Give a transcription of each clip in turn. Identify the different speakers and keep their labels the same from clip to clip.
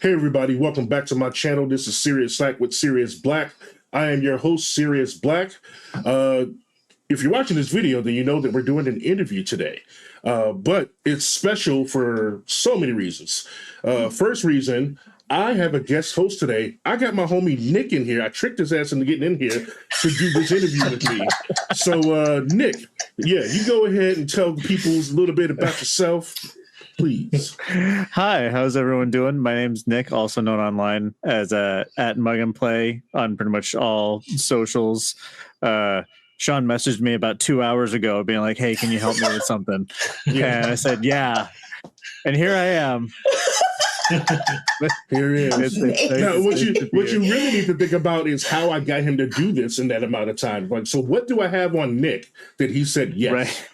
Speaker 1: Hey everybody, welcome back to my channel. This is Cerius with Cerius Blaq. I am your host, Cerius Blaq. If you're watching this video, then you know that we're doing an interview today. But it's special for so many reasons. First reason, I have a guest host today. I got my homie Nick in here. I tricked his ass into getting in here to do this interview with me. So Nick, yeah, you go ahead and tell people a little bit about yourself, please.
Speaker 2: Hi, how's everyone doing? My name's Nick, also known online as at Mug and Play on pretty much all socials. Sean messaged me about 2 hours ago being like, hey, can you help me with something? And I said, yeah. And here I am.
Speaker 1: Here it is. Now, what you really need to think about is how I got him to do this in that amount of time. Like, so what do I have on Nick that he said yes?
Speaker 2: Right.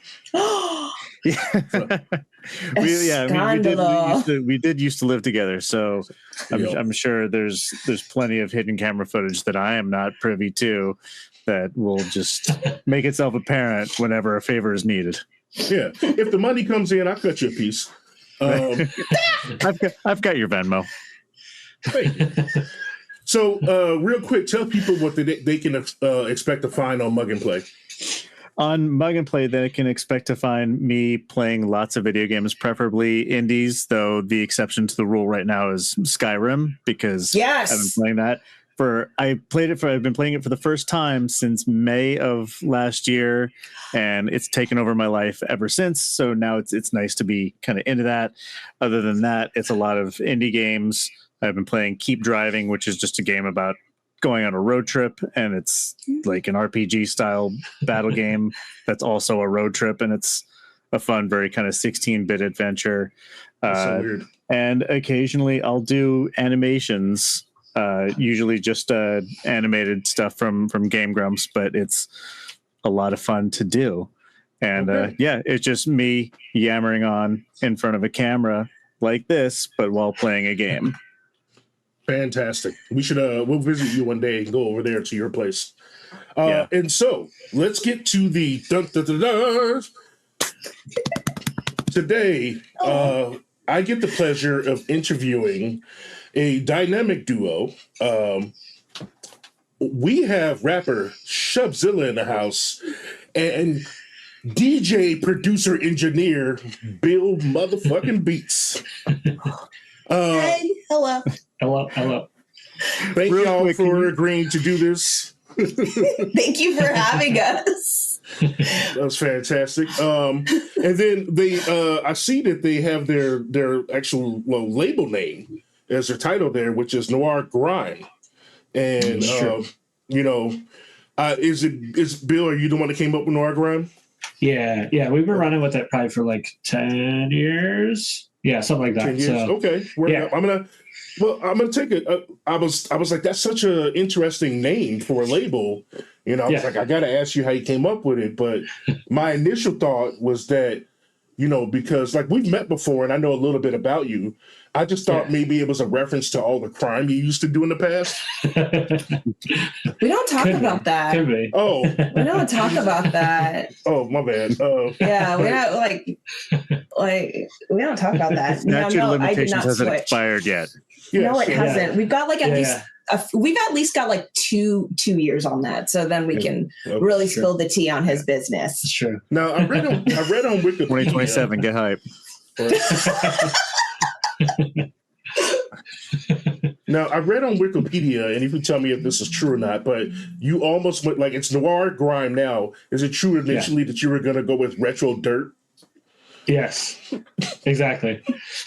Speaker 2: We did used to live together, so I'm sure there's plenty of hidden camera footage that I am not privy to that will just make itself apparent whenever a favor is needed.
Speaker 1: Yeah, if the money comes in, I'll cut you a piece.
Speaker 2: I've got your Venmo.
Speaker 1: Thank you. So, real quick, tell people what they can expect to find on Mug and Play.
Speaker 2: On Mug and Play, they can expect to find me playing lots of video games, preferably indies, though the exception to the rule right now is Skyrim, because I've been playing that. I've been playing it for the first time since May of last year, and it's taken over my life ever since. So now it's nice to be kind of into that. Other than that, it's a lot of indie games. I've been playing Keep Driving, which is just a game about going on a road trip, and it's like an RPG style battle game that's also a road trip, and it's a fun, very kind of 16-bit adventure.
Speaker 1: That's so weird.
Speaker 2: And occasionally I'll do animations. Usually just animated stuff from Game Grumps, but it's a lot of fun to do. And it's just me yammering on in front of a camera like this, but while playing a game.
Speaker 1: Fantastic. We should we'll visit you one day and go over there to your place. And so let's get to the today. I get the pleasure of interviewing a dynamic duo. We have rapper Shubzilla in the house and DJ, producer, engineer Bill motherfucking Beats.
Speaker 3: Hey, hello.
Speaker 1: Hello. Thank y'all for agreeing to do this.
Speaker 3: Thank you for having us.
Speaker 1: That was fantastic. And then they, I see that they have their actual label name as their title there, which is Noir Grime. And is Bill? Are you the one that came up with Noir Grime?
Speaker 4: Yeah. We've been running with it probably for like 10 years. Yeah, something like that.
Speaker 1: 10 years.
Speaker 4: So,
Speaker 1: okay. I'm gonna take it. I was like, that's such an interesting name for a label. I was like, I gotta ask you how you came up with it. But my initial thought was that, because like we've met before and I know a little bit about you. I just thought maybe it was a reference to all the crime you used to do in the past.
Speaker 3: We don't talk about that.
Speaker 4: Could be.
Speaker 1: Oh,
Speaker 3: we don't talk about that.
Speaker 1: Oh, my bad.
Speaker 3: Yeah, we're not like we don't talk about that.
Speaker 2: Statute of limitations hasn't expired yet.
Speaker 3: Yes. No, it hasn't. We've got like at least got like two years on that, so then we can really spill the tea on his business.
Speaker 4: It's true.
Speaker 1: Now I read on Wikipedia.
Speaker 2: 2027, get hype.
Speaker 1: Now I read on Wikipedia, and you can tell me if this is true or not, but you almost went like it's Noir Grime now. Is it true initially that you were going to go with Retro Dirt?
Speaker 4: Yes, exactly.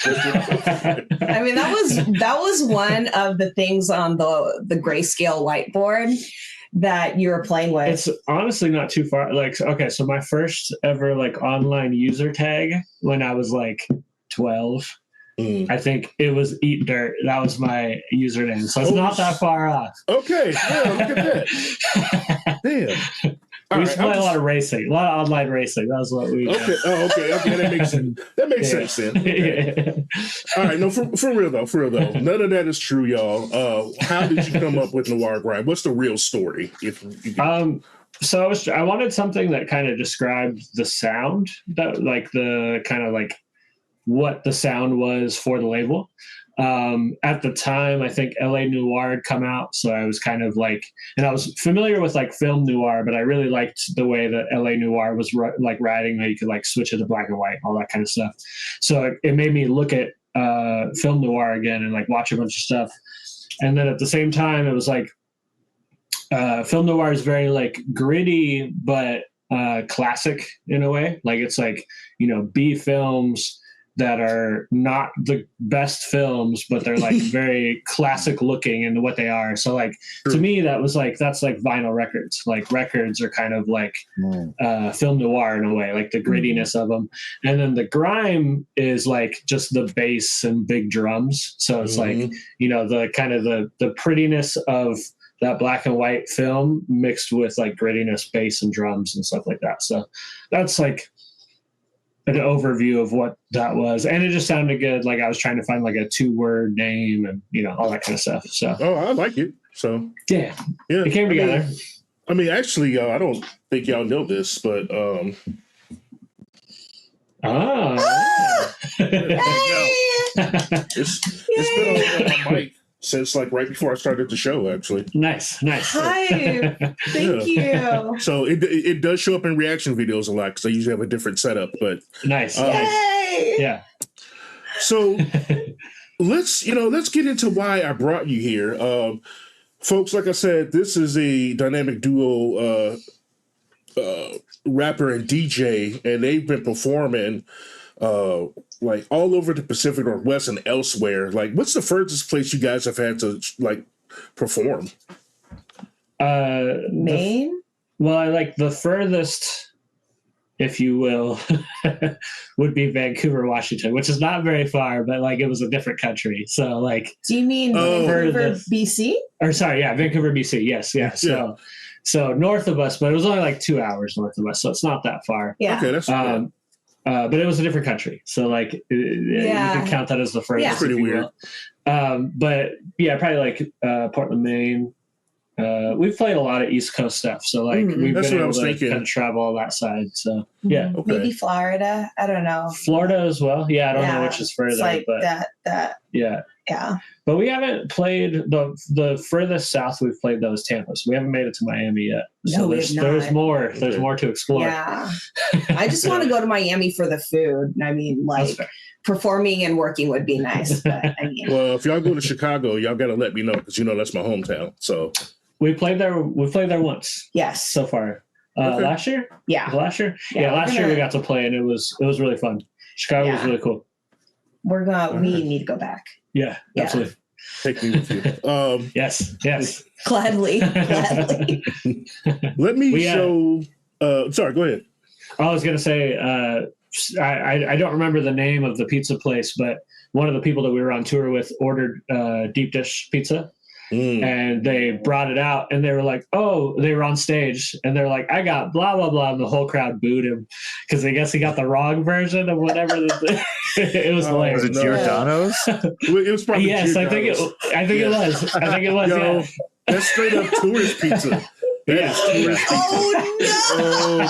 Speaker 3: I mean, that was one of the things on the grayscale whiteboard that you were playing with.
Speaker 4: It's honestly not too far. Like, okay, so my first ever like online user tag when I was like 12. I think it was Eat Dirt. That was my username. So it's not that far off.
Speaker 1: Okay. Yeah, look at that. Damn.
Speaker 4: We used to play a lot of racing, a lot of online racing. That's what we did.
Speaker 1: Okay. Oh, okay. That makes sense. That makes sense then. Okay. All right. No, for real though. None of that is true, y'all. How did you come up with Noir Grime? What's the real story?
Speaker 4: So I wanted something that kind of described the sound, that like the kind of like what the sound was for the label. At the time, I think LA Noire had come out, so I was kind of like, and I was familiar with like film noir, but I really liked the way that LA Noire was like writing, that you could like switch it to black and white, all that kind of stuff. So it made me look at film noir again and like watch a bunch of stuff. And then at the same time, it was like film noir is very like gritty, but classic in a way. Like it's like, you know, B films that are not the best films, but they're like very classic looking in what they are. So like, to me, that was like, that's like vinyl records. Like records are kind of like film noir in a way, like the grittiness of them. And then the grime is like just the bass and big drums. So it's like, you know, the kind of the prettiness of that black and white film mixed with like grittiness, bass and drums and stuff like that. So that's like an overview of what that was. And it just sounded good. Like I was trying to find like a 2-word name and, you know, all that kind of stuff. So,
Speaker 1: I like it. So
Speaker 4: yeah, it came together.
Speaker 1: I mean, actually, I don't think y'all know this, but, it's been on my mic since like right before I started the show, actually.
Speaker 4: Nice.
Speaker 3: Hi, thank you.
Speaker 1: So it does show up in reaction videos a lot because I usually have a different setup, but
Speaker 4: nice.
Speaker 3: Yay!
Speaker 4: Yeah.
Speaker 1: So let's get into why I brought you here. Folks, like I said, this is a dynamic duo rapper and DJ, and they've been performing like all over the Pacific Northwest and elsewhere. Like, what's the furthest place you guys have had to like perform?
Speaker 3: Maine?
Speaker 4: Well, I like the furthest, if you will, would be Vancouver, Washington, which is not very far, but like it was a different country. So like,
Speaker 3: do you mean Vancouver, BC?
Speaker 4: Or sorry, yeah, Vancouver, BC. Yes, yeah. So north of us, but it was only like 2 hours north of us, so it's not that far.
Speaker 3: Yeah.
Speaker 1: Okay, that's
Speaker 4: but it was a different country, so like you can count that as the furthest.
Speaker 1: That's pretty weird.
Speaker 4: But yeah, probably like Portland, Maine. We've played a lot of East Coast stuff, so like we've
Speaker 1: That's
Speaker 4: been
Speaker 1: what I
Speaker 4: able
Speaker 1: was
Speaker 4: to
Speaker 1: thinking.
Speaker 4: kind of travel all that side. So yeah,
Speaker 1: Okay.
Speaker 3: Maybe Florida. I don't know.
Speaker 4: Florida as well. Yeah, I don't know which is further,
Speaker 3: it's like
Speaker 4: but
Speaker 3: that.
Speaker 4: yeah. But we haven't played the furthest south we've played though is Tampa. So we haven't made it to Miami yet. So
Speaker 3: No,
Speaker 4: there's more. There's more to explore.
Speaker 3: Yeah. I just want to go to Miami for the food. I mean, like performing and working would be nice. But I mean,
Speaker 1: well, if y'all go to Chicago, y'all got to let me know because you know that's my hometown. So
Speaker 4: we played there. We played there once.
Speaker 3: Yes.
Speaker 4: So far.
Speaker 1: Okay.
Speaker 4: Last year.
Speaker 3: Yeah.
Speaker 4: Was it last year. Yeah. Last year we got to play and it was really fun. Chicago was really cool.
Speaker 3: We need to go back.
Speaker 4: Yeah. Absolutely.
Speaker 1: take me with you.
Speaker 4: Yes.
Speaker 3: Gladly.
Speaker 1: Let me show. Sorry, go ahead.
Speaker 4: I was gonna say I don't remember the name of the pizza place, but one of the people that we were on tour with ordered deep dish pizza. And they brought it out and they were like, oh, they were on stage and they're like, I got blah, blah, blah. And the whole crowd booed him because I guess he got the wrong version of whatever. It was hilarious.
Speaker 2: Was it Giordano's?
Speaker 1: It was probably
Speaker 4: yes,
Speaker 1: Giordano's.
Speaker 4: I think it was.
Speaker 1: Yo, that's straight up tourist pizza.
Speaker 3: Oh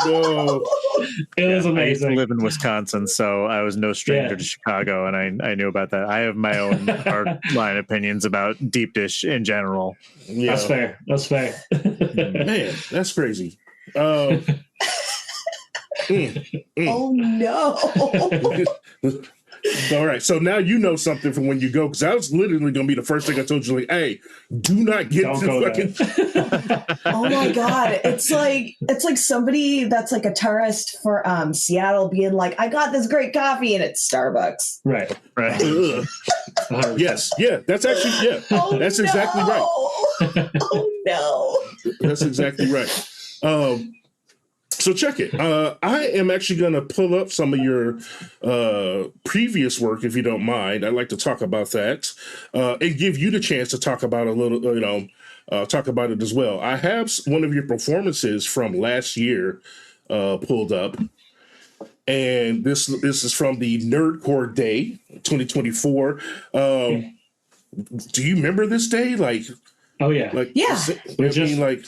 Speaker 1: no!
Speaker 4: It was amazing.
Speaker 2: I used to live in Wisconsin, so I was no stranger to Chicago, and I knew about that. I have my own hardline opinions about deep dish in general.
Speaker 1: Yeah.
Speaker 4: That's fair.
Speaker 1: Man, that's crazy. Oh
Speaker 3: no!
Speaker 1: All right, so now you know something from when you go, because that was literally going to be the first thing I told you. Like, hey, do not get to fucking.
Speaker 3: Oh my god, it's like somebody that's like a tourist for Seattle being like, I got this great coffee and it's Starbucks.
Speaker 4: Right.
Speaker 1: Yes, that's actually that's exactly right.
Speaker 3: Oh no,
Speaker 1: that's exactly right. So check it. I am actually going to pull up some of your previous work, if you don't mind. I'd like to talk about that and give you the chance to talk about a little, talk about it as well. I have one of your performances from last year pulled up, and this is from the Nerdcore Day 2024. Do you remember this day? Like,
Speaker 4: oh yeah,
Speaker 3: yeah.
Speaker 1: I mean, like.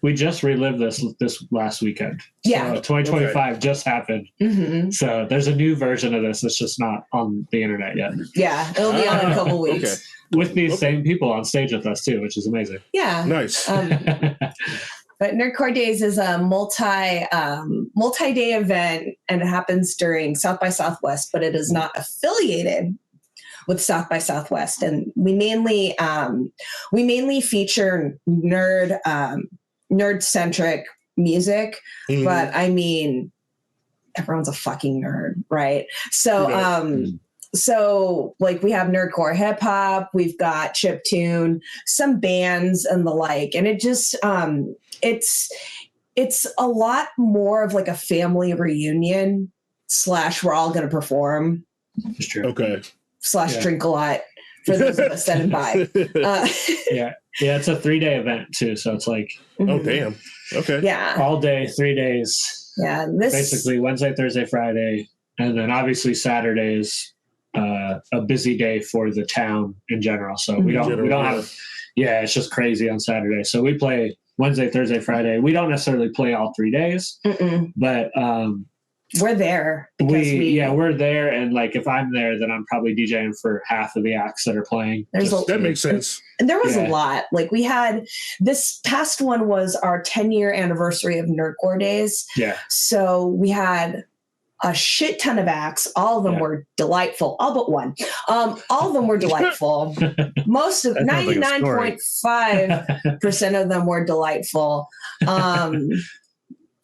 Speaker 4: we just relived this last weekend.
Speaker 3: Yeah.
Speaker 4: So 2025 just happened.
Speaker 3: Mm-hmm.
Speaker 4: So there's a new version of this. It's just not on the internet yet.
Speaker 3: Yeah, it'll be on in a couple weeks.
Speaker 1: Okay.
Speaker 4: With these same people on stage with us too, which is amazing.
Speaker 3: Yeah.
Speaker 1: Nice.
Speaker 3: But Nerdcore Days is a multi-day event, and it happens during South by Southwest, but it is not affiliated with South by Southwest. And we mainly feature nerd-centric music, but I mean, everyone's a fucking nerd, right? So, so like we have nerdcore hip hop, we've got chiptune, some bands and the like, and it just it's a lot more of like a family reunion / we're all going to perform.
Speaker 4: It's true.
Speaker 1: Okay.
Speaker 3: / drink a lot for those of us that imbibe.
Speaker 4: Yeah, it's a 3-day event too, so it's like
Speaker 1: Oh damn. Okay.
Speaker 3: Yeah.
Speaker 4: all day, 3 days.
Speaker 3: Yeah.
Speaker 4: Basically Wednesday, Thursday, Friday, and then obviously Saturday is a busy day for the town in general. So we don't have it's just crazy on Saturday. So we play Wednesday, Thursday, Friday. We don't necessarily play all 3 days, but
Speaker 3: we're there.
Speaker 4: We're there, and like if I'm there, then I'm probably DJing for half of the acts that are playing.
Speaker 1: That makes sense.
Speaker 3: And there was a lot. Like we had this past one was our 10-year anniversary of Nerdcore Days.
Speaker 4: Yeah.
Speaker 3: So we had a shit ton of acts. All of them were delightful, all but one. All of them were delightful. Most of 99.5% of them were delightful. But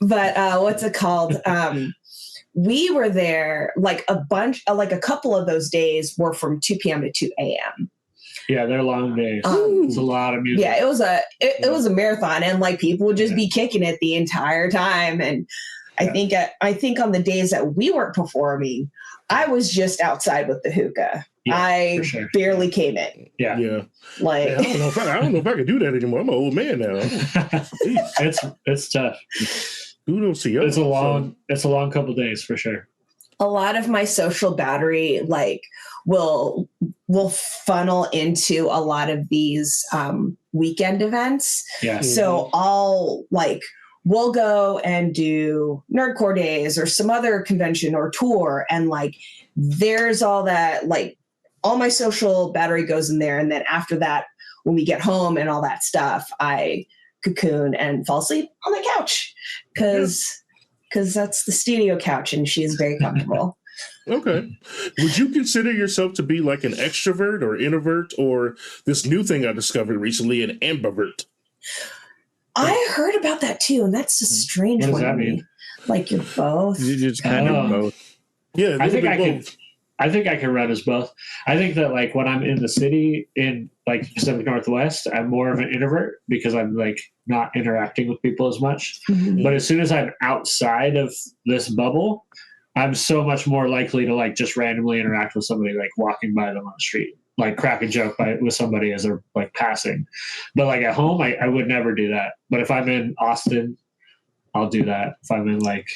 Speaker 3: what's it called? We were there like a couple of those days were from 2 p.m. to 2 a.m.
Speaker 4: Yeah, they're long days. It's a lot of music.
Speaker 3: Yeah, it was a marathon, and like people would just be kicking it the entire time. And I think on the days that we weren't performing, I was just outside with the hookah.
Speaker 4: Yeah,
Speaker 3: I
Speaker 4: sure.
Speaker 3: barely came in.
Speaker 4: Yeah.
Speaker 3: Like
Speaker 1: I don't know if I can do that anymore. I'm an old man now.
Speaker 4: It's tough.
Speaker 1: Kudos to you.
Speaker 4: It's a long couple days for sure.
Speaker 3: a lot of my social battery like will funnel into a lot of these weekend events.
Speaker 4: Yeah.
Speaker 3: So we'll go and do Nerdcore Days or some other convention or tour, and like there's all that, like all my social battery goes in there, and then after that, when we get home and all that stuff, I cocoon and fall asleep on the couch because that's the studio couch and she is very comfortable.
Speaker 1: Okay. Would you consider yourself to be like an extrovert or introvert, or this new thing I discovered recently, an ambivert?
Speaker 3: I heard about that too, and that's a strange one.
Speaker 4: What does that mean?
Speaker 3: Like you're both.
Speaker 2: You just kind of both.
Speaker 1: Yeah,
Speaker 4: I think I can run as both. I think that like when I'm in the city in like Pacific Northwest, I'm more of an introvert because I'm like not interacting with people as much.
Speaker 3: Mm-hmm.
Speaker 4: But as soon as I'm outside of this bubble, I'm so much more likely to like just randomly interact with somebody, like walking by them on the street, like crack a joke with somebody as they're like passing. But like at home, I would never do that. But if I'm in Austin, I'll do that. If I'm in like,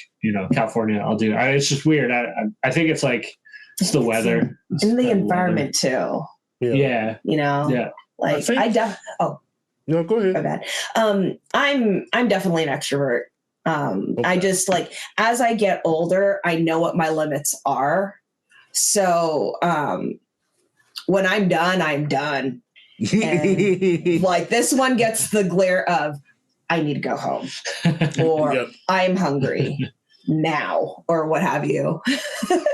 Speaker 4: California, I'll do that. It's just weird. I think it's like, it's the weather.
Speaker 3: In the environment too.
Speaker 4: Yeah.
Speaker 3: Yeah. Like
Speaker 1: No, go ahead.
Speaker 3: My bad. I'm definitely an extrovert.
Speaker 1: Okay.
Speaker 3: I just like, as I get older, I know what my limits are. So when I'm done, I'm done. And like this one gets the glare of, I need to go home, or
Speaker 1: Yep.
Speaker 3: I'm hungry now, or what have you.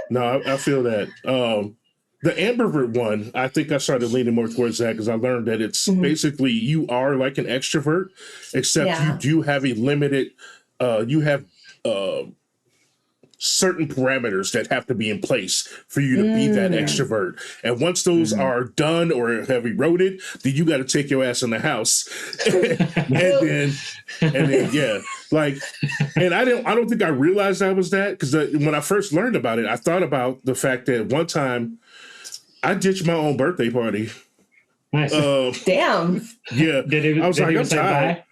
Speaker 1: No, I feel that. The ambivert one, I think I started leaning more towards that because I learned that it's basically you are like an extrovert, except you do have a limited, you have certain parameters that have to be in place for you to be that extrovert. And once those are done or have eroded, then you got to take your ass in the house. and then yeah, like, and I don't think I realized I was that, because when I first learned about it, I thought about the fact that one time I ditched my own birthday party.
Speaker 4: Nice.
Speaker 3: Damn.
Speaker 1: Yeah. I was like, I'm tired.
Speaker 4: Bye?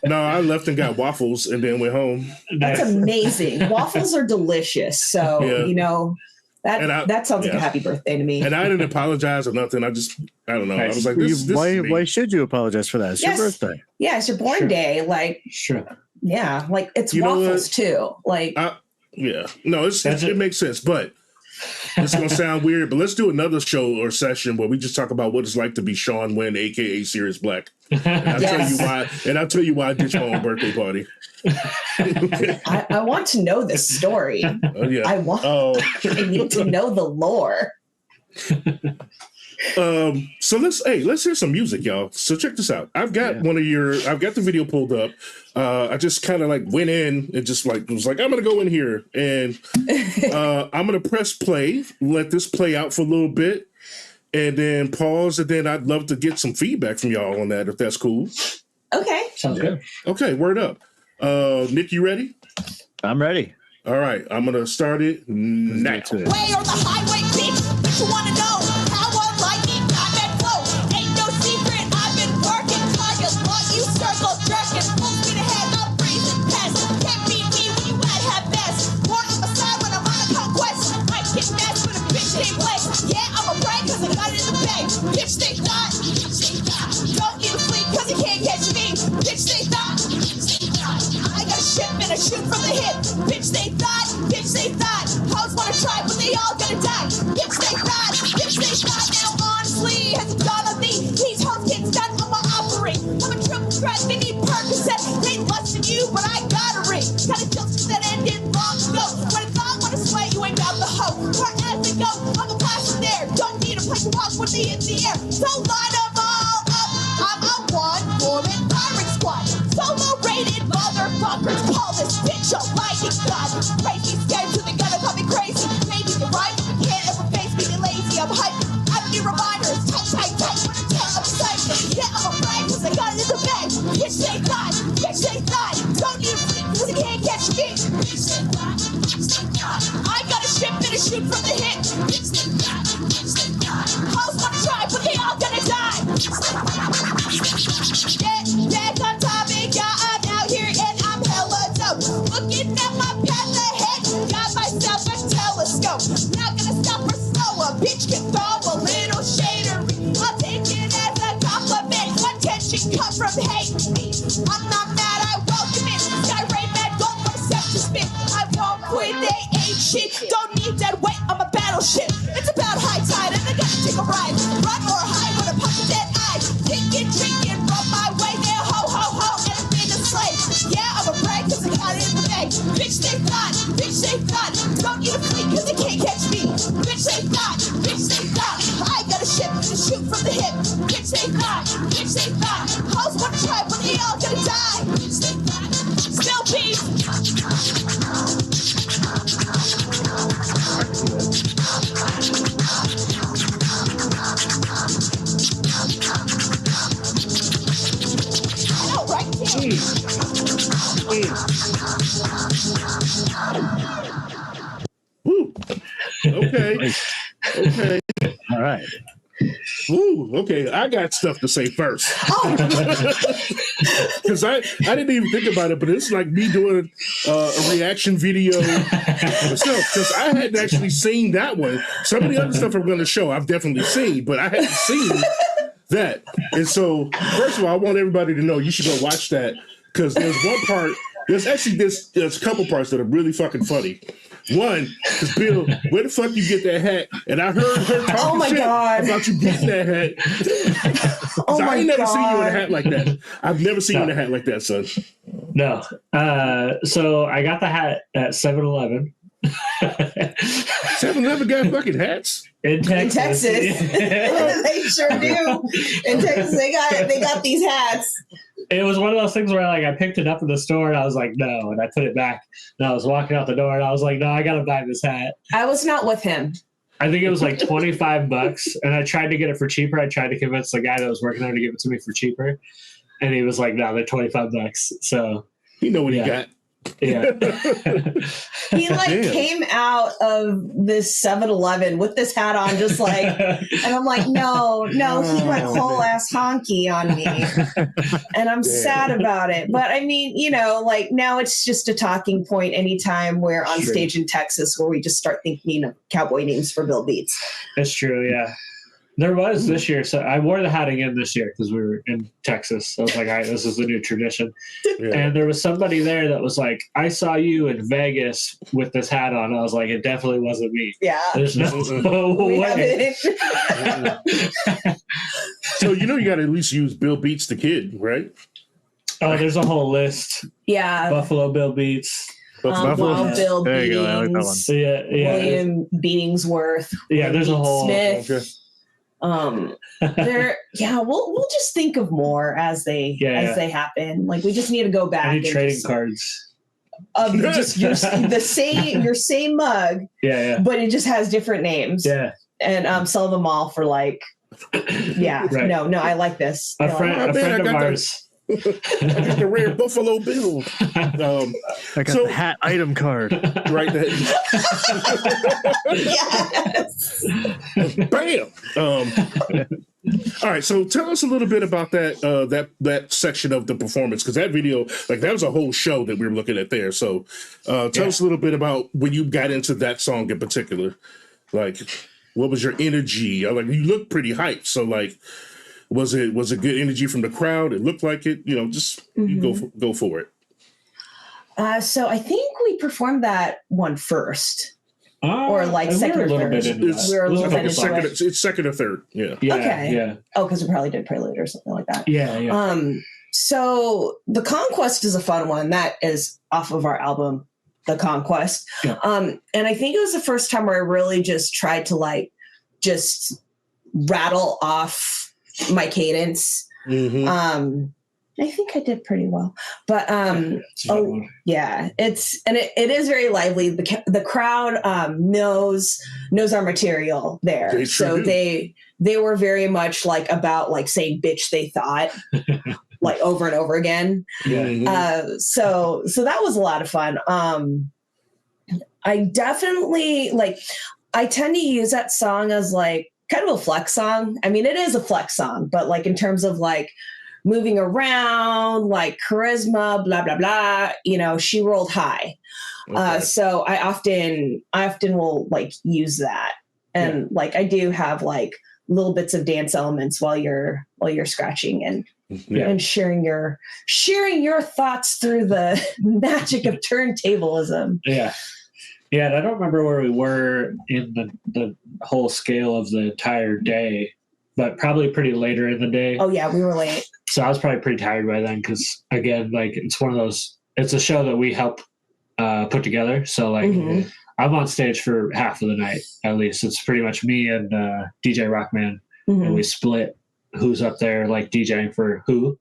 Speaker 1: No, I left and got waffles and then went home.
Speaker 3: That's amazing. Waffles are delicious. So, That sounds like a happy birthday to me.
Speaker 1: And I didn't apologize or nothing. I don't know. I was like,
Speaker 2: why should you apologize for that? It's your birthday.
Speaker 3: Yeah, it's your born day. Like, yeah, like it's waffles too. Like,
Speaker 1: no, it makes sense, but it's gonna sound weird. But let's do another show or session where we just talk about what it's like to be Sean Wynn, aka Cerius Blaq. And I'll tell you why I ditched my own birthday party.
Speaker 3: I want to know this story. I need to know the lore.
Speaker 1: So let's hear some music, y'all. So check this out. I've got I've got the video pulled up. I just kind of like went in and just like was like, I'm gonna go in here and I'm gonna press play, let this play out for a little bit, and then pause, and then I'd love to get some feedback from y'all on that if that's cool.
Speaker 3: Okay.
Speaker 4: Sounds good.
Speaker 1: Okay, word up. Nick, you ready?
Speaker 2: I'm ready.
Speaker 1: All right, I'm gonna start it now.
Speaker 5: Way on the highway, bitch. What you wanna know? How I like it, I'm at flow. Ain't no secret, I've been working. Target what you circle jerking. Full speed ahead, I'm breezing past. Can't beat me when you at have best. Born on my side when I'm on a conquest. I get mess with a bitch named Blaq. Yeah, I'm a brag cause I got it in the bag. Bitch, they thought. Don't need to flee cause you can't catch me. Bitch, they thought. I got a ship and a shoot from the hip. Bitch, they thought. Hoes wanna try, but they all gonna die. Bitch, they thought. Now, honestly, has it dawned on me? These hoes get done on my offering. I'm a triple threat, they need Percocet. They less than you, but I got a ring. Got a jokes that ended long ago. When I thought, wanna sweat, you ain't got the hoe. Where as it go, I'm a passion there. Don't need a place to walk with me in the air. So line them all up. I'm a one-woman firing squad. Solo rated motherfuckers. Call this bitch a lightning god. Crazy scared to the gonna call me crazy. Maybe you're right, you can't ever face me. You're lazy, I'm hype. I don't need reminders. Tight. When I tell I'm excited. Yeah, I'm a brag cause I got it in the bag. Bitch, they thought. Don't need a freak cause you can't catch me. Bitch, they thought. I got a ship and a shoot from the hip. Bitch, they thought. Hoes wanna try, but they all gonna die. Yeah, on topic, I'm out here and I'm hella dope. Looking at my path ahead, got myself a telescope. Not gonna stop or slow, a bitch can throw a little shadery. I'll take it as a compliment. Attention come from hating me. I'm not mad, I welcome it. Sky rain mad, don't accept to spit. I won't quit, they ain't shit. Don't need that weight, I'm a battleship. It's about high tide and I gotta take a ride. Run or hide with a pop of that eye. Drinking, run my way there, ho, and I'm in a slave. Yeah, I'm a brag cause I got it in the bag. Bitch, they thought. Don't need a freak cause they can't catch me. Bitch, they thought. I got a ship and a shoot from the hip. Bitch, they thought. Hoes wanna try, but they all gonna die. Bitch, they thought. Still peace.
Speaker 1: Woo. Okay.
Speaker 2: All right.
Speaker 1: Ooh, okay. I got stuff to say first. Because I didn't even think about it, but it's like me doing a reaction video myself. Because I hadn't actually seen that one. Some of the other stuff I'm going to show, I've definitely seen, but I hadn't seen that. And so, first of all, I want everybody to know you should go watch that. Because there's one part, there's a couple parts that are really fucking funny. One, because Bill, where the fuck you get that hat? And I heard her talking shit about you getting that hat. I ain't never seen you in a hat like that. I've never seen you in a hat like that, son.
Speaker 4: No. So I got the hat at 7-Eleven.
Speaker 1: 7-Eleven got fucking hats?
Speaker 4: In Texas.
Speaker 3: They sure do. In Texas, they got these hats.
Speaker 4: It was one of those things where like I picked it up in the store and I was like, no, and I put it back. And I was walking out the door and I was like, no, I gotta buy this hat.
Speaker 3: I was not with him.
Speaker 4: I think it was like $25, and I tried to get it for cheaper. I tried to convince the guy that was working there to give it to me for cheaper, and he was like, no, they're $25. So
Speaker 1: you know what he got.
Speaker 4: Yeah.
Speaker 3: He like
Speaker 1: Damn.
Speaker 3: came out of this 7-Eleven with this hat on, just like, and I'm like, no, he went whole ass honky on me. And I'm sad about it. But I mean, you know, like now it's just a talking point anytime we're on stage in Texas where we just start thinking of cowboy names for Bill Beats.
Speaker 4: That's true, yeah. There was this year, so I wore the hat again this year because we were in Texas. So I was like, all right, this is the new tradition. Yeah. And there was somebody there that was like, I saw you in Vegas with this hat on. I was like, it definitely wasn't me.
Speaker 3: Yeah.
Speaker 4: There's no way.
Speaker 1: So, you know, you got to at least use Bill Beats the Kid, right?
Speaker 4: Oh, there's a whole list.
Speaker 3: Yeah.
Speaker 4: Buffalo Bill Beats.
Speaker 3: Wild Bill
Speaker 2: there you
Speaker 3: Beatings.
Speaker 2: go. I like that one.
Speaker 4: Yeah.
Speaker 3: William Beatingsworth.
Speaker 4: Yeah, there's a whole.
Speaker 3: Smith. Okay. We'll just think of more as they happen. Like we just need to go back.
Speaker 4: I need trading cards
Speaker 3: of just your same mug.
Speaker 4: Yeah.
Speaker 3: But it just has different names.
Speaker 4: Yeah.
Speaker 3: And sell them all for like. Yeah. Right. No. I like this.
Speaker 4: A friend of ours.
Speaker 1: I got the rare Buffalo Bill.
Speaker 2: I got the hat item card.
Speaker 1: Right there.
Speaker 3: Yes.
Speaker 1: Bam. All right. So tell us a little bit about that section of the performance, because that video, like that was a whole show that we were looking at there. So tell us a little bit about when you got into that song in particular. Like, what was your energy? Like, you look pretty hyped. So like, was it good energy from the crowd? It looked like it, you know, just you go for it.
Speaker 3: So I think we performed that one first. Or like second or third.
Speaker 1: It's second or third. Yeah.
Speaker 3: Okay.
Speaker 4: Yeah.
Speaker 3: Oh, because we probably did Prelude or something like that.
Speaker 4: Yeah.
Speaker 3: So The Conquest is a fun one. That is off of our album, The Conquest.
Speaker 4: Yeah.
Speaker 3: And I think it was the first time where I really just tried to like just rattle off my cadence. I think I did pretty well, but it is very lively. The crowd knows our material there, so they were very much like about like saying "bitch" they thought like over and over again. So that was a lot of fun. I definitely I tend to use that song as like kind of a flex song. I mean, it is a flex song, but like in terms of like moving around, like charisma, blah, blah, blah, you know, she rolled high. Okay. So I often will like use that. And like, I do have like little bits of dance elements while you're scratching and sharing your thoughts through the magic of turntablism.
Speaker 4: Yeah. Yeah, I don't remember where we were in the whole scale of the entire day, but probably pretty later in the day.
Speaker 3: Oh, yeah, we were late.
Speaker 4: So I was probably pretty tired by then because, again, like it's one of those – it's a show that we help put together. So, like, I'm on stage for half of the night at least. It's pretty much me and DJ Rockman, and we split who's up there, like, DJing for who.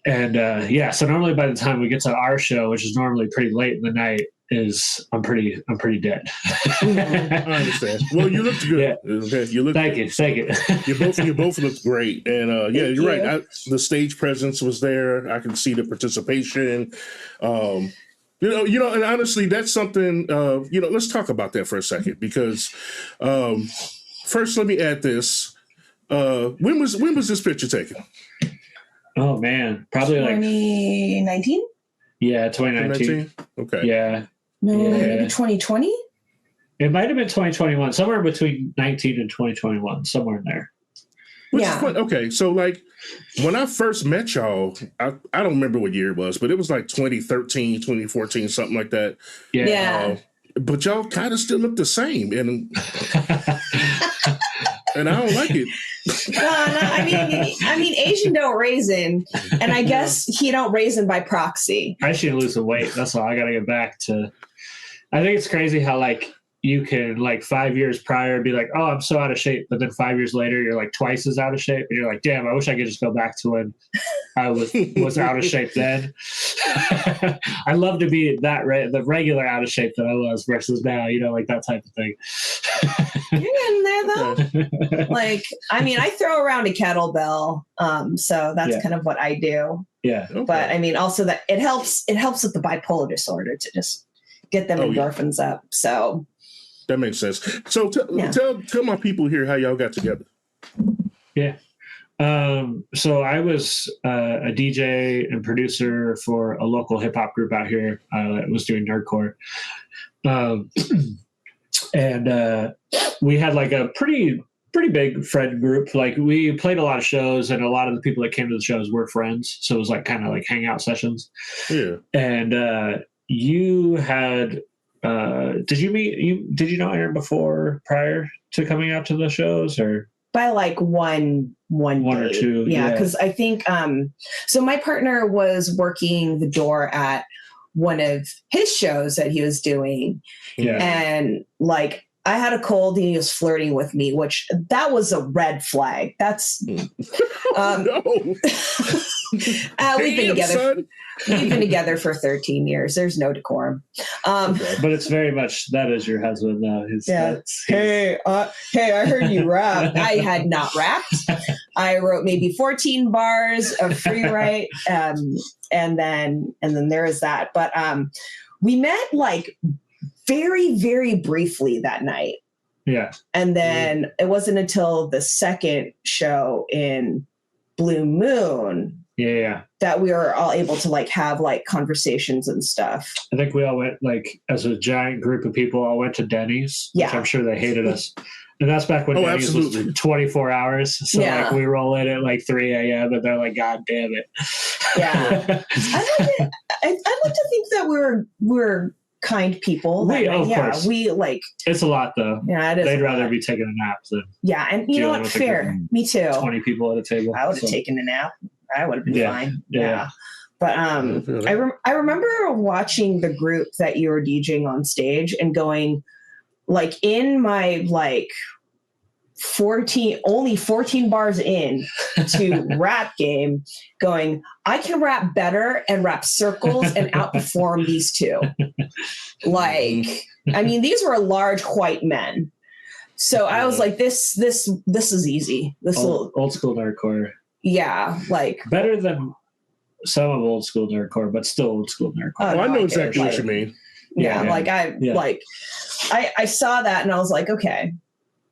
Speaker 4: And, so normally by the time we get to our show, which is normally pretty late in the night, I'm pretty dead.
Speaker 1: I understand. Well, you looked good.
Speaker 4: Yeah.
Speaker 1: Okay, you look.
Speaker 4: Thank you.
Speaker 1: You both looked great, and you're right. The stage presence was there. I can see the participation. You know, and honestly, that's something. Let's talk about that for a second because first, let me add this. When was this picture taken?
Speaker 4: Oh man, probably
Speaker 3: 2019.
Speaker 4: Yeah, 2019.
Speaker 1: Okay.
Speaker 4: Yeah.
Speaker 3: No, maybe 2020?
Speaker 4: It might have been 2021, somewhere between 19 and 2021, somewhere in there.
Speaker 1: Which is fun. Okay, so like when I first met y'all, I don't remember what year it was, but it was like 2013, 2014, something like that.
Speaker 3: Yeah.
Speaker 1: But y'all kind of still look the same, and and I don't like it.
Speaker 3: No, I mean, Asian don't raisin, and I guess he don't raisin by proxy.
Speaker 4: I should lose some weight. That's all. I got to get back to. I think it's crazy how like you can like 5 years prior be like, oh, I'm so out of shape, but then 5 years later you're like twice as out of shape, and you're like, damn, I wish I could just go back to when I was out of shape then. I love to be the regular out of shape that I was versus now, like that type of thing.
Speaker 3: You're in there though. Like, I mean, I throw around a kettlebell, so that's kind of what I do.
Speaker 4: Yeah.
Speaker 1: Okay.
Speaker 3: But I mean, also that it helps with the bipolar disorder to just get them endorphins up. So
Speaker 1: that makes sense. So tell my people here how y'all got together.
Speaker 4: Yeah. So I was a DJ and producer for a local hip hop group out here. I was doing nerdcore. And we had like a pretty big friend group. Like we played a lot of shows, and a lot of the people that came to the shows were friends. So it was like kind of like hangout sessions. Yeah. And you had did you know Aaron prior to coming out to the shows, or
Speaker 3: by like one
Speaker 4: or two?
Speaker 3: Yeah, because I think so my partner was working the door at one of his shows that he was doing. Yeah. And like I had a cold and he was flirting with me, which that was a red flag. That's
Speaker 1: no.
Speaker 3: We've been together. Son. We've been together for 13 years. There's no decorum.
Speaker 4: But it's very much that is your husband now.
Speaker 3: Hey, I heard you rap. I had not rapped. I wrote maybe 14 bars of free write, and then there is that. But we met like very, very briefly that night.
Speaker 4: Yeah.
Speaker 3: And then it wasn't until the second show in Blue Moon that we were all able to like have like conversations and stuff.
Speaker 4: I think we all went like as a giant group of people all went to Denny's, which I'm sure they hated us. And that's back when Denny's was 24 hours. So like we roll in at like 3 a.m. and they're like, God damn it.
Speaker 3: Yeah. I'd like to think that we're kind people.
Speaker 4: Of course.
Speaker 3: We like.
Speaker 4: It's a lot though.
Speaker 3: Yeah, it is.
Speaker 4: They'd rather be taking a nap than.
Speaker 3: Yeah, and you know what? Fair. Me too.
Speaker 4: 20 people at a table.
Speaker 3: I would have taken a nap. I would have been fine.
Speaker 4: Yeah.
Speaker 3: But I remember watching the group that you were DJing on stage and going, like in my like 14 bars in to rap game, going, I can rap better and rap circles and outperform these two. Like, I mean, these were large white men. So I was like, this is easy. This
Speaker 4: old school nerdcore.
Speaker 3: Yeah, like
Speaker 4: better than some of old school nerdcore, but still old school nerdcore.
Speaker 1: Oh, I know exactly what you mean.
Speaker 3: Yeah, like I saw that and I was like, okay,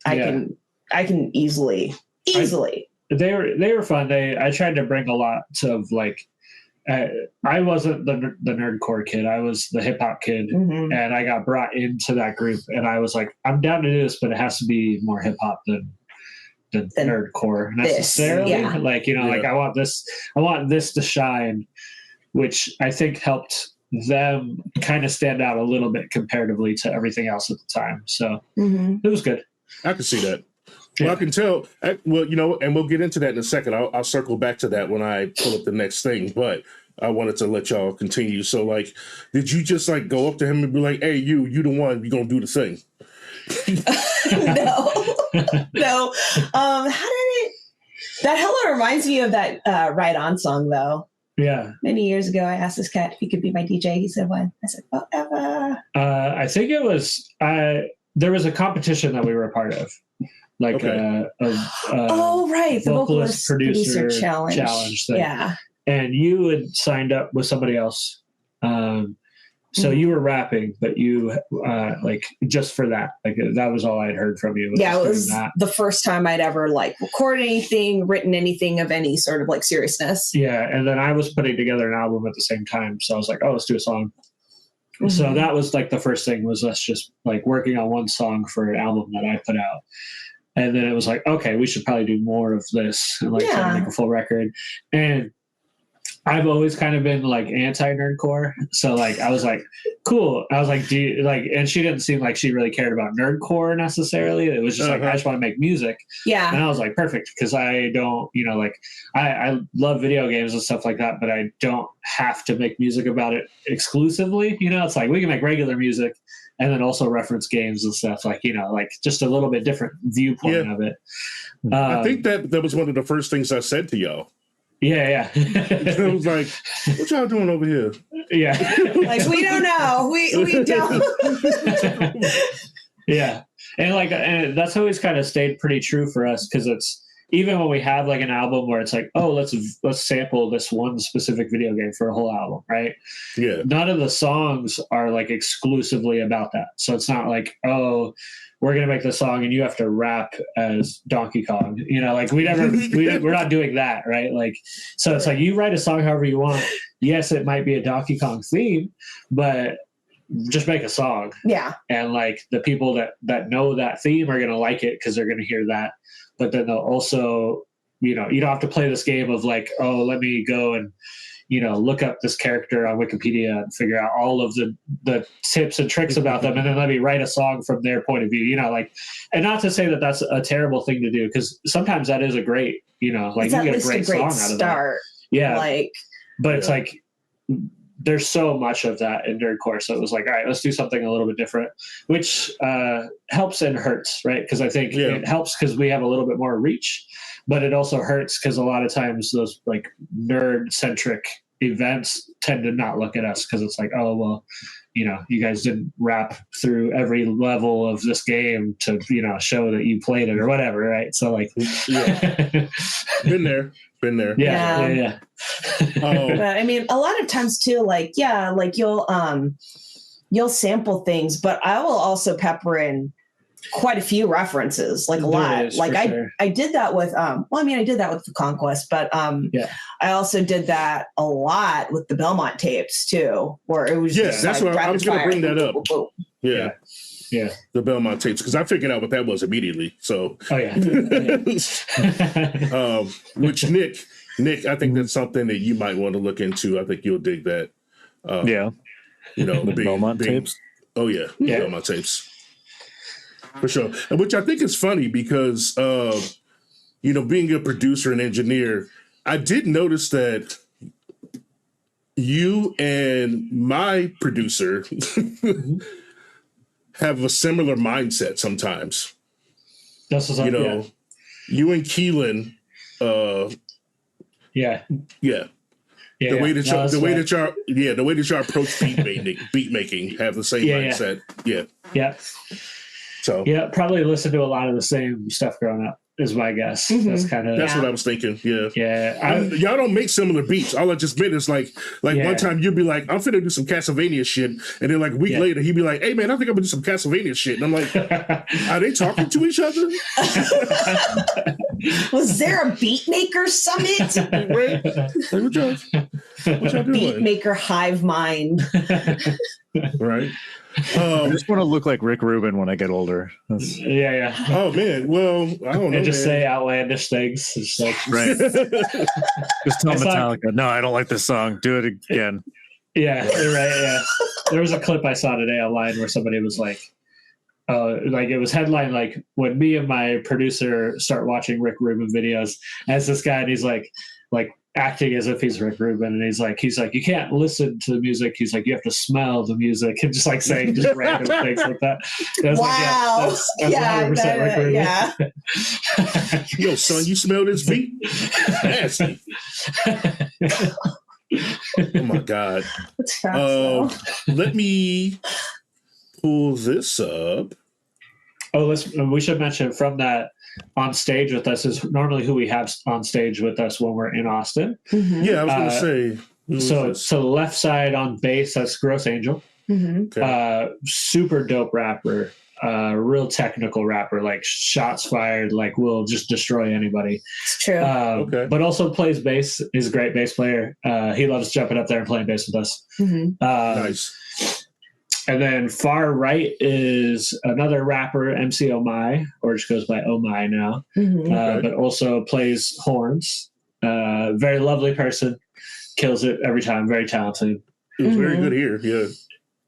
Speaker 3: I can easily.
Speaker 4: They were fun. I tried to bring a lot of like. I wasn't the nerdcore kid. I was the hip hop kid, and I got brought into that group. And I was like, I'm down to do this, but it has to be more hip hop than nerdcore necessarily. Like like I want this to shine, which I think helped them kind of stand out a little bit comparatively to everything else at the time. So it was good.
Speaker 1: I can see that. Well, I can tell. And we'll get into that in a second. I'll circle back to that when I pull up the next thing. But I wanted to let y'all continue. So, like, did you just like go up to him and be like, "Hey, you the one, you gonna do the thing"?
Speaker 3: No. How did it? That hella reminds me of that Ride On song, though.
Speaker 4: Yeah.
Speaker 3: Many years ago, I asked this cat if he could be my DJ. He said, "When?" I said, "Whatever."
Speaker 4: I think it was. There was a competition that we were a part of. Like right,
Speaker 3: the vocalist producer challenge thing. Yeah,
Speaker 4: and you had signed up with somebody else, so you were rapping, but you like just for that, like that was all I'd heard from you.
Speaker 3: It was the first time I'd ever like recorded anything, written anything of any sort of like seriousness.
Speaker 4: Yeah, and then I was putting together an album at the same time, so I was like, oh, let's do a song. So that was like the first thing was us just like working on one song for an album that I put out. And then it was like, okay, we should probably do more of this and like try to make a full record. And I've always kind of been like anti-nerdcore. So like I was like, cool. I was like, do you like, and she didn't seem like she really cared about nerdcore necessarily. It was just like, I just want to make music.
Speaker 3: Yeah.
Speaker 4: And I was like, perfect. Because I don't, like I love video games and stuff like that, but I don't have to make music about it exclusively. It's like we can make regular music and then also reference games and stuff like, like just a little bit different viewpoint of it.
Speaker 1: I think that was one of the first things I said to y'all.
Speaker 4: Yeah.
Speaker 1: It was like, what y'all doing over here?
Speaker 4: Yeah.
Speaker 3: Like, we don't know. We don't.
Speaker 4: Yeah. And that's always kind of stayed pretty true for us, because it's, even when we have like an album where it's like, oh, let's sample this one specific video game for a whole album, right?
Speaker 1: Yeah.
Speaker 4: None of the songs are like exclusively about that. So it's not like, oh, we're gonna make the song and you have to rap as Donkey Kong. Like we're not doing that, right? Like, so it's like, you write a song however you want. Yes, it might be a Donkey Kong theme, but just make a song.
Speaker 3: Yeah.
Speaker 4: And like the people that know that theme are gonna like it because they're gonna hear that. But then they'll also, you don't have to play this game of like, oh, let me go and, look up this character on Wikipedia and figure out all of the tips and tricks about them, and then let me write a song from their point of view. And not to say that that's a terrible thing to do, because sometimes that is a great, like, you get a great song out of that. Yeah. But it's like, there's so much of that in nerdcore. So it was like, all right, let's do something a little bit different, which helps and hurts, right? Because I think it helps because we have a little bit more reach, but it also hurts because a lot of times those like nerd-centric events tend to not look at us, because it's like, oh, well, you guys didn't rap through every level of this game to, show that you played it or whatever, right? So like,
Speaker 1: Been there.
Speaker 4: Yeah.
Speaker 3: But I mean, a lot of times too, like, like you'll sample things, but I will also pepper in quite a few references, like a lot. Like I did that with I did that with the Conquest, but I also did that a lot with the Belmont tapes too, where it was
Speaker 1: that's
Speaker 3: like
Speaker 1: what I was going to bring that up.
Speaker 4: Yeah.
Speaker 1: The Belmont tapes, because I figured out what that was immediately. So, which Nick, I think that's something that you might want to look into. I think you'll dig that.
Speaker 2: The Belmont tapes.
Speaker 1: Oh yeah, Belmont tapes for sure. And which I think is funny because being a producer and engineer, I did notice that you and my producer have a similar mindset sometimes.
Speaker 4: That's what's up,
Speaker 1: you and Keelan, the way that y'all approach beat making have the same mindset. So
Speaker 4: probably listen to a lot of the same stuff growing up is my guess. That's
Speaker 1: what I was thinking.
Speaker 4: Y'all
Speaker 1: don't make similar beats. All I just admit is like one time you'd be like, I'm finna do some Castlevania shit, and then like a week later he'd be like, hey man, I think I'm gonna do some Castlevania shit, and I'm like, are they talking to each other?
Speaker 3: Was there a Beatmaker summit?
Speaker 1: Right? Like, what y'all doing?
Speaker 3: Beatmaker hive mind.
Speaker 1: Right.
Speaker 2: I just want to look like Rick Rubin when I get older.
Speaker 1: Oh man, well, I don't know.
Speaker 4: And just say outlandish things. It's like,
Speaker 2: right. Just tell Metallica, no, I don't like this song. Do it again.
Speaker 4: Yeah, right. Yeah. There was a clip I saw today online where somebody was like, it was headline like, when me and my producer start watching Rick Rubin videos, as this guy, and he's like acting as if he's Rick Rubin, and he's like, you can't listen to the music. He's like, you have to smell the music, and just like saying just random things like that.
Speaker 3: Wow.
Speaker 4: Like, that's 100% Rick Rubin.
Speaker 3: Yeah.
Speaker 1: Yo, son, you smell this beat? Nasty. Oh my God. Let me pull this up.
Speaker 4: Oh, we should mention from that, on stage with us is normally who we have on stage with us when we're in Austin.
Speaker 1: Yeah, I was going to say.
Speaker 4: So the left side on bass, that's Gross Angel.
Speaker 1: Okay.
Speaker 4: Super dope rapper, real technical rapper, like shots fired, like will just destroy anybody.
Speaker 3: It's true.
Speaker 4: But also plays bass. He's a great bass player. He loves jumping up there and playing bass with us.
Speaker 1: Nice.
Speaker 4: And then far right is another rapper, MC Oh or just goes by Oh My now, but also plays horns. Very lovely person, kills it every time, very talented.
Speaker 1: It was very good here,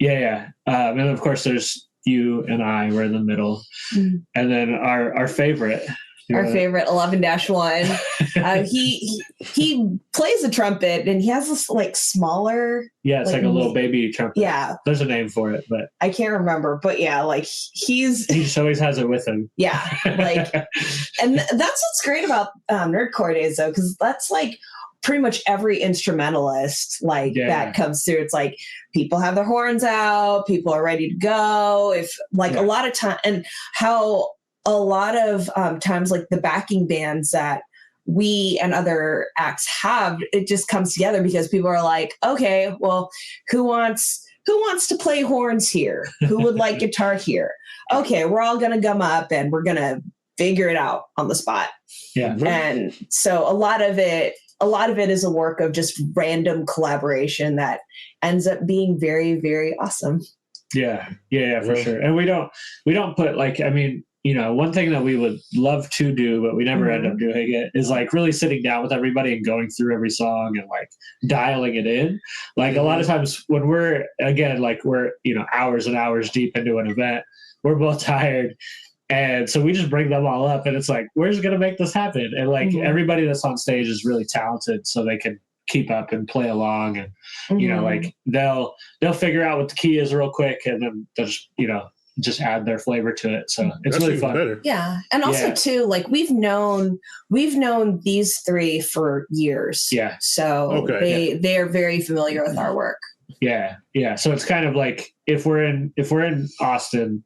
Speaker 4: Yeah. And then of course there's you and I, we're in the middle. And then our favorite.
Speaker 3: Our favorite 11-1. He plays the trumpet, and he has this like smaller.
Speaker 4: Yeah, it's like a little baby trumpet.
Speaker 3: Yeah,
Speaker 4: there's a name for it, but
Speaker 3: I can't remember. But yeah, like he
Speaker 4: just always has it with him.
Speaker 3: Yeah, like, and that's what's great about Nerdcore Days though, because that's like pretty much every instrumentalist that comes through. It's like people have their horns out, people are ready to go. If like a lot of time, and how a lot of times, like the backing bands that we and other acts have, it just comes together because people are like, okay, well, who wants to play horns here? Who would like guitar here? Okay, we're all going to gum up and we're going to figure it out on the spot.
Speaker 4: Yeah.
Speaker 3: And so a lot of it is a work of just random collaboration that ends up being very, very awesome.
Speaker 4: Yeah, for sure. And we don't put like, I mean, you know, one thing that we would love to do, but we never end up doing it, is like really sitting down with everybody and going through every song and like dialing it in. Like a lot of times when we're, you know, hours and hours deep into an event, we're both tired. And so we just bring them all up and it's like, we're just going to make this happen. And like everybody that's on stage is really talented, so they can keep up and play along. And, you know, like they'll figure out what the key is real quick and then they'll just, you know, just add their flar to it. So it's really fun.
Speaker 1: Better.
Speaker 3: Yeah. And also too, like we've known these three for years.
Speaker 4: Yeah.
Speaker 3: So they are very familiar with our work.
Speaker 4: Yeah. Yeah. So it's kind of like if we're in Austin,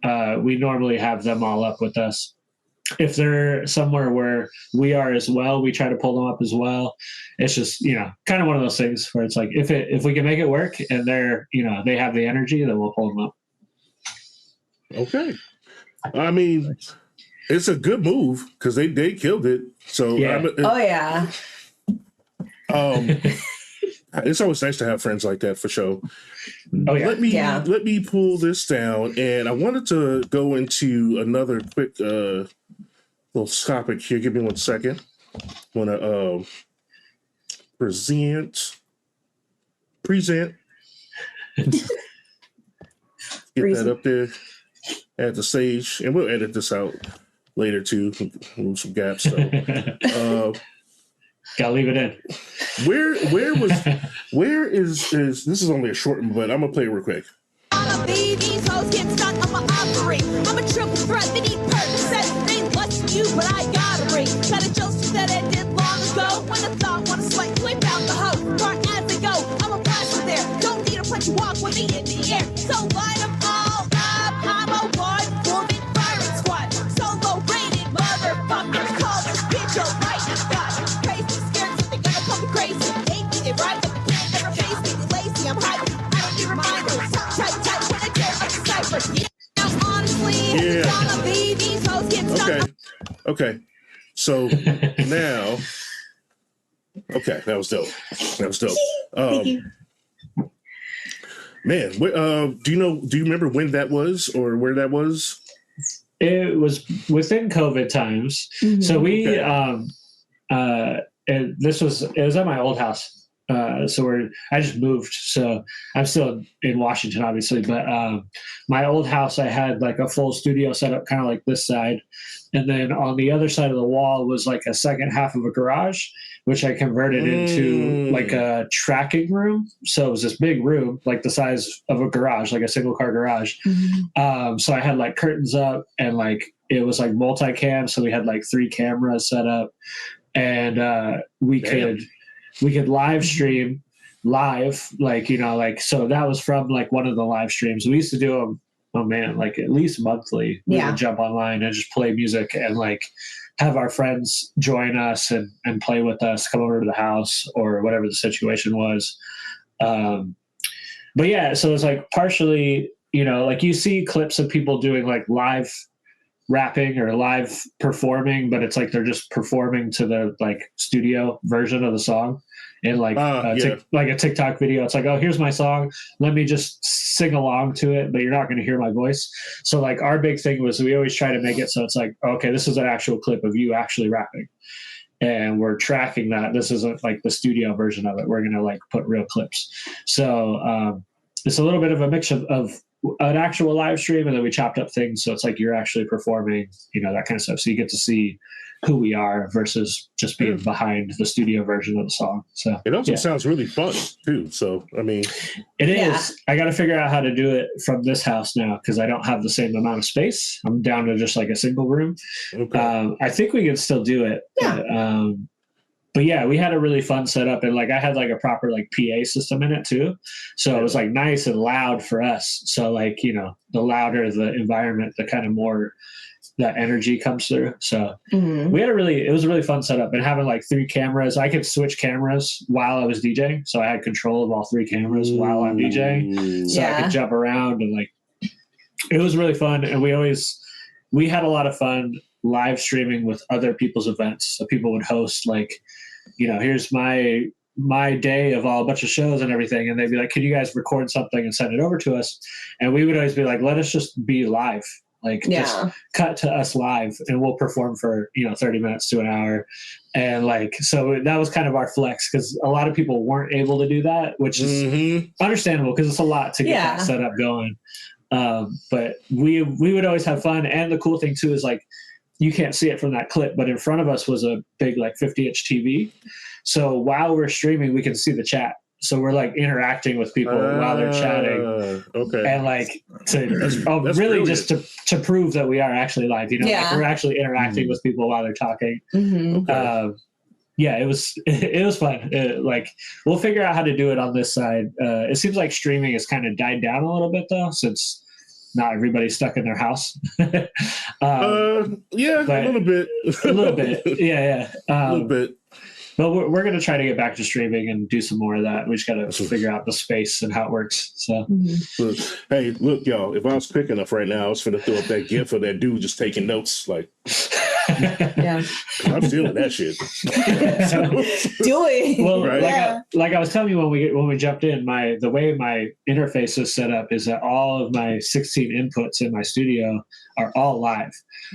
Speaker 4: we normally have them all up with us. If they're somewhere where we are as well, we try to pull them up as well. It's just, you know, kind of one of those things where it's like, if we can make it work and they're, you know, they have the energy, then we'll pull them up.
Speaker 1: Okay. I mean, it's a good move because they killed it. So it's always nice to have friends like that for sure.
Speaker 4: Oh yeah.
Speaker 1: Let me pull this down, and I wanted to go into another quick little topic here. Give me 1 second. I want to present. Get that up there at the stage, and we'll edit this out later too. Move some gaps. So,
Speaker 4: gotta leave it in.
Speaker 1: Where is this is only a short one, but I'm gonna play it real quick.
Speaker 5: I'm a baby, hoes get stuck on my offering. I'm a triple threat, they need purpose. They lust you, but I gotta ring. Got a joke that I did long ago. When I thought, wanna swipe, you ain't found the hoe. Far as I go, I'm a blast there. Don't need a punch, walk with me in the air. So light them all up. I'm a one-woman firing squad. Solo rated motherfuckers. Call this bitch a lightning god. Crazy, scared, so they gonna call me crazy. Ain't me, they right, but they can't never face me. Lazy, I'm hype. I don't need reminders. Tight, when I tear up the cipher. Now, honestly, I'm a baby, hoes get stuck.
Speaker 1: Okay. So now, that was dope.
Speaker 3: Thank you.
Speaker 1: Man, do you remember when that was or where that was?
Speaker 4: It was within COVID times. So we, and it was at my old house. So I just moved. So I'm still in Washington, obviously, but my old house, I had like a full studio set up kind of like this side. And then on the other side of the wall was like a second half of a garage, which I converted into like a tracking room. So it was this big room, like the size of a garage, like a single car garage. So I had like curtains up and like, it was like multicam. So we had like 3 cameras set up and we could live stream like, you know, like, so that was from like one of the live streams. We used to do them, like at least monthly. We would jump online and just play music and like have our friends join us and play with us, come over to the house or whatever the situation was. But yeah, so it's like partially, you know, like you see clips of people doing like live rapping or live performing, but it's like they're just performing to the like studio version of the song. And like like a TikTok video, it's like, oh, here's my song. Let me just sing along to it, but you're not going to hear my voice. So like our big thing was we always try to make it so it's like, okay, this is an actual clip of you actually rapping. And we're tracking that. This isn't like the studio version of it. We're going to like put real clips. So it's a little bit of a mix of an actual live stream, and then we chopped up things. So it's like you're actually performing, you know, that kind of stuff. So you get to see who we are versus just being behind the studio version of the song. So
Speaker 1: it also sounds really fun too. So, I mean,
Speaker 4: it is. I got to figure out how to do it from this house now because I don't have the same amount of space. I'm down to just like a single room. I think we can still do it.
Speaker 3: Yeah.
Speaker 4: but yeah, we had a really fun setup, and like I had like a proper like PA system in it too, so it was like nice and loud for us. So like the louder the environment, the kind of more that energy comes through. So it was a really fun setup, and having like 3 cameras, I could switch cameras while I was DJing, so I had control of all 3 cameras while I'm DJing, so I could jump around, and like it was really fun. And we had a lot of fun live streaming with other people's events. So people would host like, here's my day of a bunch of shows and everything. And they'd be like, can you guys record something and send it over to us? And we would always be like, let us just be live. Like just cut to us live, and we'll perform for, 30 minutes to an hour. And like, so that was kind of our flex, because a lot of people weren't able to do that, which is understandable, because it's a lot to get that set up going. But we would always have fun. And the cool thing too is like, you can't see it from that clip, but in front of us was a big like 50-inch TV. So while we're streaming, we can see the chat. So we're like interacting with people while they're chatting. Okay. And like that's really just to prove that we are actually live, like we're actually interacting with people while they're talking. Okay. It was fun. Like we'll figure out how to do it on this side. It seems like streaming has kind of died down a little bit though, since not everybody's stuck in their house.
Speaker 1: A little bit.
Speaker 4: A little bit. Yeah.
Speaker 1: A little bit.
Speaker 4: But we're going to try to get back to streaming and do some more of that. We just got to figure out the space and how it works. So,
Speaker 1: Hey, look, y'all, if I was quick enough right now, I was going to throw up that GIF of that dude just taking notes. Like, I'm feeling that shit.
Speaker 3: Do it.
Speaker 4: Well, like I was telling you when we jumped in, the way my interface is set up is that all of my 16 inputs in my studio are all live.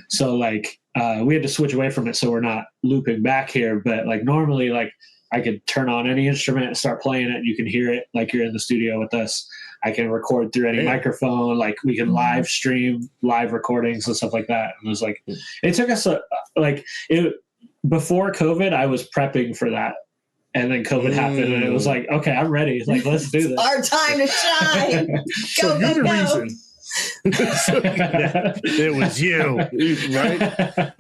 Speaker 4: So like, we had to switch away from it so we're not looping back here. But like normally, like I could turn on any instrument and start playing it. You can hear it like you're in the studio with us. I can record through any microphone. Like we can live stream live recordings and stuff like that. And it was like, it took us before COVID, I was prepping for that. And then COVID happened, and it was like, okay, I'm ready. Like, let's do this.
Speaker 3: Our time to shine.
Speaker 1: So you're the reason.
Speaker 2: It was you,
Speaker 1: right?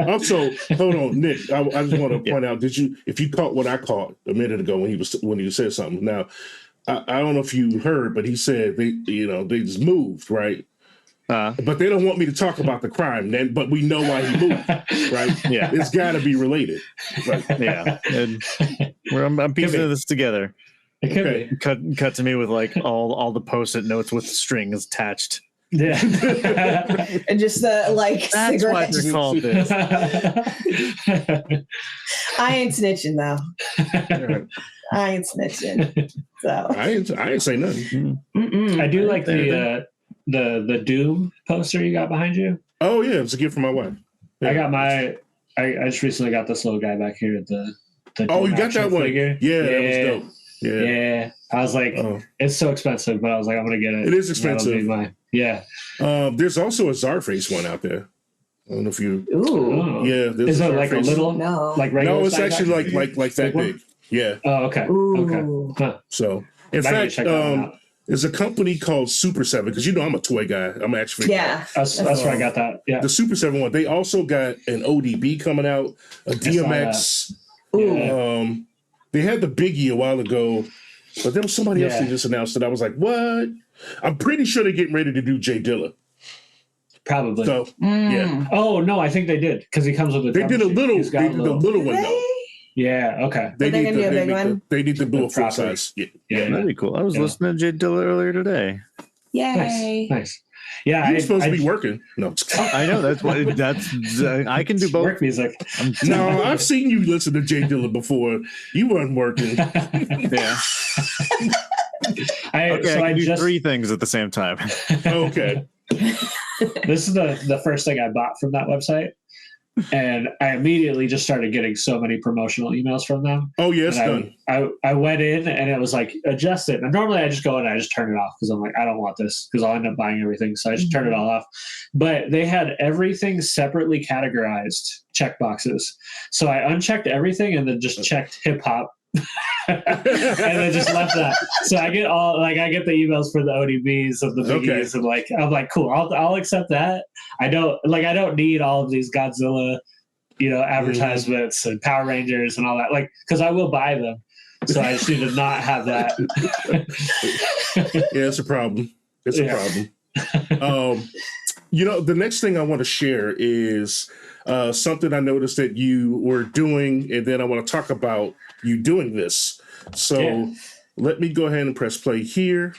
Speaker 1: Also, hold on, Nick. I just want to point out: if you caught what I caught a minute ago when he said something? Now, I don't know if you heard, but he said they just moved, right? But they don't want me to talk about the crime. But we know why he moved, right?
Speaker 2: Yeah,
Speaker 1: it's got to be related. Right?
Speaker 2: Yeah, and I'm piecing this together.
Speaker 4: It could
Speaker 2: be. Cut to me with like all the post-it notes with strings attached.
Speaker 4: Yeah.
Speaker 3: And just the like
Speaker 2: that's
Speaker 3: cigarette.
Speaker 2: why they're called this.
Speaker 3: I ain't snitching though. I ain't snitching. So
Speaker 1: I ain't say nothing.
Speaker 4: I do like the Doom poster you got behind you.
Speaker 1: Oh yeah, it's a gift from my wife. Yeah.
Speaker 4: I got I just recently got this little guy back here at the
Speaker 1: oh, you got that one
Speaker 4: figure.
Speaker 1: Yeah, that was dope.
Speaker 4: Yeah. I was like, it's so expensive, but I was like, I'm gonna get it.
Speaker 1: It is expensive.
Speaker 4: There's
Speaker 1: also a Czarface one out there. I don't know if you.
Speaker 3: Ooh.
Speaker 1: Yeah.
Speaker 4: Is it like a little?
Speaker 3: No.
Speaker 4: Like regular?
Speaker 1: No, it's actually like that big. Yeah.
Speaker 4: Oh, okay.
Speaker 3: Ooh.
Speaker 4: Okay. Huh.
Speaker 1: So, in fact, there's a company called Super 7, because I'm a toy guy. I'm actually
Speaker 4: That's where I got that. Yeah.
Speaker 1: The Super 7 one. They also got an ODB coming out, a DMX.
Speaker 3: Ooh.
Speaker 1: They had the Biggie a while ago, but there was somebody else they just announced it. I was like, what? I'm pretty sure they're getting ready to do Jay Dilla.
Speaker 4: Probably.
Speaker 1: So, yeah.
Speaker 4: Oh no, I think they did, because he comes with a.
Speaker 1: They did a little. They did a little one though.
Speaker 4: Yeah. Okay.
Speaker 1: They need to do a full size.
Speaker 2: Yeah, that'd be cool. I was listening to Jay Dilla earlier today.
Speaker 3: Yay!
Speaker 4: Nice. Yeah,
Speaker 1: you're supposed to be working. No,
Speaker 2: I know that's I can do both.
Speaker 4: Work music.
Speaker 1: No, I've seen you listen to Jay Dilla before. You weren't working.
Speaker 2: Yeah. I do 3 things at the same time.
Speaker 1: Okay.
Speaker 4: This is the first thing I bought from that website, and I immediately just started getting so many promotional emails from them.
Speaker 1: Oh yeah, it's
Speaker 4: done. I went in and it was like, adjust it. And normally I just go in and I just turn it off, because I'm like, I don't want this, because I'll end up buying everything. So I just turn it all off. But they had everything separately categorized checkboxes. So I unchecked everything and then just checked hip hop. And then just left that. So I get the emails for the ODBs of the biggies, and I'm like, cool, I'll accept that. I don't need all of these Godzilla advertisements and Power Rangers and all that. Like, because I will buy them, so I just need to not have that.
Speaker 1: Yeah, it's a problem. It's a problem. The next thing I want to share is something I noticed that you were doing, and then I want to talk about you doing this. So let me go ahead and press play here.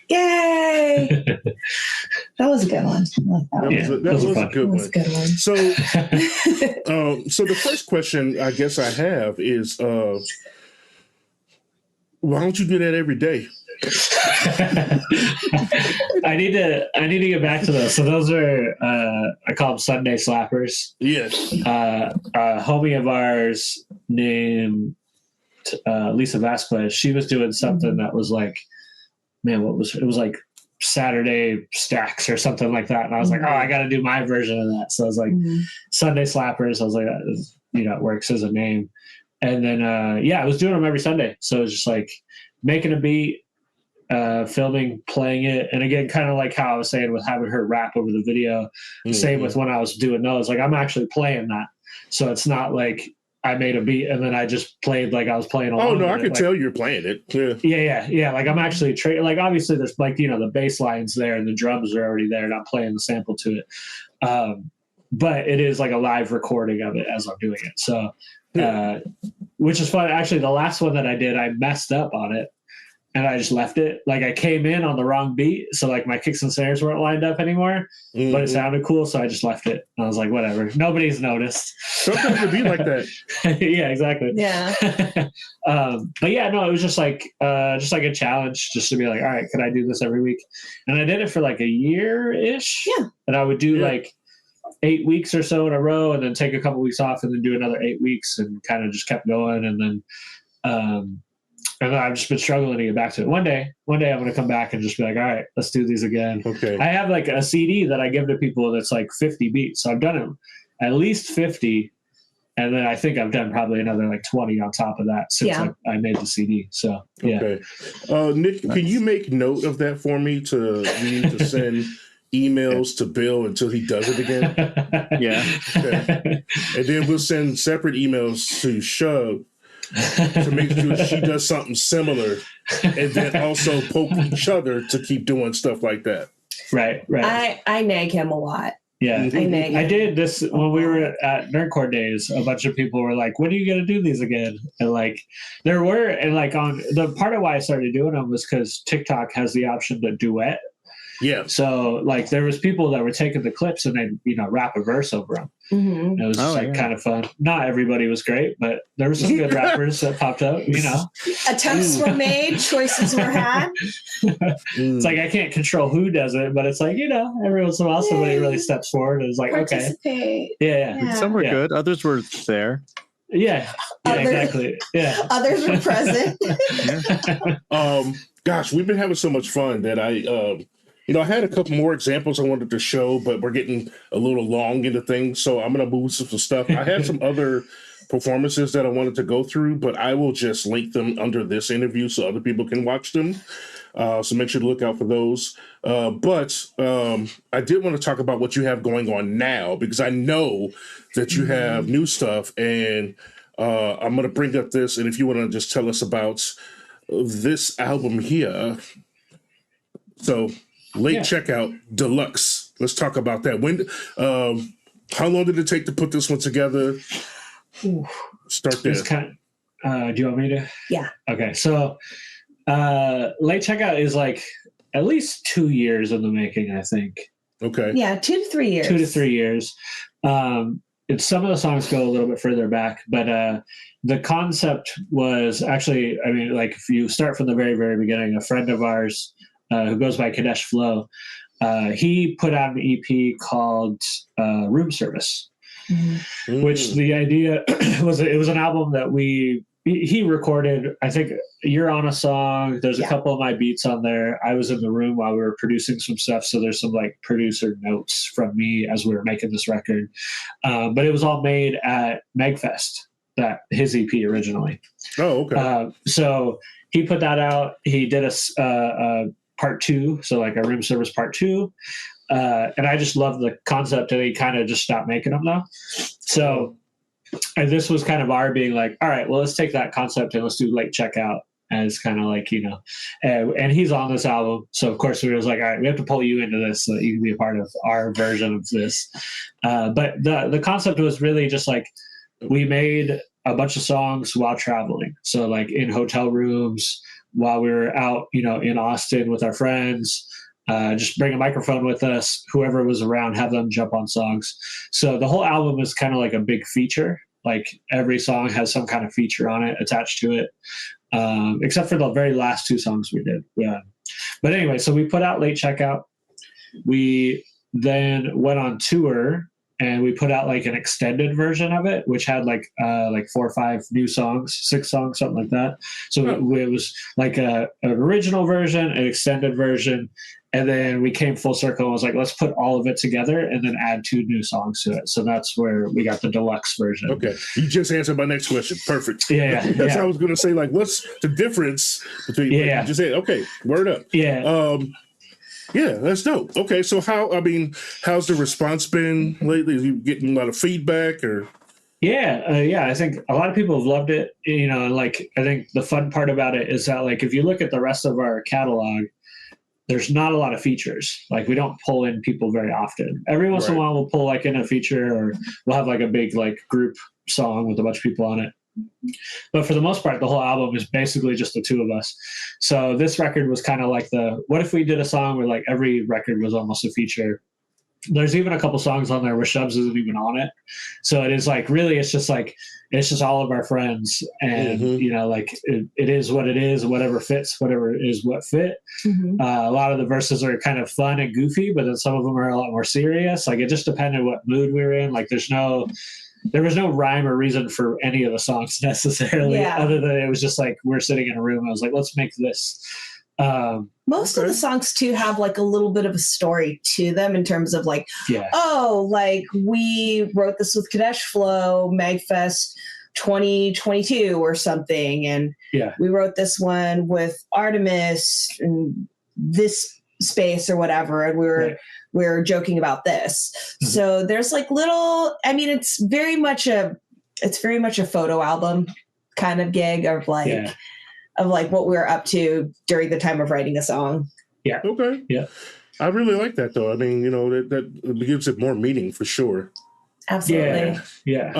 Speaker 3: Yay! That was a good one.
Speaker 1: That was a good one. So, so the first question I guess I have is, why don't you do that every day?
Speaker 4: I need to get back to those. So those are I call them Sunday slappers.
Speaker 1: Yes.
Speaker 4: A homie of ours named Lisa Vasquez, she was doing something that was like, man, it was like Saturday stacks or something like that. And I was like, oh, I got to do my version of that. So I was like, Sunday slappers. I was like, it works as a name. And then, I was doing them every Sunday. So it was just like making a beat, filming, playing it. And again, kind of like how I was saying with having her rap over the video, same with when I was doing those, like I'm actually playing that. So it's not like I made a beat and then I just played like I was playing along.
Speaker 1: Oh no, I
Speaker 4: could
Speaker 1: could tell you're playing it.
Speaker 4: Yeah. Like I'm actually like obviously there's like the bass line's there and the drums are already there and I'm playing the sample to it. But it is like a live recording of it as I'm doing it. So which is fun. Actually, the last one that I did, I messed up on it and I just left it. Like I came in on the wrong beat, so like my kicks and snares weren't lined up anymore, but it sounded cool, so I just left it. And I was like, whatever, nobody's noticed.
Speaker 1: Sometimes it be like that.
Speaker 4: Yeah, exactly.
Speaker 3: Yeah.
Speaker 4: But yeah, no, it was just like a challenge, just to be like, all right, can I do this every week? And I did it for like a year-ish.
Speaker 3: Yeah.
Speaker 4: And I would do like 8 weeks or so in a row, and then take a couple weeks off, and then do another 8 weeks, and kind of just kept going, and then. And I've just been struggling to get back to it. One day I'm going to come back and just be like, all right, let's do these again.
Speaker 1: Okay.
Speaker 4: I have like a CD that I give to people that's like 50 beats. So I've done it at least 50. And then I think I've done probably another like 20 on top of that since I made the CD. So, yeah.
Speaker 1: Okay. Nick, can you make note of that for me to send emails to Bill until he does it again?
Speaker 2: Yeah.
Speaker 1: Okay. And then we'll send separate emails to Shub to make sure she does something similar, and then also poke each other to keep doing stuff like that.
Speaker 4: Right.
Speaker 3: I nag him a lot.
Speaker 4: Yeah. I did this when we were at Nerdcore Days. A bunch of people were like, when are you going to do these again? And like there were, and like on the part of why I started doing them was because TikTok has the option to duet.
Speaker 1: Yeah.
Speaker 4: So like there was people that were taking the clips and then rap a verse over them.
Speaker 3: Mm-hmm.
Speaker 4: It was just kind of fun. Not everybody was great, but there were some good rappers that popped up.
Speaker 3: Attempts were made, choices were had.
Speaker 4: It's like I can't control who does it, but it's like every once in a while somebody really steps forward and is like, okay, yeah.
Speaker 2: Some were good, others were there.
Speaker 4: Yeah, exactly. Yeah,
Speaker 3: others were present.
Speaker 1: Gosh, we've been having so much fun that I had a couple more examples I wanted to show, but we're getting a little long into things, so I'm going to move some stuff. I have some other performances that I wanted to go through, but I will just link them under this interview so other people can watch them. So make sure to look out for those. But I did want to talk about what you have going on now, because I know that you have new stuff, and I'm going to bring up this, and if you want to just tell us about this album here. So... Late Checkout Deluxe. Let's talk about that. How long did it take to put this one together? Start there.
Speaker 4: Do you want me to?
Speaker 3: Yeah.
Speaker 4: Okay. So Late Checkout is like at least 2 years in the making, I think.
Speaker 1: Okay.
Speaker 3: Yeah, 2 to 3 years.
Speaker 4: 2 to 3 years. Some of the songs go a little bit further back, but the concept was actually, I mean, like if you start from the very, very beginning, a friend of ours who goes by Kadesh Flow, he put out an EP called Room Service, which the idea was, it was an album that he recorded. I think you're on a song. There's a couple of my beats on there. I was in the room while we were producing some stuff. So there's some like producer notes from me as we were making this record. But it was all made at Megfest, that his EP originally.
Speaker 1: Oh, okay.
Speaker 4: So he put that out. He did a part 2. So like a Room Service part 2. And I just love the concept, and he kind of just stopped making them though. So, and this was kind of our being like, all right, well, let's take that concept and let's do Late Checkout as kind of like, you know, and he's on this album. So of course we was like, all right, we have to pull you into this so that you can be a part of our version of this. But the concept was really just like, we made a bunch of songs while traveling. So like in hotel rooms, while we were out, you know, in Austin with our friends, just bring a microphone with us, whoever was around, have them jump on songs. So the whole album is kind of like a big feature. Like every song has some kind of feature on it attached to it, except for the very last 2 songs we did. Yeah. But anyway, so we put out Late Checkout. We then went on tour, and we put out like an extended version of it, which had like 4 or 5 new songs, 6 songs, something like that. So it was like an original version, an extended version, and then we came full circle and was like, let's put all of it together and then add 2 new songs to it. So that's where we got the deluxe version.
Speaker 1: Okay. You just answered my next question. Perfect.
Speaker 4: Yeah.
Speaker 1: That's what I was going to say. Like, what's the difference between, you just said, okay, word up.
Speaker 4: Yeah.
Speaker 1: Yeah, that's dope. Okay. So how's the response been lately? Are you getting a lot of feedback or?
Speaker 4: Yeah. I think a lot of people have loved it. You know, like, I think the fun part about it is that, like, if you look at the rest of our catalog, there's not a lot of features. Like, we don't pull in people very often. Every once in a while we'll pull like in a feature, or we'll have like a big like group song with a bunch of people on it. But for the most part, the whole album is basically just the 2 of us. So this record was kind of like what if we did a song where like every record was almost a feature? There's even a couple songs on there where Shubs isn't even on it. So it is like, really, it's just all of our friends, and you know, like it is what it is, whatever fits, whatever is what fit. A lot of the verses are kind of fun and goofy, but then some of them are a lot more serious. Like, it just depended what mood we were in. Like, there was no rhyme or reason for any of the songs necessarily, other than it was just like, we're sitting in a room. I was like, let's make this.
Speaker 3: Most of the songs too have like a little bit of a story to them, in terms of like, like we wrote this with Kadesh Flow, Magfest 2022 or something, and we wrote this one with Artemis in this space or whatever, and we were joking about this. So there's like little, I mean, it's very much a photo album kind of gig of like of like what we were up to during the time of writing a song.
Speaker 4: Yeah.
Speaker 1: Okay.
Speaker 4: Yeah.
Speaker 1: I really like that though. I mean, you know, that gives it more meaning for sure.
Speaker 3: Absolutely.
Speaker 4: Yeah.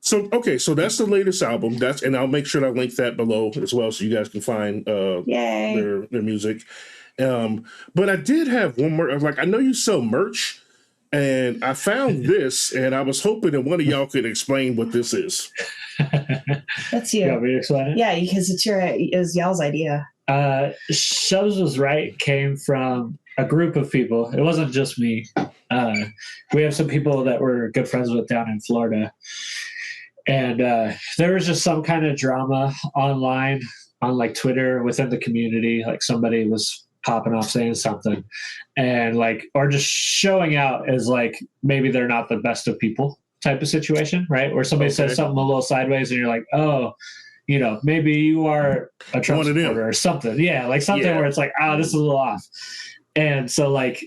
Speaker 1: So that's the latest album. And I'll make sure to link that below as well, so you guys can find their music. But I did have one more. Like, I know you sell merch, and I found this, and I was hoping that one of y'all could explain what this is.
Speaker 3: That's you.
Speaker 4: You want me to explain it?
Speaker 3: Yeah, because it was y'all's idea.
Speaker 4: Shubs Was Right came from a group of people. It wasn't just me. We have some people that we're good friends with down in Florida. And there was just some kind of drama online on like Twitter within the community. Like, somebody was popping off saying something, and like, or just showing out as like, maybe they're not the best of people type of situation, right? Where somebody says something a little sideways and you're like, oh, you know, maybe you are a Trump supporter or something. Yeah, like something where it's like, this is a little off. And so like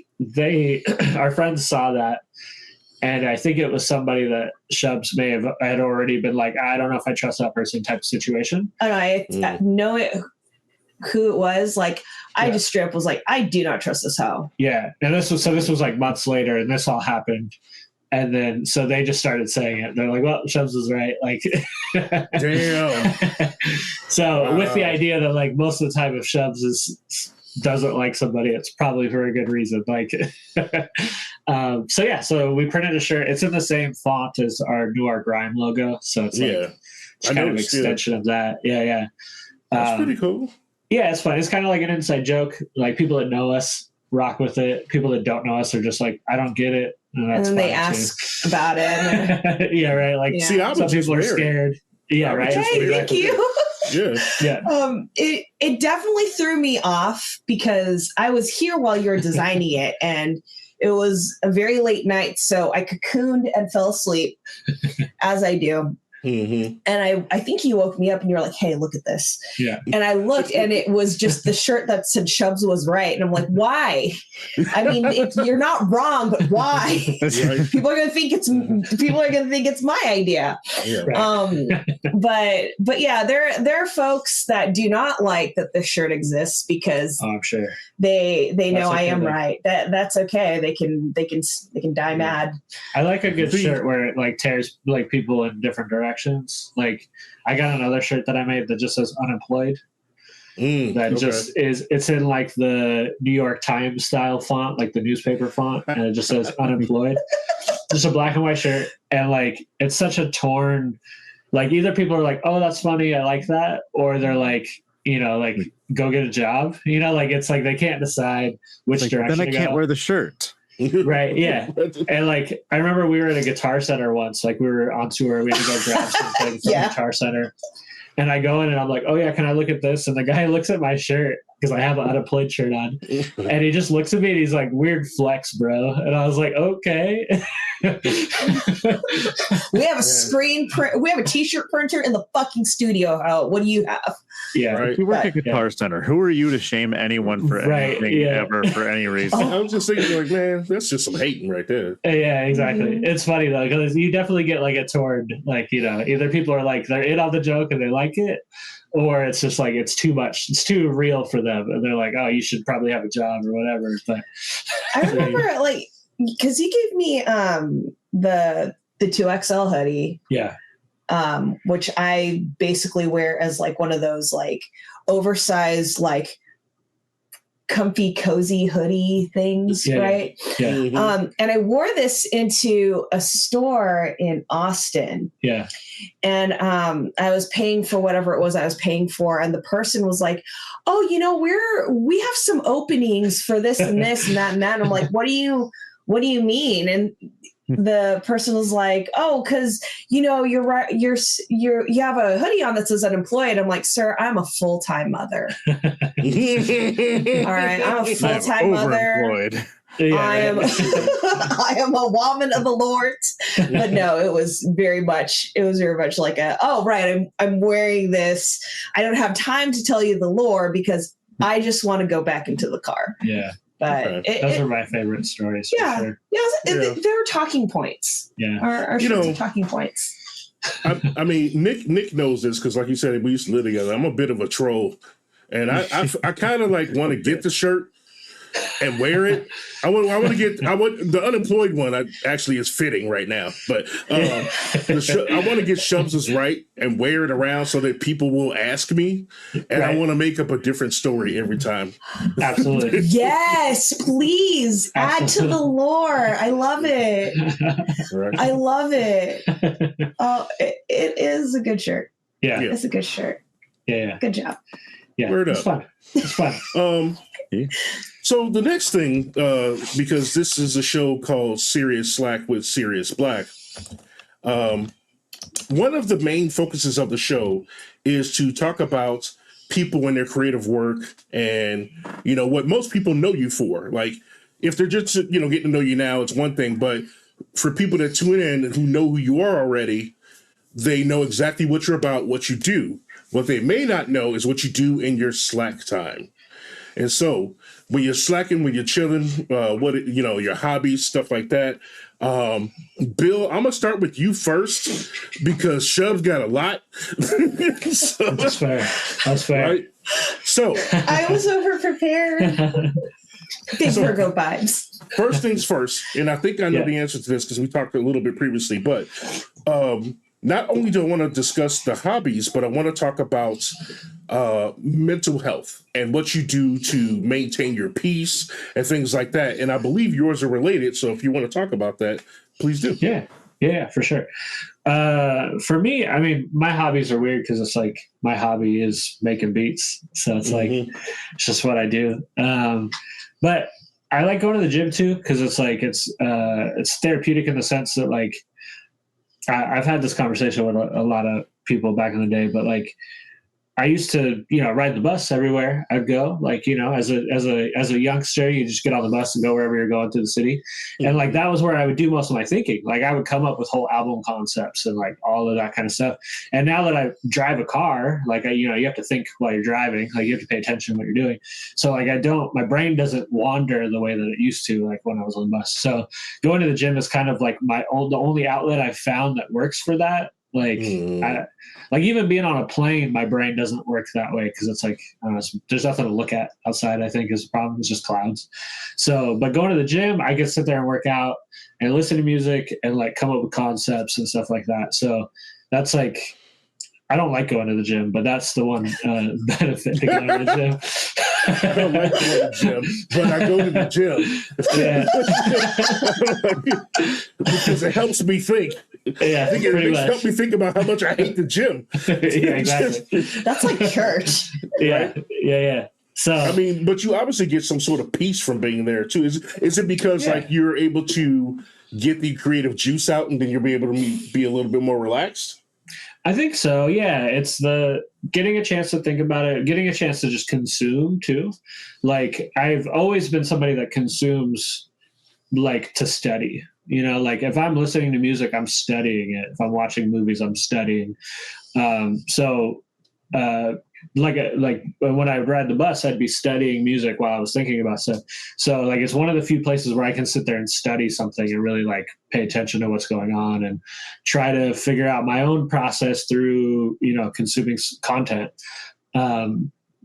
Speaker 4: our friends saw that, and I think it was somebody that Shubs may have had already been like, I don't know if I trust that person type of situation.
Speaker 3: Oh no, I know who it was. Like, I just straight up was like, I do not trust this hoe.
Speaker 4: Yeah, and this was like months later, and this all happened. And then, so they just started saying it. They're like, well, Shubs was right. Like,
Speaker 1: damn.
Speaker 4: So with the idea that like most of the time if Shubs is doesn't like somebody, it's probably for a good reason. Like, so we printed a shirt. It's in the same font as our new Art Grime logo. So it's it's kind of an extension of that. Yeah.
Speaker 1: That's pretty cool.
Speaker 4: Yeah, it's fun. It's kind of like an inside joke. Like people that know us rock with it. People that don't know us are just like, I don't get it.
Speaker 3: And then they ask about it.
Speaker 4: Yeah, right. Like,
Speaker 1: See,
Speaker 4: some people are scared. Yeah, right.
Speaker 3: Hey, thank you.
Speaker 1: Yeah.
Speaker 3: It definitely threw me off because I was here while you were designing it, and it was a very late night, so I cocooned and fell asleep, as I do.
Speaker 1: Mm-hmm.
Speaker 3: And I think you woke me up and you're like, hey, look at this.
Speaker 4: Yeah.
Speaker 3: And I looked and it was just the shirt that said Shubs was right. And I'm like, why? I mean, you're not wrong, but why?
Speaker 1: Right.
Speaker 3: People are going to think it's my idea.
Speaker 1: Yeah.
Speaker 3: Right. But yeah, there are folks that do not like that this shirt exists because
Speaker 4: I'm sure
Speaker 3: they know
Speaker 4: okay,
Speaker 3: I am right. That's okay. They can die mad.
Speaker 4: I like a good shirt where it like tears like people in different directions. Like I got another shirt that I made that just says unemployed. It's in like the New York Times style font, like the newspaper font, and it just says unemployed. Just a black and white shirt, and like it's such a torn. Like either people are like, "Oh, that's funny, I like that," or they're like, like go get a job. Like it's like they can't decide which direction.
Speaker 2: Then I can't wear the shirt.
Speaker 4: Right, yeah. And like I remember we were at a Guitar Center once, like we were on tour, we had to go grab something from Guitar Center, and I go in and I'm like, oh yeah, can I look at this? And the guy looks at my shirt because I have an unemployed shirt on, and he just looks at me and he's like, weird flex, bro. And I was like, okay.
Speaker 3: We have a screen print. We have a t-shirt printer in the fucking studio. What do you have?
Speaker 4: Yeah,
Speaker 1: right.
Speaker 2: You work at Guitar Center. Who are you to shame anyone for anything ever for any reason?
Speaker 1: I was just thinking, like, man, that's just some hating right there.
Speaker 4: Yeah, exactly. It's funny though because you definitely get like a torn, like either people are like they're in on the joke and they like it, or it's just like it's too much, it's too real for them, and they're like, oh, you should probably have a job or whatever. But
Speaker 3: I remember like because he gave me the 2XL hoodie.
Speaker 4: Yeah.
Speaker 3: Which I basically wear as like one of those like oversized, like comfy, cozy hoodie things, right?
Speaker 4: Yeah.
Speaker 3: Mm-hmm. And I wore this into a store in Austin.
Speaker 4: Yeah.
Speaker 3: And I was paying for whatever it was I was paying for, and the person was like, "Oh, we have some openings for this and this and that and that." And I'm like, "What do you mean?" And the person was like, "Oh, because you're right. You have a hoodie on that says unemployed." I'm like, "Sir, I'm a full-time mother." All right, I'm a full-time mother. I am a woman of the Lord. But no, it was very much like I'm wearing this. I don't have time to tell you the lore because I just want to go back into the car.
Speaker 4: Yeah.
Speaker 3: But
Speaker 4: those are my favorite stories.
Speaker 3: Yeah,
Speaker 4: for
Speaker 3: sure. There are talking points.
Speaker 4: Yeah,
Speaker 3: our talking points.
Speaker 1: I mean, Nick knows this because, like you said, we used to live together. I'm a bit of a troll, and I kind of like want to get the shirt and wear it. I want the unemployed one. Actually is fitting right now, but I want to get Shubs' right and wear it around so that people will ask me, and I want to make up a different story every time.
Speaker 4: Absolutely.
Speaker 3: Yes, please add to the lore. I love it. Right. I love it. Oh, it is a good shirt.
Speaker 4: Yeah,
Speaker 3: it's a good shirt.
Speaker 4: Yeah.
Speaker 3: Good job.
Speaker 4: Yeah, it's fun. It's fun.
Speaker 1: So the next thing, because this is a show called Serious Slack with Cerius Blaq, one of the main focuses of the show is to talk about people and their creative work and, what most people know you for. Like, if they're just, getting to know you now, it's one thing. But for people that tune in and who know who you are already, they know exactly what you're about, what you do. What they may not know is what you do in your slack time. And so when you're slacking, when you're chilling, your hobbies, stuff like that. Bill, I'm going to start with you first because Shub's got a lot.
Speaker 4: So, That's fair.
Speaker 1: Right? So
Speaker 3: I was over prepared. Big Virgo vibes.
Speaker 1: First things first, and I think I know the answer to this because we talked a little bit previously, but not only do I want to discuss the hobbies, but I want to talk about mental health and what you do to maintain your peace and things like that. And I believe yours are related. So if you want to talk about that, please do.
Speaker 4: Yeah, for sure. For me, I mean, my hobbies are weird because it's like my hobby is making beats. So it's like, it's just what I do. But I like going to the gym too, because it's like, it's therapeutic in the sense that like, I've had this conversation with a lot of people back in the day, but like, I used to, ride the bus everywhere I'd go. Like, as a youngster, you just get on the bus and go wherever you're going through the city. And like, that was where I would do most of my thinking. Like I would come up with whole album concepts and like all of that kind of stuff. And now that I drive a car, like you have to think while you're driving, like you have to pay attention to what you're doing. So like, my brain doesn't wander the way that it used to, like when I was on the bus. So going to the gym is kind of like the only outlet I've found that works for that. Like, like even being on a plane, my brain doesn't work that way because it's like, I don't know, there's nothing to look at outside, I think is the problem. It's just clouds. So, but going to the gym, I can sit there and work out and listen to music and like come up with concepts and stuff like that. So that's like, I don't like going to the gym, but that's the one benefit to going to the gym.
Speaker 1: I don't like going to the gym, but I go to the gym because it helps me think.
Speaker 4: Yeah,
Speaker 1: it helps me think about how much I hate the gym.
Speaker 4: Yeah, exactly.
Speaker 3: That's like church.
Speaker 4: Yeah,
Speaker 1: right?
Speaker 4: yeah. So
Speaker 1: I mean, but you obviously get some sort of peace from being there too. Is it because like you're able to get the creative juice out and then you'll be able to be a little bit more relaxed?
Speaker 4: I think so. Yeah. It's the getting a chance to think about it, getting a chance to just consume too. Like I've always been somebody that consumes like to study, like if I'm listening to music, I'm studying it. If I'm watching movies, I'm studying. Like when I ride the bus, I'd be studying music while I was thinking about stuff. So like, it's one of the few places where I can sit there and study something and really like pay attention to what's going on and try to figure out my own process through, consuming content. I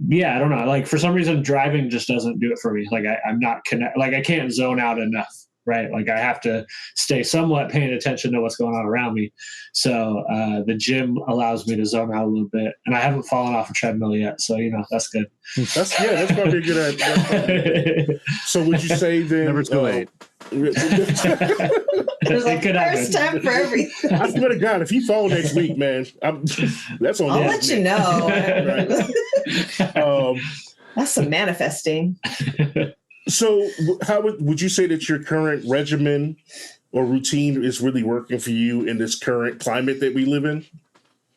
Speaker 4: don't know. Like for some reason, driving just doesn't do it for me. Like I'm not like I can't zone out enough. Right. Like I have to stay somewhat paying attention to what's going on around me. So the gym allows me to zone out a little bit, and I haven't fallen off a treadmill yet. So, that's good.
Speaker 1: That's probably a good idea. So would you say then?
Speaker 2: Never too late.
Speaker 3: There's a first time for everything.
Speaker 1: I swear to God, if you fall next week, man, that's on.
Speaker 3: I'll let you know.
Speaker 1: Right.
Speaker 3: That's some manifesting.
Speaker 1: So how would you say that your current regimen or routine is really working for you in this current climate that we live in?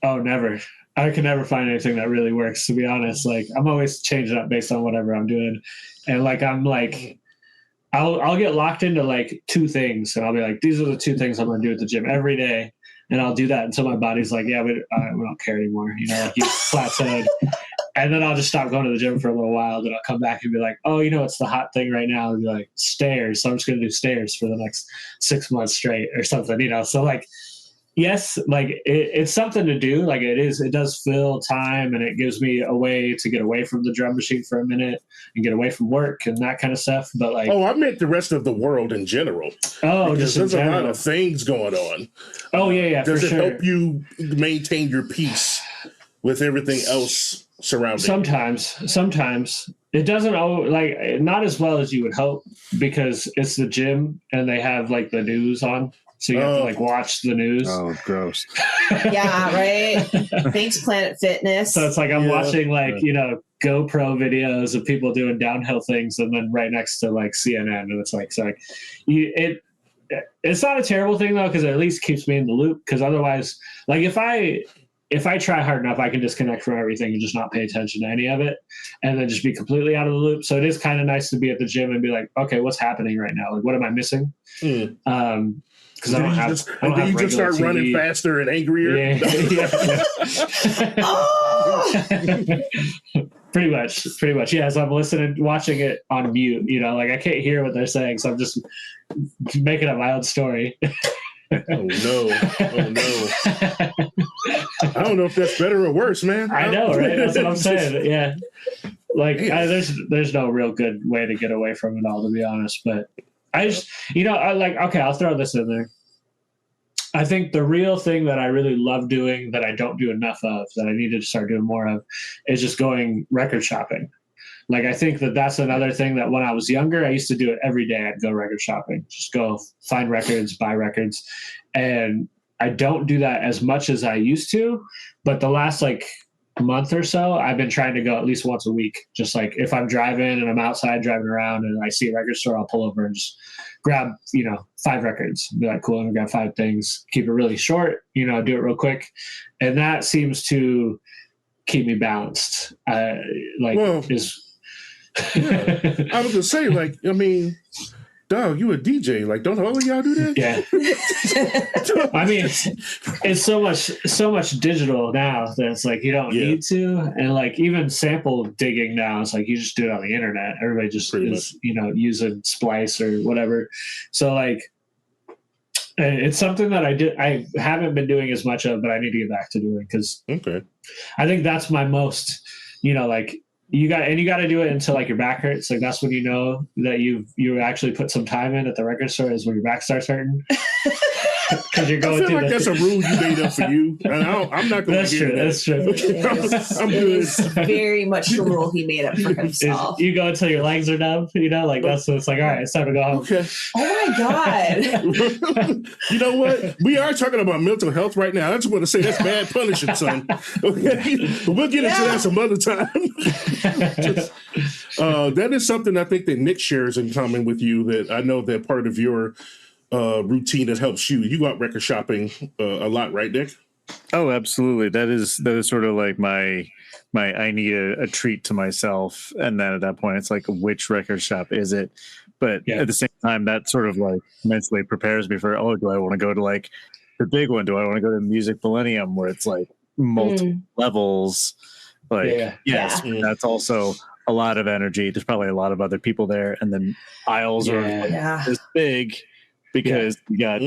Speaker 4: Oh, never. I can never find anything that really works, to be honest. Like I'm always changing up based on whatever I'm doing. And like, I'm like, I'll get locked into like two things and I'll be like, these are the two things I'm going to do at the gym every day. And I'll do that until my body's like, yeah, we don't care anymore. Like you plateaued. And then I'll just stop going to the gym for a little while. Then I'll come back and be like, oh, it's the hot thing right now. And be like, stairs. So I'm just going to do stairs for the next 6 months straight or something, So like, yes, like it's something to do. Like it does fill time and it gives me a way to get away from the drum machine for a minute and get away from work and that kind of stuff. But like,
Speaker 1: oh, I meant the rest of the world in general.
Speaker 4: Oh,
Speaker 1: because there's a lot of things going on.
Speaker 4: Oh yeah.
Speaker 1: Does
Speaker 4: for
Speaker 1: it
Speaker 4: sure.
Speaker 1: help you maintain your peace with everything else surrounding?
Speaker 4: Sometimes it doesn't like not as well as you would hope because it's the gym and they have like the news on. So you have to like watch the news.
Speaker 2: Oh, gross.
Speaker 3: Yeah, right. Thanks, Planet Fitness.
Speaker 4: So it's like I'm watching like, GoPro videos of people doing downhill things and then right next to like CNN. And it's like, it's not a terrible thing though, because it at least keeps me in the loop. Because otherwise, like if I try hard enough, I can disconnect from everything and just not pay attention to any of it and then just be completely out of the loop. So it is kind of nice to be at the gym and be like, okay, what's happening right now? Like, what am I missing? Because I don't have
Speaker 1: you just start
Speaker 4: TV.
Speaker 1: running faster and angrier.
Speaker 4: Yeah. Pretty much. Yeah. So I'm watching it on mute, like I can't hear what they're saying. So I'm just making up my own story.
Speaker 1: Oh no. I don't know if that's better or worse, man.
Speaker 4: I know, right? That's what I'm saying. Yeah. Like there's no real good way to get away from it all, to be honest. But I just, okay, I'll throw this in there. I think the real thing that I really love doing that I don't do enough of, that I need to start doing more of, is just going record shopping. Like, I think that that's another thing that when I was younger, I used to do it every day. I'd go record shopping, just go find records, buy records. And I don't do that as much as I used to, but the last like month or so, I've been trying to go at least once a week. Just like if I'm driving and I'm outside driving around and I see a record store, I'll pull over and just grab, 5 records. Be like, cool, I'm gonna grab 5 things. Keep it really short, do it real quick. And that seems to keep me balanced.
Speaker 1: Yeah. I was gonna say, like, I mean, dog, you a DJ? Like, don't all of y'all do that?
Speaker 4: Yeah. I mean, it's so much digital now that it's like you don't need to, and like even sample digging now, it's like you just do it on the internet. Everybody just
Speaker 1: Pretty
Speaker 4: is, using Splice or whatever. So like, it's something that I haven't been doing as much of, but I need to get back to doing because I think that's my most, like. You got to do it until like your back hurts. Like that's when you know that you actually put some time in at the record store, is when your back starts hurting. Because you're going.
Speaker 1: I feel like that's a rule you made up for you, and I'm not going to hear that.
Speaker 4: That's true.
Speaker 1: I'm good.
Speaker 3: It's very much the rule he made up for himself.
Speaker 4: You go until your legs are numb. Like that's what it's like. All right, it's time to go home.
Speaker 1: Okay.
Speaker 3: Oh my god.
Speaker 1: You know what? We are talking about mental health right now. I just want to say that's bad punishing, son. Okay, but we'll get into that some other time. That is something I think that Nick shares in common with you. That I know that part of your routine that helps you. You go out record shopping a lot, right, Nick?
Speaker 2: Oh, absolutely. That is sort of like my I need a treat to myself, and then at that point, it's like, which record shop is it? But at the same time, that sort of like mentally prepares me for, do I want to go to like the big one? Do I want to go to Music Millennium, where it's like multiple levels? Like, that's also a lot of energy. There's probably a lot of other people there, and then aisles are this big because you got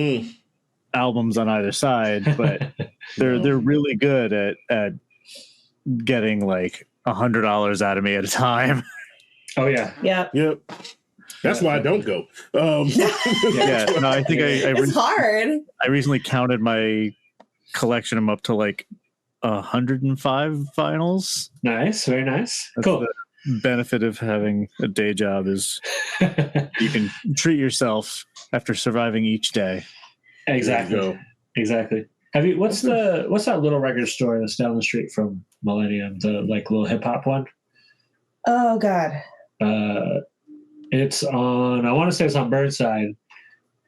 Speaker 2: albums on either side, but they're really good at getting like $100 out of me at a time.
Speaker 4: Oh yeah,
Speaker 1: yep. That's why I don't go.
Speaker 2: I think
Speaker 3: it's hard.
Speaker 2: I recently counted my collection. I'm up to like 105 vinyls.
Speaker 4: Nice, very nice.
Speaker 2: That's
Speaker 4: cool.
Speaker 2: The benefit of having a day job is you can treat yourself after surviving each day.
Speaker 4: Exactly. Have you? What's that little record store that's down the street from Millennium? The like little hip hop one.
Speaker 3: Oh God.
Speaker 4: It's on. I want to say it's on Burnside,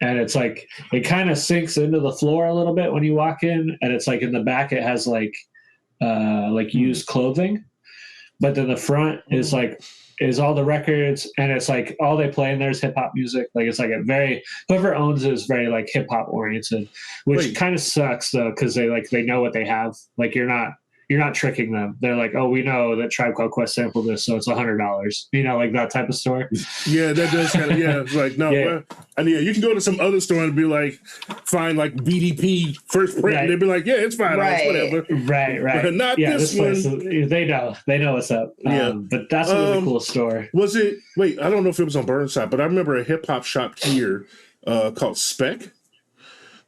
Speaker 4: and it's like it kind of sinks into the floor a little bit when you walk in, and it's like in the back it has like used clothing, but then the front is all the records, and it's like all they play in there is hip hop music. Like it's like whoever owns it is very like hip hop oriented, which kind of sucks though, because they know what they have. Like you're not tricking them. They're like, oh, we know that Tribe Called Quest sampled this, so it's $100. Like that type of store.
Speaker 1: Yeah, that does kind of It's like no, you can go to some other store and be like, find like BDP first print, and they'd be like, yeah, it's $5, whatever.
Speaker 4: Right.
Speaker 1: But not this one.
Speaker 4: They know what's up. But that's a really cool store.
Speaker 1: Was it? Wait, I don't know if it was on Burnside, but I remember a hip hop shop here called Spec.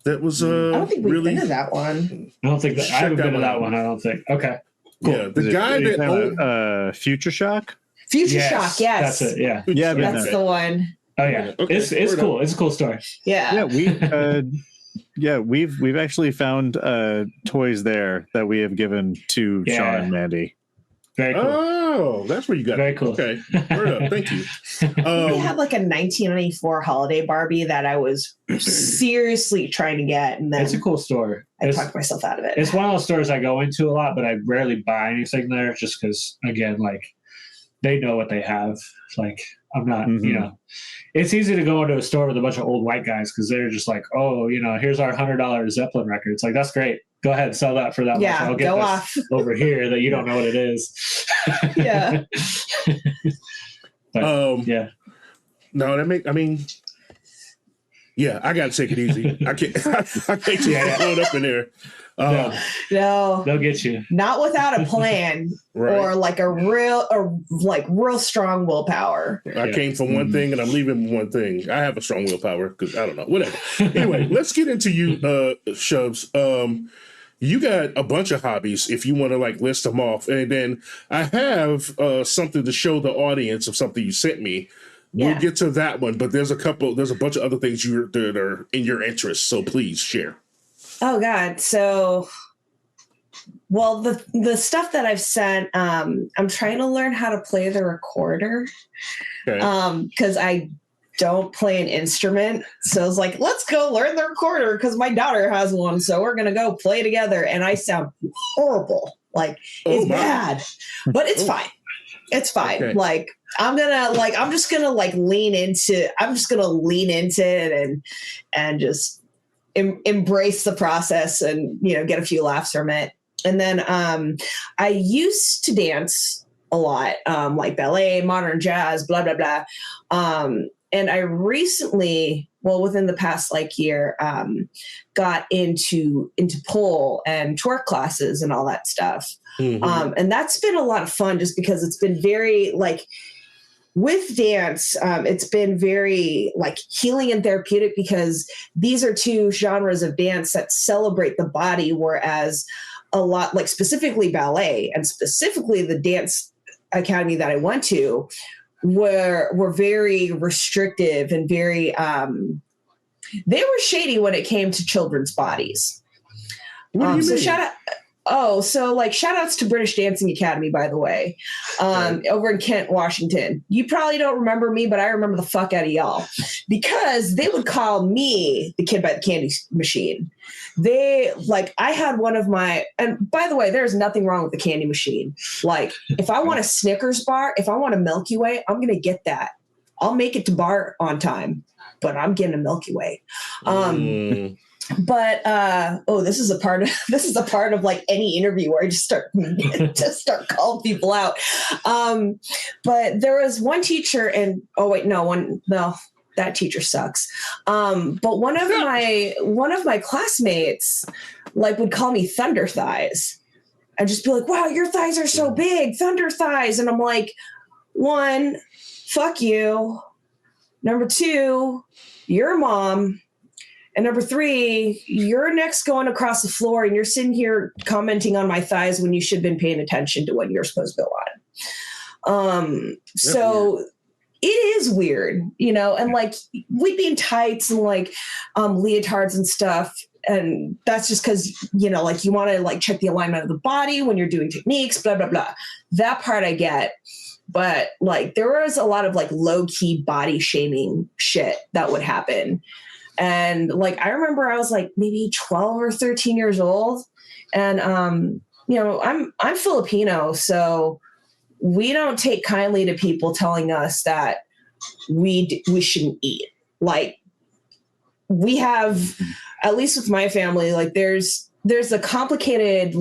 Speaker 1: That was
Speaker 3: I don't think we've been to that one.
Speaker 4: I haven't been to that one. I don't think. Okay. Cool.
Speaker 1: Yeah, the guy that owned
Speaker 2: Future Shock.
Speaker 3: Future Shock, yes.
Speaker 4: That's it. Yeah.
Speaker 2: Yeah,
Speaker 3: that's the one.
Speaker 4: Oh yeah,
Speaker 1: okay.
Speaker 4: It's cool. It's a cool store.
Speaker 3: Yeah.
Speaker 2: We've actually found toys there that we have given to Sean and Mandy.
Speaker 4: Very cool.
Speaker 1: Oh, that's where you got
Speaker 4: Very
Speaker 1: it.
Speaker 4: cool.
Speaker 1: Okay. Word up. Thank you.
Speaker 3: We had like a 1994 holiday Barbie that I was seriously trying to get, and then
Speaker 4: it's a cool store.
Speaker 3: I talked myself out of it.
Speaker 4: It's one of those stores I go into a lot, but I rarely buy anything there just because, again, like they know what they have. Like I'm not, it's easy to go into a store with a bunch of old white guys because they're just like, oh, here's our $100 Zeppelin record. It's like, that's great. Go ahead, sell that for that much. I'll get this
Speaker 3: off
Speaker 4: over here that you don't know what it is.
Speaker 3: Yeah.
Speaker 4: But,
Speaker 1: No, Yeah, I gotta take it easy. I can't just throw it up in there.
Speaker 3: No,
Speaker 4: they'll get you.
Speaker 3: Not without a plan
Speaker 1: Right.
Speaker 3: or like real strong willpower.
Speaker 1: I came from one thing and I'm leaving with one thing. I have a strong willpower because I don't know, whatever. Anyway, let's get into you, Shubs. You got a bunch of hobbies if you want to like list them off, and then I have something to show the audience of something you sent me. We'll get to that one, but there's a bunch of other things that are in your interest. So please share.
Speaker 3: Oh God. So, well, the stuff that I've sent, I'm trying to learn how to play the recorder.
Speaker 1: Okay.
Speaker 3: Cause I don't play an instrument. So I was like, let's go learn the recorder because my daughter has one. So we're going to go play together. And I sound horrible. Like it's bad, but it's fine. It's fine.
Speaker 1: Okay.
Speaker 3: Like, I'm just gonna lean into it and just embrace the process and, you know, get a few laughs from it. And then I used to dance a lot, like ballet, modern jazz, blah, blah, blah. And I recently, within the past year, got into pole and twerk classes and all that stuff. Mm-hmm. And that's been a lot of fun just because it's been very with dance, it's been very healing and therapeutic because these are two genres of dance that celebrate the body, whereas a lot specifically ballet and specifically the dance academy that I went to were very restrictive and very they were shady when it came to children's bodies.
Speaker 1: What do you mean?
Speaker 3: Shout outs to British Dancing Academy, by the way, over in Kent, Washington. You probably don't remember me, but I remember the fuck out of y'all because they would call me the kid by the candy machine. I had one of my, and by the way, there's nothing wrong with the candy machine. If I want a Snickers bar, if I want a Milky Way, I'm going to get that. I'll make it to bar on time, but I'm getting a Milky Way. But this is a part of any interview where I just start calling people out. But there was one teacher, and that teacher sucks. But one of my classmates would call me Thunder Thighs, and just be like, "Wow, your thighs are so big, Thunder Thighs," and I'm like, one, fuck you. Number two, you're a mom. And number three, you're next going across the floor and you're sitting here commenting on my thighs when you should have been paying attention to what you're supposed to go on. So it is weird, you know, and we'd be in tights and leotards and stuff. And that's just because, you know, you want to check the alignment of the body when you're doing techniques, blah, blah, blah. That part I get. But there was a lot of low key body shaming shit that would happen. And I remember I was maybe 12 or 13 years old. And, you know, I'm Filipino, so we don't take kindly to people telling us that we shouldn't eat. We have, at least with my family, there's a complicated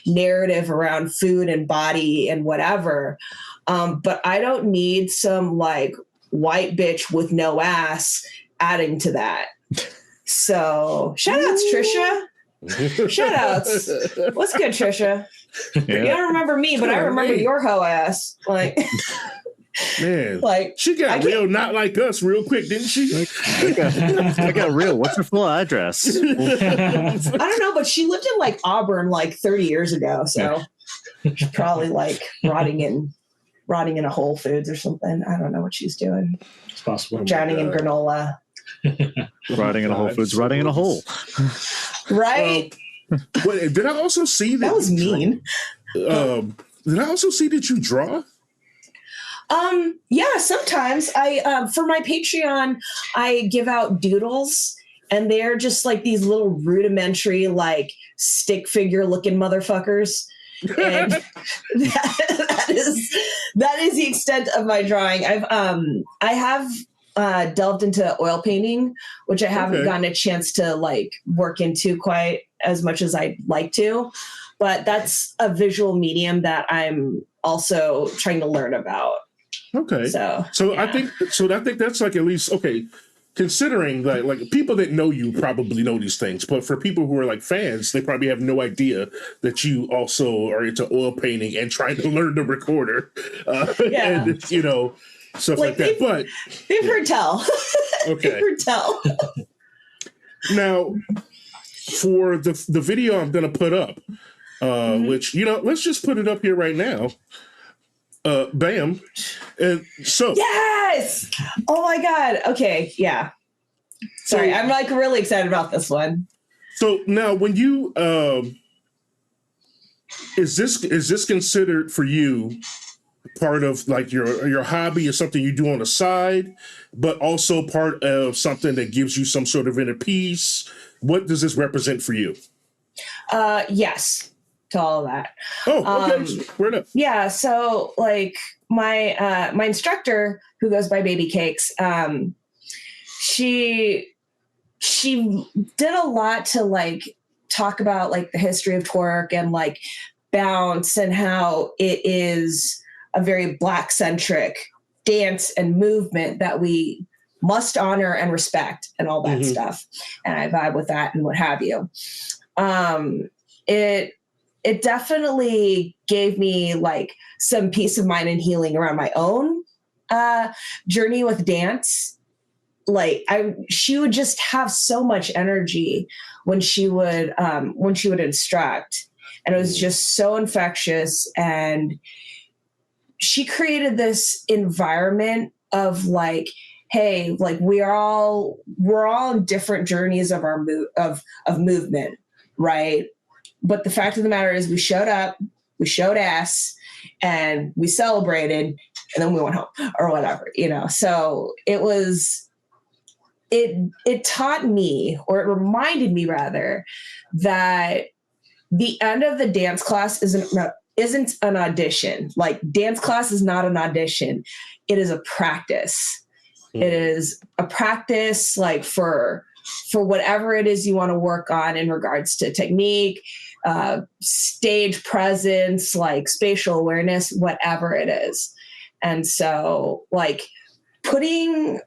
Speaker 3: narrative around food and body and whatever. But I don't need some white bitch with no ass adding to that. So shout outs, Trisha. Shout outs. What's good, Trisha? Yeah. You don't remember me, but I remember your hoe ass.
Speaker 1: Man, she got real not like us real quick, didn't she?
Speaker 2: I got real. What's her full address?
Speaker 3: I don't know, but she lived in Auburn 30 years ago. So she's probably rotting in a Whole Foods or something. I don't know what she's doing.
Speaker 4: It's possible.
Speaker 3: Drowning in granola.
Speaker 2: Rotting in a Whole Foods, rotting in a hole.
Speaker 3: Right.
Speaker 1: Wait, did I also see that?
Speaker 3: That was mean.
Speaker 1: Did I also see that you draw?
Speaker 3: Yeah, sometimes I for my Patreon I give out doodles, and they're just these little rudimentary stick figure looking motherfuckers. And that is the extent of my drawing. I have delved into oil painting, which I haven't gotten a chance to work into quite as much as I'd like to, but that's a visual medium that I'm also trying to learn about.
Speaker 1: Okay. So yeah. I think that's at least okay. considering that, like, people that know you probably know these things, but for people who are like fans, they probably have no idea that you also are into oil painting and trying to learn the recorder, and stuff like that. But
Speaker 3: they've heard tell.
Speaker 1: Okay.
Speaker 3: They've heard tell.
Speaker 1: Now, for the video I'm going to put up, which, let's just put it up here right now. Bam. And so.
Speaker 3: Yes! Oh my God. Okay. Yeah. Sorry. I'm like really excited about this one.
Speaker 1: So now when you, is this considered for you part of like your hobby or something you do on the side, but also part of something that gives you some sort of inner peace? What does this represent for you?
Speaker 3: Yes, to all of that.
Speaker 1: Oh, okay. Where up?
Speaker 3: Yeah. So like my instructor, who goes by Baby Cakes, she did a lot to like talk about like the history of twerk and like bounce and how it is a very Black centric dance and movement that we must honor and respect and all that stuff. And I vibe with that and what have you. It definitely gave me like some peace of mind and healing around my own journey with dance. Like she would just have so much energy when she would instruct, and it was just so infectious. And she created this environment of like, hey, like we're all on different journeys of our of movement, right? But the fact of the matter is, we showed up, we showed ass, and we celebrated, and then we went home or whatever, So it taught me, or it reminded me rather, that the end of the dance class isn't an audition. Like, dance class is not an audition. It is a practice. It is a practice like for whatever it is you want to work on in regards to technique, stage presence, like spatial awareness, whatever it is. And so like framing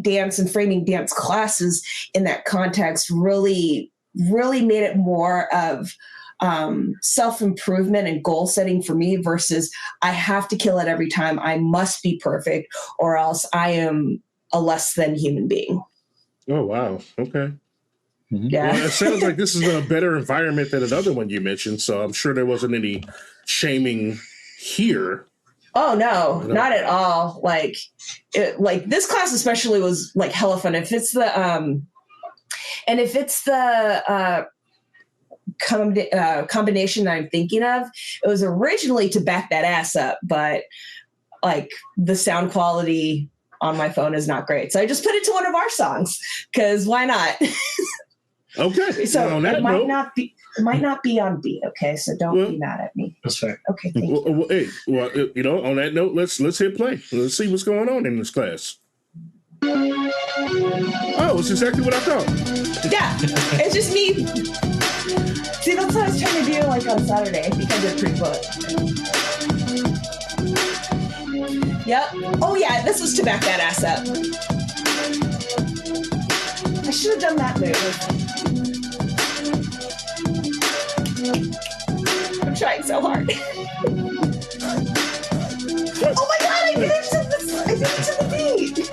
Speaker 3: dance and framing dance classes in that context really made it more of self-improvement and goal setting for me versus I have to kill it every time. I must be perfect or else I am a less than human being.
Speaker 1: Oh, wow. Okay.
Speaker 3: Yeah.
Speaker 1: Well, it sounds like this is a better environment than another one you mentioned, so I'm sure there wasn't any shaming here.
Speaker 3: Oh no, not at all. Like this class especially was like hella fun. If it's the combination that I'm thinking of, it was originally to back that ass up, but like the sound quality on my phone is not great. So I just put it to one of our songs because why not?
Speaker 1: Okay.
Speaker 3: So it might not be on beat. Okay. So don't be mad at me.
Speaker 4: That's fair.
Speaker 3: Okay. Thank you.
Speaker 1: On that note, let's hit play. Let's see what's going on in this class. Oh, it's exactly what I thought.
Speaker 3: Yeah. It's just me. See, that's what I was trying to do like on Saturday. I think I did pretty good. Yep. Oh yeah, this was to back that ass up. I should have done that move. I'm trying so hard. Oh my god, I did it to the beat.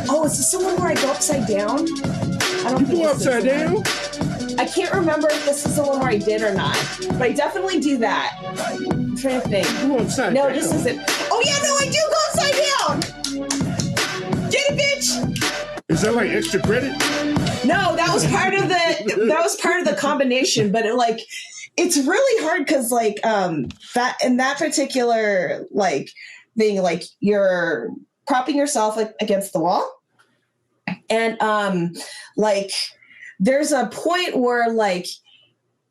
Speaker 3: Oh, is this the one where I go upside down? I don't think
Speaker 1: go upside down?
Speaker 3: I can't remember if this is the one where I did or not, but I definitely do that. I'm trying to think.
Speaker 1: Go upside
Speaker 3: no,
Speaker 1: down.
Speaker 3: this isn't. Oh yeah, no, I do go upside down. Get it, bitch.
Speaker 1: Is that like extra credit?
Speaker 3: No, that was part of the combination, but it's really hard because like that in that particular like thing, like you're propping yourself against the wall. And like there's a point where like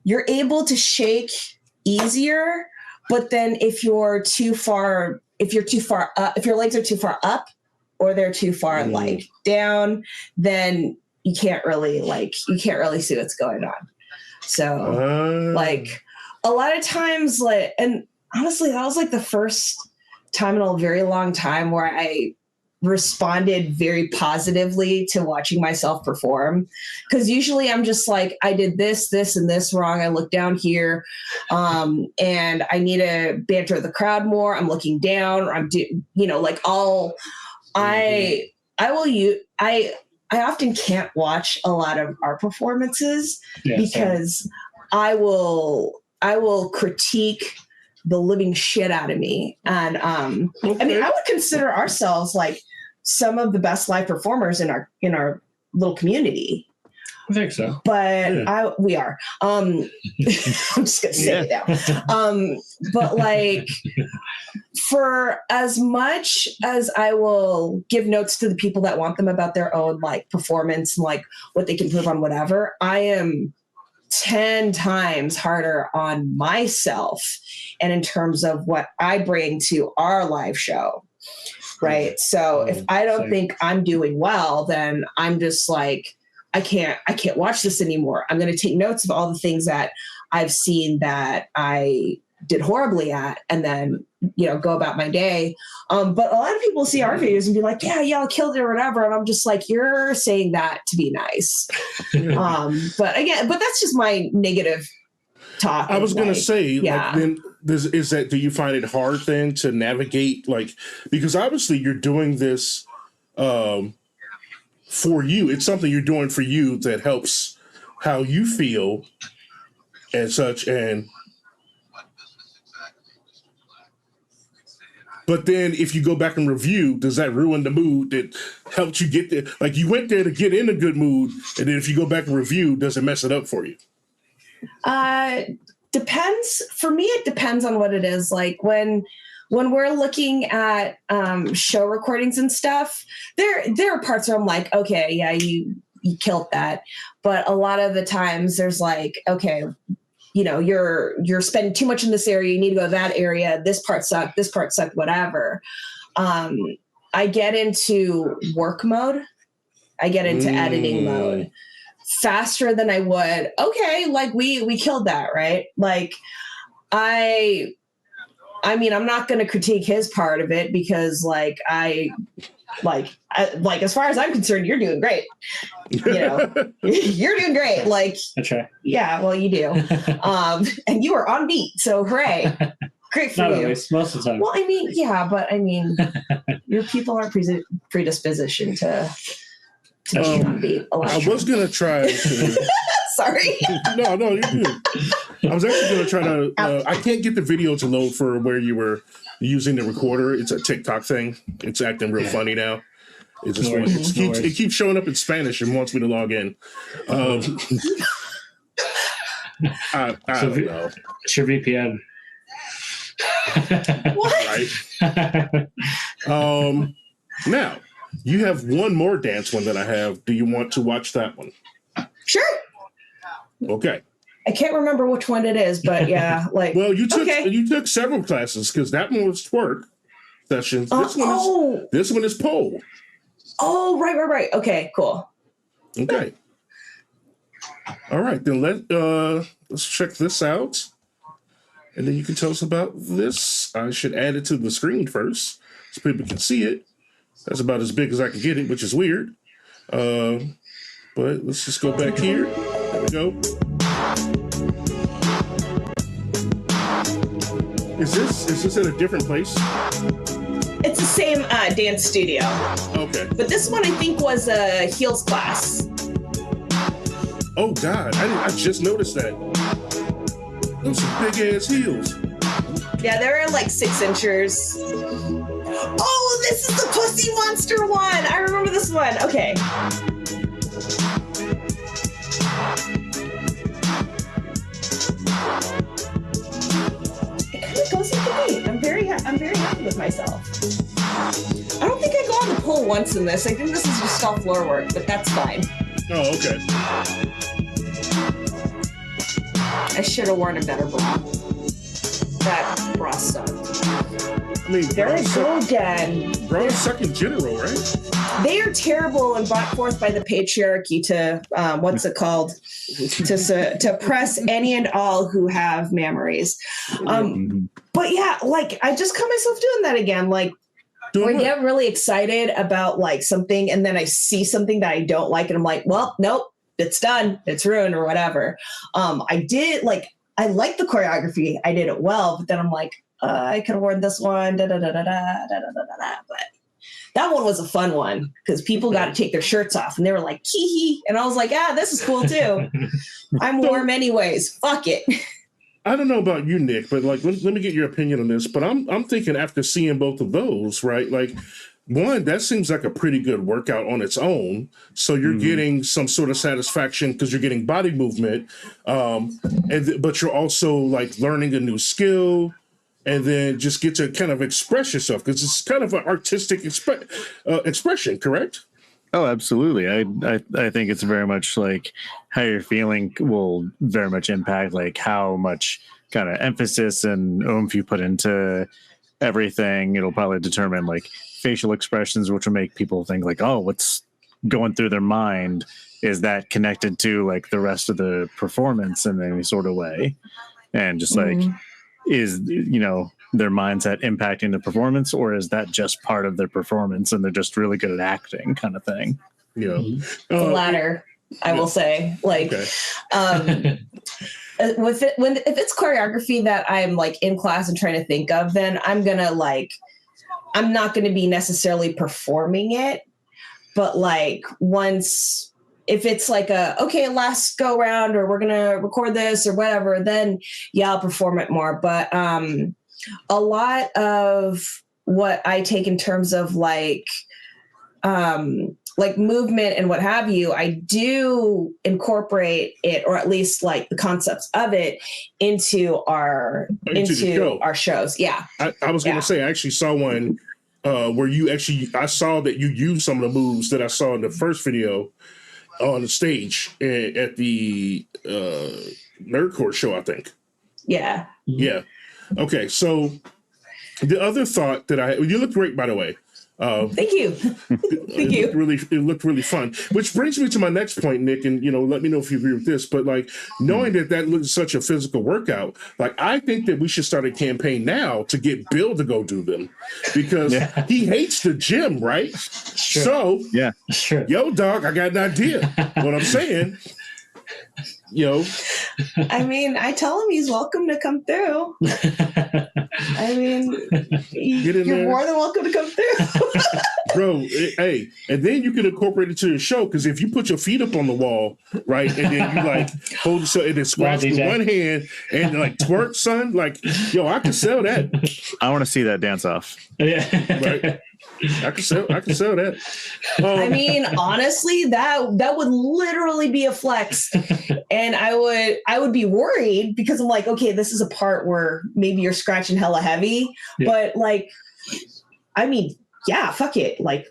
Speaker 3: you're able to shake easier, but then if you're too far up, if your legs are too far up or they're too far like down, then you can't really see what's going So like a lot of times, like, and honestly, that was like the first time in a very long time where I responded very positively to watching myself perform. Because usually I'm just like, I did this, and this wrong. I look down here, and I need to banter the crowd more. I'm looking down, or I often can't watch a lot of art performances because I will critique the living shit out of me. And I mean, I would consider ourselves like some of the best live performers in our little community.
Speaker 4: I think so.
Speaker 3: But we are. I'm just gonna say it now. But like, for as much as I will give notes to the people that want them about their own like performance and like what they can improve on, whatever, I am 10 times harder on myself and in terms of what I bring to our live show. Right. So if I don't think I'm doing well, then I'm just like, I can't watch this anymore. I'm going to take notes of all the things that I've seen that I did horribly at, and then, go about my day. But a lot of people see our videos and be like, yeah, I killed it or whatever. And I'm just like, you're saying that to be nice. But that's just my negative talk.
Speaker 1: I was going to say, like, then do you find it hard then to navigate, like, because obviously you're doing this, for you. It's something you're doing for you that helps how you feel and such. But then if you go back and review, does that ruin the mood that helped you get there? Like, you went there to get in a good mood, and then if you go back and review, does it mess it up for you?
Speaker 3: Depends. For me, it depends on what it is. Like when we're looking at show recordings and stuff, there are parts where I'm like, okay, yeah, you killed that. But a lot of the times there's like, okay, you're spending too much in this area. You need to go to that area. This part sucked, whatever. I get into work mode. I get into editing mode faster than I would. Okay, like we killed that, right? Like I mean, I'm not going to critique his part of it because as far as I'm concerned, you're doing great. You're doing great. Like, that's right. Yeah, well, you do. And you are on beat. So hooray. Great for
Speaker 4: not
Speaker 3: you.
Speaker 4: Always, most of the time.
Speaker 3: Well, I mean, yeah, but I mean, your people are predispositioned to be on beat a lot.
Speaker 1: I was going to try to...
Speaker 3: Sorry.
Speaker 1: No, you're good. I was actually going to try to... I can't get the video to load for where you were using the recorder. It's a TikTok thing. It's acting real funny now. It just it keeps showing up in Spanish and wants me to log in. I don't know.
Speaker 4: It's your VPN.
Speaker 1: Right. Now, you have one more dance one that I have. Do you want to watch that one?
Speaker 3: Sure.
Speaker 1: Okay.
Speaker 3: I can't remember which one it is, but yeah, like.
Speaker 1: Well, you took several classes because that one was twerk sessions. This one is pole.
Speaker 3: Oh, right. Okay, cool.
Speaker 1: Okay. All right, then let's check this out, and then you can tell us about this. I should add it to the screen first so people can see it. That's about as big as I can get it, which is weird. But let's just go back here. There we go. Is this at a different place?
Speaker 3: It's the same dance studio.
Speaker 1: Okay.
Speaker 3: But this one I think was a heels class.
Speaker 1: Oh God, I just noticed that. Those some big ass heels.
Speaker 3: Yeah, they were like 6 inches. Oh, this is the Pussy Monster one. I remember this one. Okay. It kind of goes with the beat. I'm very happy with myself. I don't think I go on the pole once in this. I think this is just all floor work, but that's fine.
Speaker 1: Oh, okay.
Speaker 3: I should have worn a better bra. That bra sucked.
Speaker 1: I mean,
Speaker 3: There they go again.
Speaker 1: Brown's second general, right?
Speaker 3: They are terrible and brought forth by the patriarchy to what's it called? to oppress any and all who have memories. But yeah, like I just caught myself doing that again. Like I get really excited about like something, and then I see something that I don't like, and I'm like, well, nope, it's done, it's ruined or whatever. I like the choreography, I did it well, but then I'm like, I could have worn this one, but that one was a fun one because people got to take their shirts off and they were like, hee hee. And I was like, this is cool too. I'm warm anyways. Fuck it.
Speaker 1: I don't know about you, Nick, but like, let me get your opinion on this. But I'm thinking after seeing both of those, right? Like, one, that seems like a pretty good workout on its own. So you're getting some sort of satisfaction because you're getting body movement, but you're also like learning a new skill. And then just get to kind of express yourself because it's kind of an artistic expression, correct?
Speaker 2: Oh, absolutely. I think it's very much like how you're feeling will very much impact like how much kind of emphasis and oomph you put into everything. It'll probably determine like facial expressions, which will make people think like, oh, what's going through their mind? Is that connected to like the rest of the performance in any sort of way? And just like, is, their mindset impacting the performance, or is that just part of their performance and they're just really good at acting kind of thing?
Speaker 1: Yeah.
Speaker 3: The latter, I will say. Like, if it's choreography that I'm like in class and trying to think of, then I'm not gonna be necessarily performing it, but like if it's like last go round, or we're going to record this or whatever, then yeah, I'll perform it more. But a lot of what I take in terms of like movement and what have you, I do incorporate it, or at least like the concepts of it into our shows. Yeah.
Speaker 1: I was going to say, I actually saw one where I saw that you used some of the moves that I saw in the first video on the stage at the Nerdcore show, I think.
Speaker 3: Yeah.
Speaker 1: Yeah. Okay. So the other thought that you look great, by the way.
Speaker 3: Thank you. Thank you.
Speaker 1: It looked really fun, which brings me to my next point, Nick, and let me know if you agree with this. But like knowing that looks such a physical workout, like I think that we should start a campaign now to get Bill to go do them because he hates the gym, right?
Speaker 4: Sure.
Speaker 1: So
Speaker 4: sure.
Speaker 1: Yo, dog, I got an idea. What I'm saying.
Speaker 3: I mean, I tell him he's welcome to come through. I mean, you're more than welcome to come through.
Speaker 1: Bro, hey, and then you can incorporate it to the show because if you put your feet up on the wall, right, and then you like hold yourself and then squats with one hand and like twerk, son, like, yo, I can sell that.
Speaker 2: I want to see that dance off.
Speaker 4: Yeah.
Speaker 1: Right. I can sell that.
Speaker 3: I mean, honestly, that would literally be a flex. And I would be worried because I'm like, okay, this is a part where maybe you're scratching hella heavy. Yeah. But like, I mean, yeah, fuck it. Like,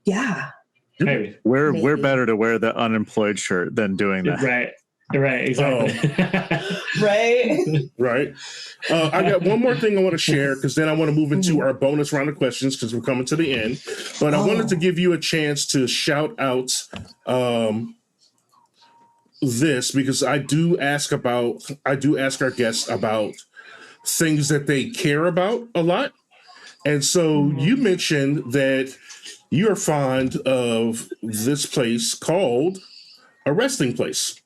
Speaker 3: yeah.
Speaker 4: Hey,
Speaker 2: we're better to wear the unemployed shirt than doing that.
Speaker 4: Right, exactly.
Speaker 1: Right. I got one more thing I want to share because then I want to move into our bonus round of questions because we're coming to the end. But I wanted to give you a chance to shout out this because I do ask our guests about things that they care about a lot. And so you mentioned that you're fond of this place called a resting place.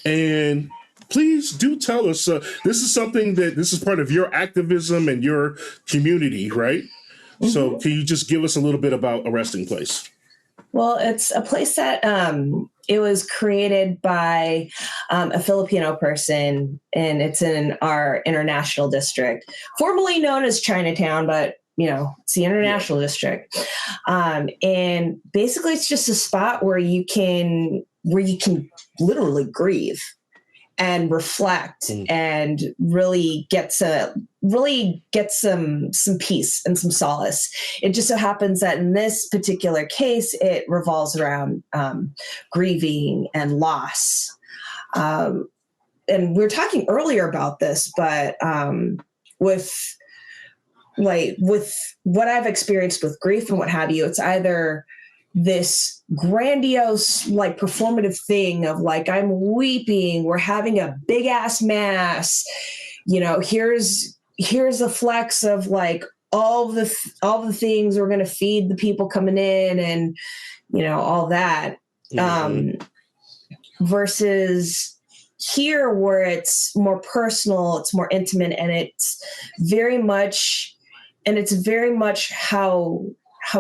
Speaker 1: And please do tell us, this is part of your activism and your community, right? Mm-hmm. So can you just give us a little bit about a resting place?
Speaker 3: Well, it's a place that it was created by a Filipino person, and it's in our international district, formerly known as Chinatown, but it's the international district. And basically it's just a spot where you can literally grieve and reflect and really get some peace and some solace. It just so happens that in this particular case, it revolves around grieving and loss. And we were talking earlier about this, but with like with what I've experienced with grief and what have you, it's either this grandiose, like performative thing of like, I'm weeping, we're having a big ass mass, here's a flex of like all the things we're going to feed the people coming in and, all that. Versus here where it's more personal, it's more intimate, and it's very much how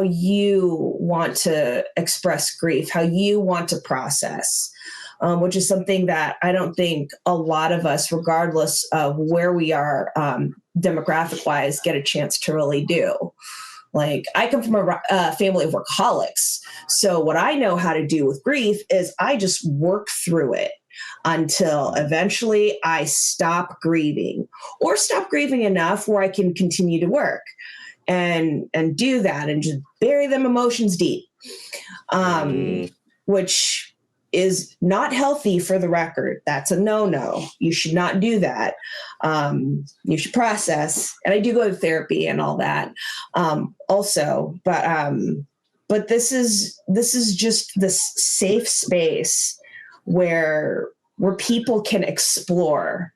Speaker 3: you want to express grief, how you want to process, which is something that I don't think a lot of us, regardless of where we are demographic wise, get a chance to really do. Like, I come from a family of workaholics. So what I know how to do with grief is I just work through it until eventually I stop grieving enough where I can continue to work and do that and just bury them emotions deep, which is not healthy for the record. That's a no-no. You should not do that. You should process. And I do go to therapy and all that also. But this is just this safe space where people can explore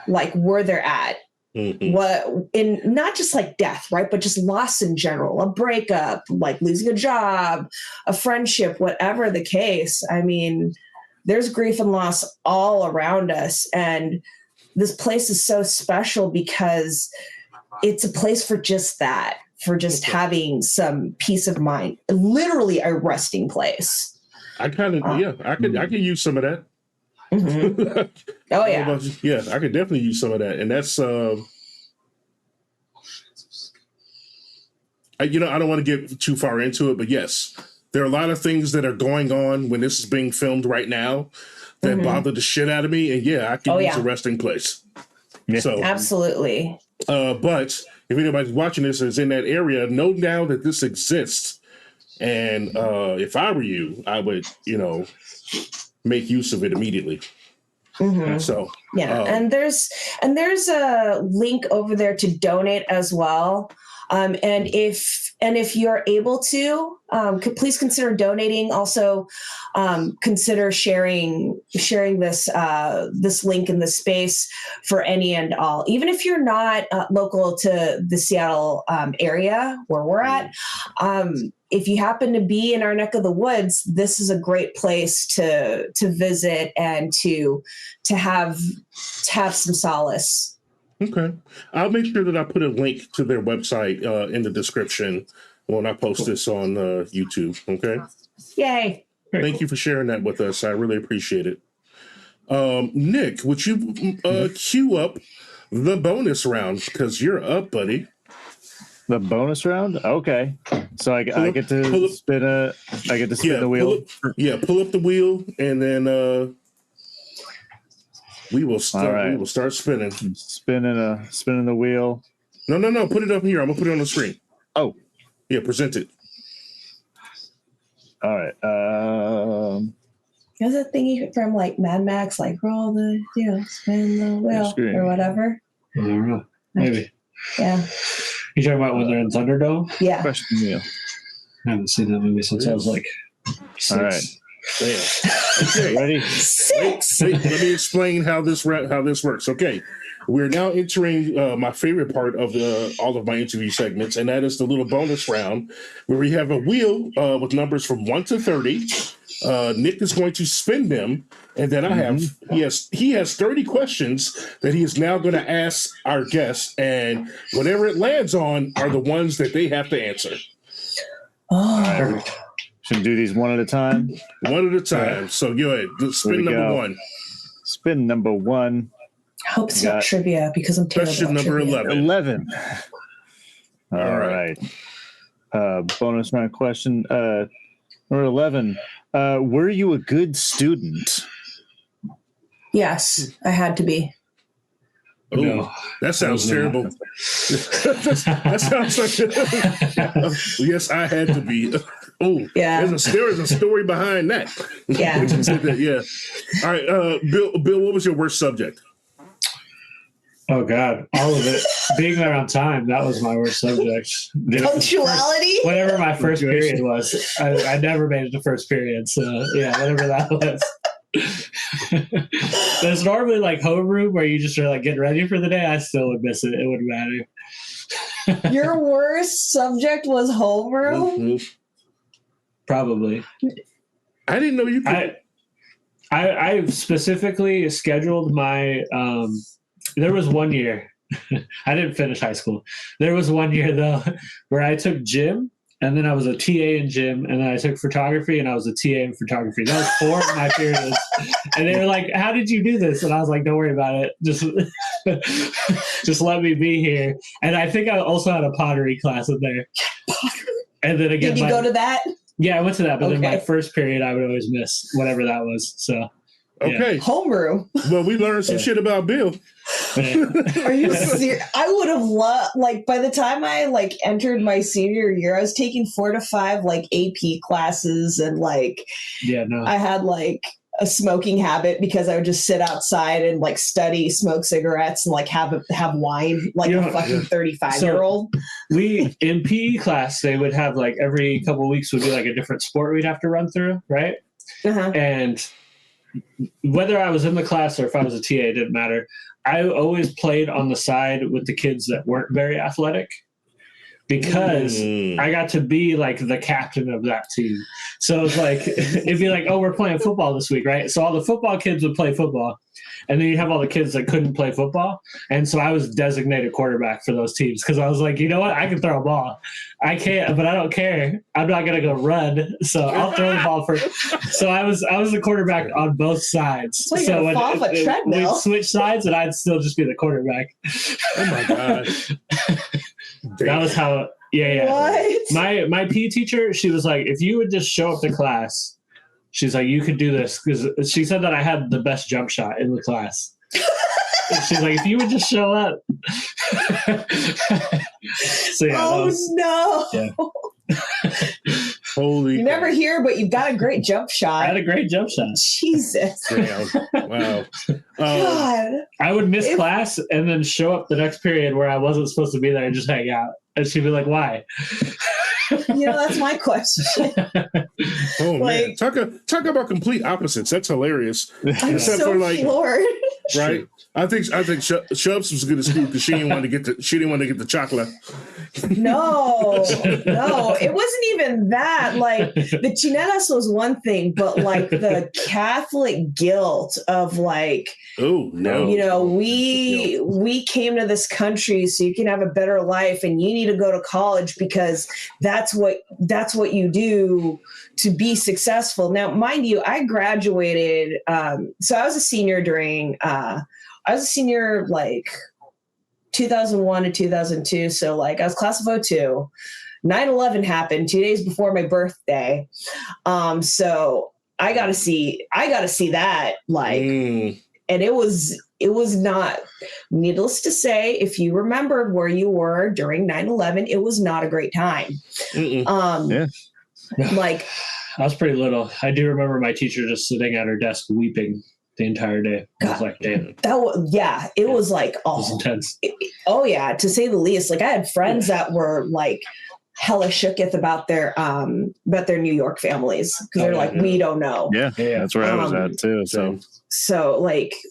Speaker 3: like where they're at. What in not just like death, right? But just loss in general, a breakup, like losing a job, a friendship, whatever the case. I mean, there's grief and loss all around us. And this place is so special because it's a place for just that, for just having some peace of mind, literally a resting place.
Speaker 1: I could use some of that.
Speaker 3: Oh yeah.
Speaker 1: Yeah, I could definitely use some of that. And that's I don't want to get too far into it, but yes, there are a lot of things that are going on when this is being filmed right now that bother the shit out of me. And yeah, I can use a resting place.
Speaker 2: Yeah.
Speaker 1: So
Speaker 3: absolutely.
Speaker 1: But if anybody's watching this is in that area, know now that this exists. And if I were you, I would, make use of it immediately. So and there's a link over there to donate as well. And if you're able to, please consider donating. Also, consider sharing this link in the space for any and all. Even if you're not local to the Seattle area where we're at, if you happen to be in our neck of the woods, this is a great place to visit and to have some solace. Okay. I'll make sure that I put a link to their website in the description when I post this on YouTube. Okay.
Speaker 3: Yay.
Speaker 1: Thank you for sharing that with us. I really appreciate it. Nick, would you queue up the bonus round? Because you're up, buddy.
Speaker 2: The bonus round? Okay. So I get to spin the wheel.
Speaker 1: Pull up the wheel and then we will start.
Speaker 2: All right.
Speaker 1: We will start spinning.
Speaker 2: Spinning the wheel.
Speaker 1: No. Put it up here. I'm gonna put it on the screen.
Speaker 2: Oh,
Speaker 1: yeah. Present it.
Speaker 2: All right.
Speaker 3: There's a thingy from like Mad Max, like roll the spin the wheel or whatever.
Speaker 4: I don't know. Maybe.
Speaker 3: Yeah.
Speaker 4: You talking about when they're in Thunderdome?
Speaker 3: Yeah.
Speaker 2: Question wheel.
Speaker 4: I haven't seen that movie since I was like 6.
Speaker 2: All right.
Speaker 1: Damn. Okay.
Speaker 2: Ready?
Speaker 3: 6.
Speaker 1: Wait, let me explain how this works. Okay, we're now entering my favorite part of all of my interview segments, and that is the little bonus round where we have a wheel with numbers from 1 to 30. Nick is going to spin them, and then he has 30 questions that he is now going to ask our guests, and whatever it lands on are the ones that they have to answer.
Speaker 3: Oh.
Speaker 4: Perfect.
Speaker 2: Should do these one at a time.
Speaker 1: One at a time. Right. So go ahead. Spin number 1.
Speaker 2: Spin number 1.
Speaker 3: I hope it's not trivia because I'm terrible.
Speaker 1: Question number
Speaker 2: 11. All right. Bonus round question. Number 11. Were you a good student?
Speaker 3: Yes, I had to be.
Speaker 1: Oh, no, that sounds terrible. That sounds like yes, I had to be. Oh,
Speaker 3: yeah.
Speaker 1: There's a story behind that.
Speaker 3: Yeah.
Speaker 1: Yeah. All right, Bill. What was your worst subject?
Speaker 4: Oh God, all of it. Being there on time, that was my worst subject.
Speaker 3: Punctuality?
Speaker 4: Whatever my first period was, I never made it to first period. So yeah, whatever that was. There's normally like homeroom where you just are like getting ready for the day. I still would miss it. It wouldn't matter.
Speaker 3: Your worst subject was homeroom?
Speaker 1: Mm-hmm.
Speaker 4: Probably.
Speaker 1: I didn't know you could.
Speaker 4: I specifically scheduled my there was one year I didn't finish high school. There was one year though where I took gym and then I was a TA in gym and then I took photography and I was a TA in photography. That was 4 of my periods. And they were like, how did you do this? And I was like, don't worry about it. Just let me be here. And I think I also had a pottery class in there. And then again,
Speaker 3: did you go to that?
Speaker 4: Yeah, I went to that, but then my first period I would always miss whatever that was. So
Speaker 1: okay.
Speaker 4: Yeah.
Speaker 3: Homeroom.
Speaker 1: Well, we learned some shit about Bill.
Speaker 3: Are you serious? I would have loved, like, by the time I like entered my senior year, I was taking 4 to 5 like AP classes, and like, I had like a smoking habit because I would just sit outside and like study, smoke cigarettes, and like have wine like a fucking 35-year-old.
Speaker 4: We in PE class, they would have like every couple of weeks would be like a different sport we'd have to run through, right?
Speaker 3: Uh-huh.
Speaker 4: And whether I was in the class or if I was a TA, it didn't matter. I always played on the side with the kids that weren't very athletic because I got to be like the captain of that team. So it's like, it'd be like, oh, we're playing football this week, right? So all the football kids would play football. And then you have all the kids that couldn't play football. And so I was designated quarterback for those teams because I was like, you know what? I can throw a ball. I can't, but I don't care. I'm not going to go run. So I'll throw the ball for. So I was the quarterback on both sides.
Speaker 3: So when
Speaker 4: we'd switch sides and I'd still just be the quarterback.
Speaker 1: Oh my God.
Speaker 4: That was how. Yeah.
Speaker 3: What?
Speaker 4: My PE teacher, she was like, if you would just show up to class, she's like, you could do this, because she said that I had the best jump shot in the class. She's like, if you would just show up. So yeah.
Speaker 3: Oh no.
Speaker 4: Yeah.
Speaker 1: Holy.
Speaker 3: You never hear, but you've got a great jump shot.
Speaker 4: I had a great jump shot.
Speaker 3: Jesus.
Speaker 1: Damn. Wow.
Speaker 3: God.
Speaker 4: I would miss class and then show up the next period where I wasn't supposed to be there and just hang out. And she'd be like, why?
Speaker 3: That's my question.
Speaker 1: Oh man, talk about complete opposites. That's hilarious.
Speaker 3: I'm so floored.
Speaker 1: Right? I think Shubs was good at school because she didn't want to get the chocolate.
Speaker 3: No, it wasn't even that. Like the chinelas was one thing, but like the Catholic guilt of like,
Speaker 1: oh no,
Speaker 3: we came to this country so you can have a better life, and you need to go to college because that's what you do to be successful. Now, mind you, I graduated. So I was a senior during. I was a senior like 2001 to 2002. So like I was class of 02. 9/11 happened 2 days before my birthday. So I got to see that like, and it was not, needless to say, if you remembered where you were during 9/11, it was not a great time. Like
Speaker 4: I was pretty little. I do remember my teacher just sitting at her desk weeping the entire day. I was like, damn.
Speaker 3: It was like, oh,
Speaker 4: it was intense.
Speaker 3: To say the least. Like I had friends that were like hella shooketh about their New York families because they're like, we don't know.
Speaker 2: Yeah, that's where I was at too.
Speaker 3: So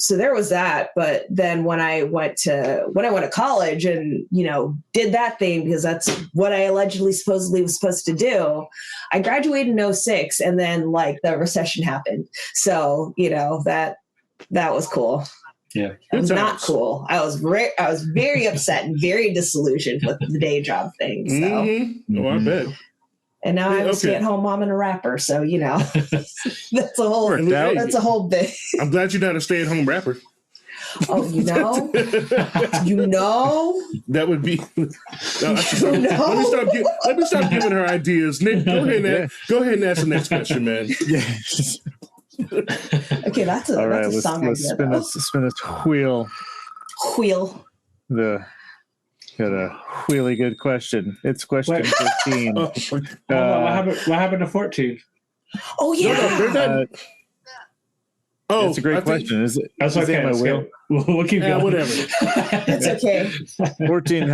Speaker 3: there was that. But then when I went to college and did that thing because that's what I supposedly was supposed to do, I graduated in 2006 and then like the recession happened. So that was cool.
Speaker 4: Yeah,
Speaker 3: it was not cool. I was very upset and very disillusioned with the day job thing. So,
Speaker 1: Oh, I bet.
Speaker 3: And now I'm a stay-at-home mom and a rapper. So that's a whole bit.
Speaker 1: I'm glad you're not a stay-at-home rapper.
Speaker 3: Oh,
Speaker 1: that would be. Let me stop giving her ideas. Nick, go ahead and ask the next question, man.
Speaker 3: Okay, that's a song idea.
Speaker 2: Let's spin this wheel. Got a really good question. It's question 15.
Speaker 4: What happened to 14?
Speaker 3: Oh yeah.
Speaker 2: It's a great question. Is it?
Speaker 4: That's okay.
Speaker 2: My wheel?
Speaker 4: We'll keep going.
Speaker 1: Whatever.
Speaker 3: It's okay.
Speaker 2: 14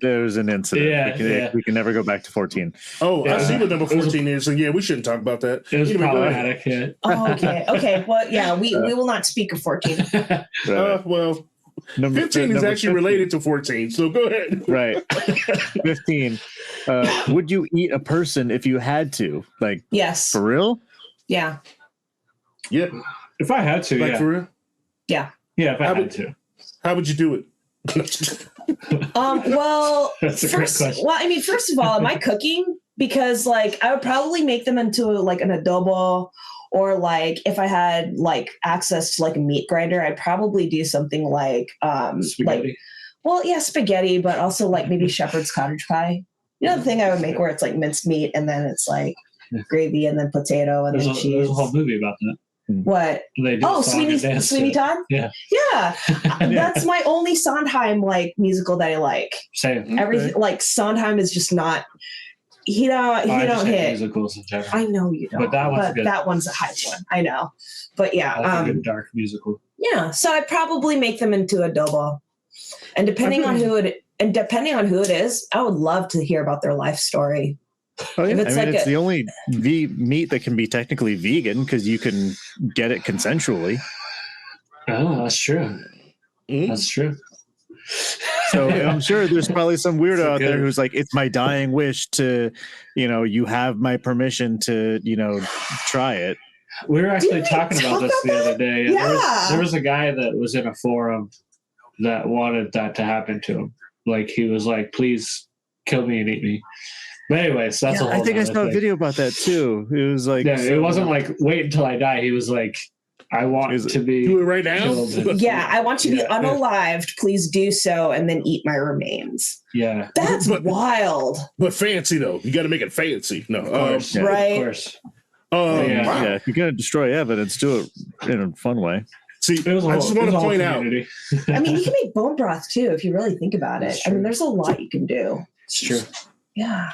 Speaker 2: there was an incident.
Speaker 4: Yeah,
Speaker 2: we can never go back to 14.
Speaker 1: Oh,
Speaker 4: Yeah.
Speaker 1: I see what number 14 is. So yeah, we shouldn't talk about that.
Speaker 4: It was
Speaker 1: Anyway, go ahead.
Speaker 4: problematic. Yeah.
Speaker 3: Oh, okay. Well, yeah, we will not speak of 14.
Speaker 1: Well,
Speaker 2: Number
Speaker 1: 15 is actually
Speaker 2: 15.
Speaker 1: related to 14. So go ahead.
Speaker 2: Right. 15. Would you eat a person if you had to? Like,
Speaker 3: Yes.
Speaker 2: for real?
Speaker 3: Yeah.
Speaker 1: Yeah.
Speaker 4: If I had to,
Speaker 1: Like
Speaker 4: yeah.
Speaker 1: for real?
Speaker 3: Yeah.
Speaker 4: Yeah, if I had to.
Speaker 1: How would you do it?
Speaker 3: Well,
Speaker 4: That's a great
Speaker 3: first,
Speaker 4: question.
Speaker 3: well, I mean, first of all, am I cooking? Because like I would probably make them into like an adobo, or like if I had like access to like a meat grinder, I'd probably do something like
Speaker 4: Spaghetti.
Speaker 3: spaghetti, but also like maybe shepherd's cottage pie. You know the thing I would make where it's like minced meat and then it's like gravy and then potato and then
Speaker 4: There's
Speaker 3: cheese.
Speaker 4: a whole movie about that.
Speaker 3: What?
Speaker 4: They do a song and dance to
Speaker 3: Sweeney
Speaker 4: it.
Speaker 3: Todd?
Speaker 4: Yeah.
Speaker 3: Yeah. That's my only Sondheim like musical that I like.
Speaker 4: Same.
Speaker 3: Everything like Sondheim is just not he
Speaker 4: I
Speaker 3: don't
Speaker 4: just hate
Speaker 3: hit.
Speaker 4: musicals in general.
Speaker 3: I know you don't.
Speaker 4: But that one's good.
Speaker 3: That one's a high one. I know. But yeah.
Speaker 4: That's a good dark musical.
Speaker 3: Yeah. So I'd probably make them into adobo. And depending on who it is, I would love to hear about their life story.
Speaker 2: Oh, yeah.
Speaker 3: If it's
Speaker 2: It's the only meat that can be technically vegan because you can get it consensually.
Speaker 4: Oh, that's true. That's true.
Speaker 2: So I'm sure there's probably some weirdo out there
Speaker 4: good.
Speaker 2: who's like, it's my dying wish to, you have my permission to, try it.
Speaker 4: We were actually
Speaker 3: Didn't we
Speaker 4: talking about
Speaker 3: talk
Speaker 4: this the
Speaker 3: about
Speaker 4: other day.
Speaker 3: Yeah.
Speaker 4: There was a guy that was in a forum that wanted that to happen to him. Like he was like, please kill me and eat me. But anyways, that's a whole
Speaker 2: I think I
Speaker 4: nother
Speaker 2: saw a
Speaker 4: thing.
Speaker 2: video about that too. It was like,
Speaker 4: Yeah, it wasn't like wait until I die. He was like, I want to be
Speaker 1: Do it right now?
Speaker 4: killed.
Speaker 3: Yeah, I want you to be
Speaker 4: Yeah.
Speaker 3: unalived. Please do so and then eat my remains.
Speaker 4: Yeah.
Speaker 3: That's
Speaker 1: But-
Speaker 3: wild.
Speaker 1: But fancy though. You got to make it fancy. No.
Speaker 4: Of course.
Speaker 3: Right.
Speaker 4: Of course.
Speaker 1: Wow.
Speaker 4: Yeah.
Speaker 2: yeah, if you're going to destroy evidence, do it in a fun way.
Speaker 1: See,
Speaker 4: It was a
Speaker 1: I
Speaker 4: whole,
Speaker 1: just
Speaker 4: it
Speaker 1: want
Speaker 4: was
Speaker 1: to
Speaker 4: a whole
Speaker 1: point out.
Speaker 4: community.
Speaker 3: I mean, you can make bone broth too if you really think about it.
Speaker 4: That's
Speaker 3: I mean,
Speaker 4: true.
Speaker 3: there's a lot you can do.
Speaker 4: It's true.
Speaker 3: Yeah.